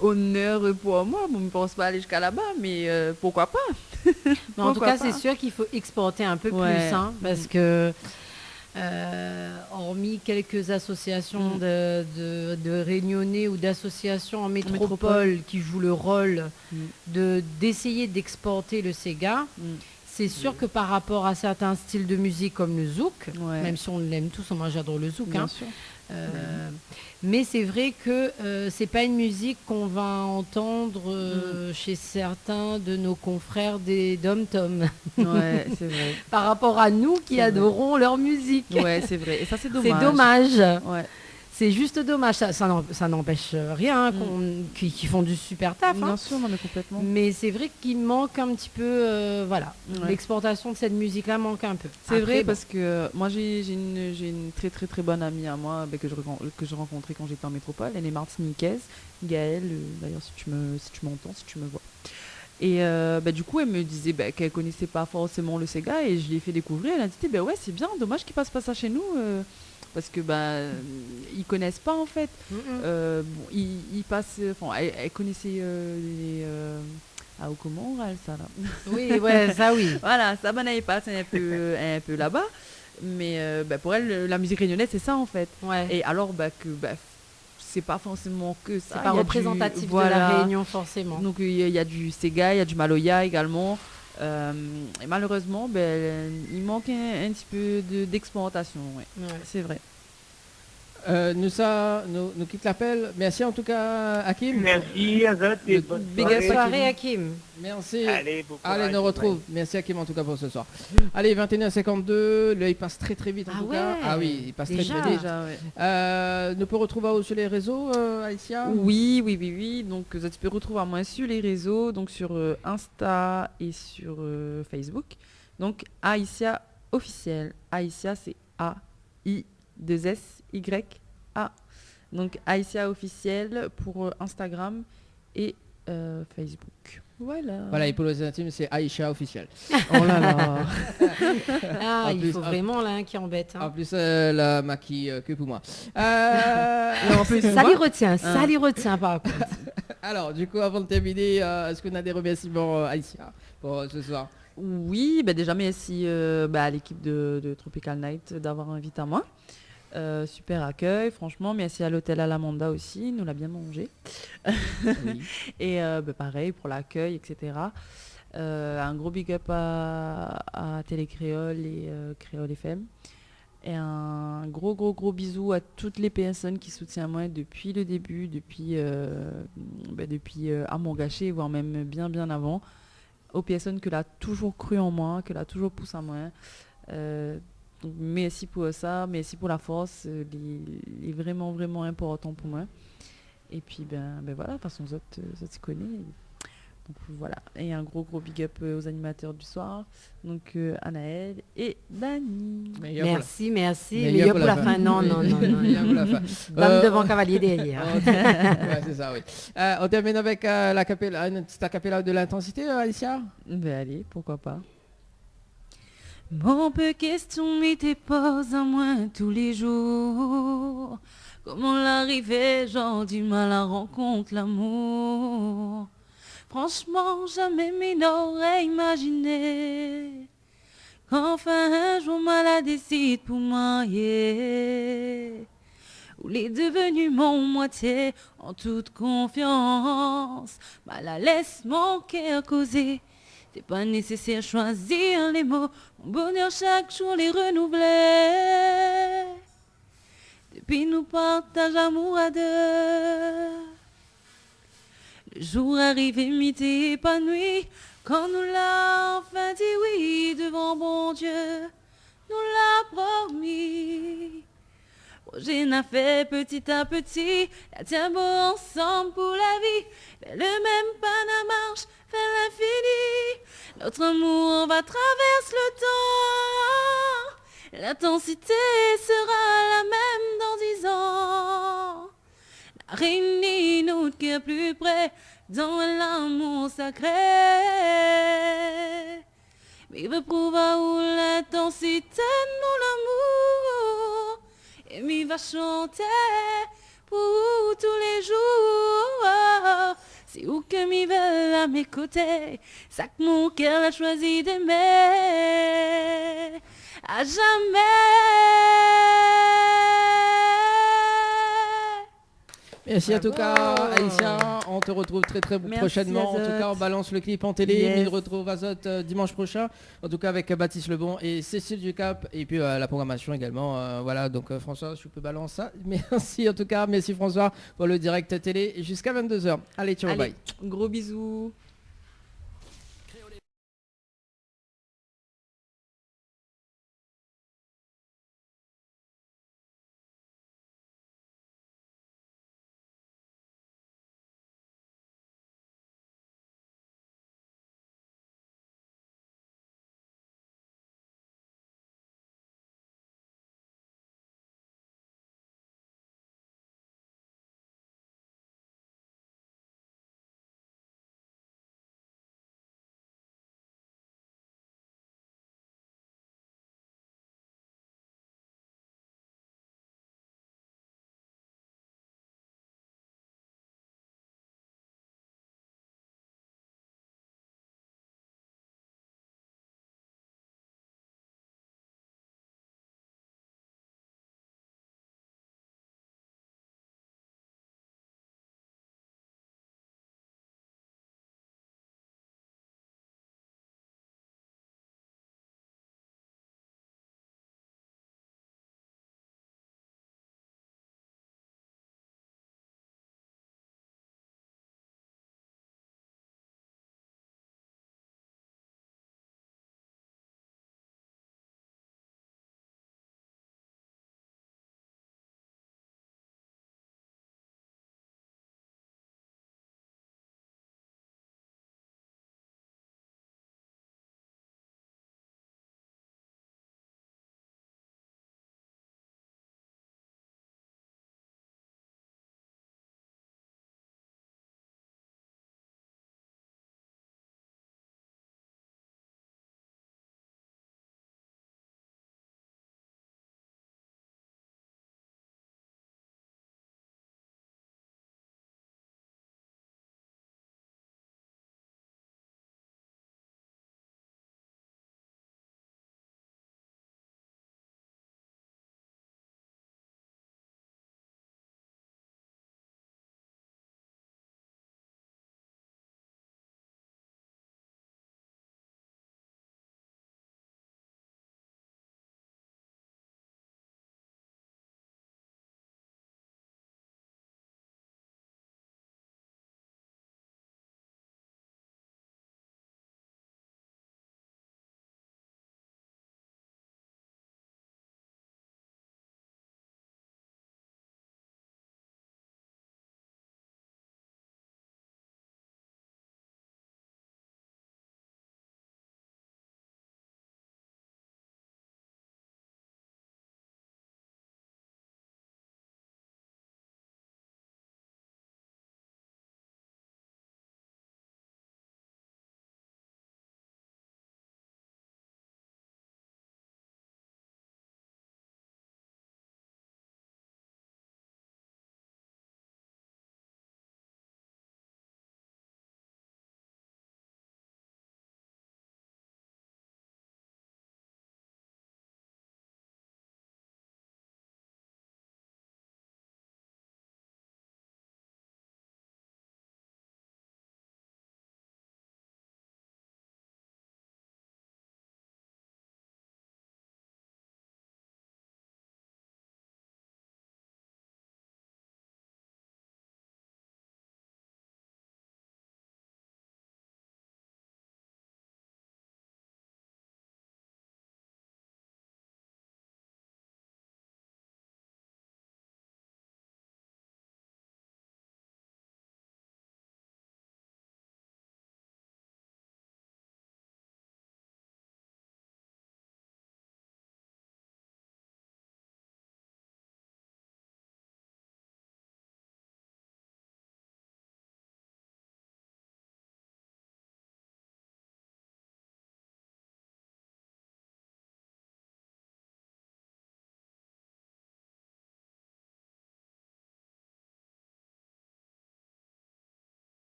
S4: honneur pour moi. Bon, je ne pense pas aller jusqu'à là-bas, mais pourquoi pas.
S3: Mais en tout cas, c'est sûr qu'il faut exporter un peu plus, hein, parce que hormis quelques associations de Réunionnais ou d'associations en métropole qui jouent le rôle d'essayer d'exporter le Sega, c'est sûr que par rapport à certains styles de musique comme le zouk, même si on l'aime tous, moi j'adore le zouk,
S4: bien
S3: hein,
S4: sûr.
S3: mais c'est vrai que c'est pas une musique qu'on va entendre chez certains de nos confrères des dom-tom.
S4: Ouais, c'est vrai.
S3: Par rapport à nous qui adorons leur musique.
S4: Ouais, c'est vrai. Et ça, c'est dommage.
S3: C'est dommage.
S4: Ouais.
S3: C'est juste dommage. Ça n'empêche rien qu'ils font du super taf.
S4: Bien sûr, non, mais complètement.
S3: Mais c'est vrai qu'il manque un petit peu, l'exportation de cette musique-là manque un peu.
S4: C'est vrai parce que moi j'ai une très très très bonne amie à moi que je rencontrais quand j'étais en métropole. Elle est martiniquaise, Gaëlle. D'ailleurs, si tu m'entends, si tu me vois. Et du coup, elle me disait qu'elle connaissait pas forcément le Sega et je lui ai fait découvrir. Elle a dit ouais, c'est bien, dommage qu'ils passent pas ça chez nous. Parce que ils connaissent pas en fait. Ils passent. Elle connaissait les comment oral ça là.
S3: Oui, ouais, ça oui.
S4: Voilà, ça elle passe un peu là-bas. Mais pour elle, la musique réunionnaise c'est ça en fait.
S3: Ouais.
S4: Et alors c'est pas forcément que ça.
S3: C'est pas représentatif de la Réunion forcément.
S4: Donc il y a du Sega, il y a du Maloya également. Et malheureusement, il manque un petit peu d'exportation. C'est vrai.
S2: Nous quitte l'appel. Merci en tout cas, Hakim.
S9: Merci, Azot. Et bonne
S3: soirée, Hakim.
S2: Merci.
S9: Allez,
S2: nous retrouve. Merci, Hakim, en tout cas, pour ce soir. Allez, 21h52. Là, il passe très, très vite, en tout cas. Ah oui, il passe très, très vite. Nous pouvons retrouver sur les réseaux, Aïssia?
S4: Oui. Donc, tu peux retrouver moi sur les réseaux, donc sur Insta et sur Facebook. Donc, Aïssia officiel. Aïssia, c'est A-I-2-S-Y-A. Donc, Aïssia officiel pour Instagram et Facebook. Voilà.
S2: Et pour les intimes, c'est Aïcha officiel.
S4: Oh là là.
S3: Il faut vraiment là qui embête.
S2: En plus, la maquille que pour moi.
S3: En plus, ça lui retient par contre.
S2: Alors, du coup, avant de terminer, est-ce qu'on a des remerciements, Aïcha, pour ce soir?
S4: Oui, déjà merci à l'équipe de Tropical Night d'avoir invité à moi. Super accueil, franchement. Merci à l'hôtel Alamanda aussi, nous l'a bien mangé. Oui. Et pareil pour l'accueil, etc. Un gros big up à Télécréole et Créole FM. Et un gros bisou à toutes les personnes qui soutiennent moi depuis le début, depuis Amour Gâché, voire même bien avant. Aux personnes que l'a toujours cru en moi, que l'a toujours poussé à moi. Donc merci pour ça, merci pour la force, il est vraiment important pour moi. Et puis voilà, de toute façon, ça se connaît. Donc voilà, et un gros big up aux animateurs du soir, donc Anaël et Dani.
S3: Merci. Meilleur pour la fin. Non. Dame devant, cavalier derrière.
S2: C'est ça, oui. On termine avec une petite acapella de l'intensité, Alicia.
S4: Allez, pourquoi pas. Mon peu question m'était pose à moi tous les jours. Comment l'arrivée, genre du mal à rencontre l'amour. Franchement, jamais m'y n'aurais imaginé qu'enfin un jour mal décide pour marier. Où les devenus mon moitié en toute confiance. Mal à l'aise, mon cœur causé. C'est pas nécessaire choisir les mots. Mon bonheur chaque jour les renouvelait. Depuis nous partage amour à deux. Le jour arrivé, m'était épanoui. Quand nous l'a enfin dit oui devant bon Dieu, nous l'a promis. Projet n'a fait petit à petit, la tient beau ensemble pour la vie. Mais le même pas na marche vers l'infini. Notre amour va traverser le temps. L'intensité sera la même dans 10 ans. La réunie nous de cœur plus près. dans l'amour sacré. Mais veut prouver où l'intensité de mon amour. Et m'y va chanter pour tous les jours. C'est où que m'y veut à mes côtés. Ça que mon cœur a choisi d'aimer. À jamais.
S2: Merci en tout cas, Aïssa. On te retrouve très prochainement. En tout cas, on balance le clip en télé.
S4: Yes.
S2: Il retrouve Azote dimanche prochain. En tout cas, avec Baptiste Lebon et Cécile Ducap. Et puis la programmation également. Voilà, donc François, je peux balancer ça. Merci en tout cas. Merci François pour le direct télé jusqu'à 22h. Allez, ciao,
S4: Allez,
S2: bye.
S4: gros bisous.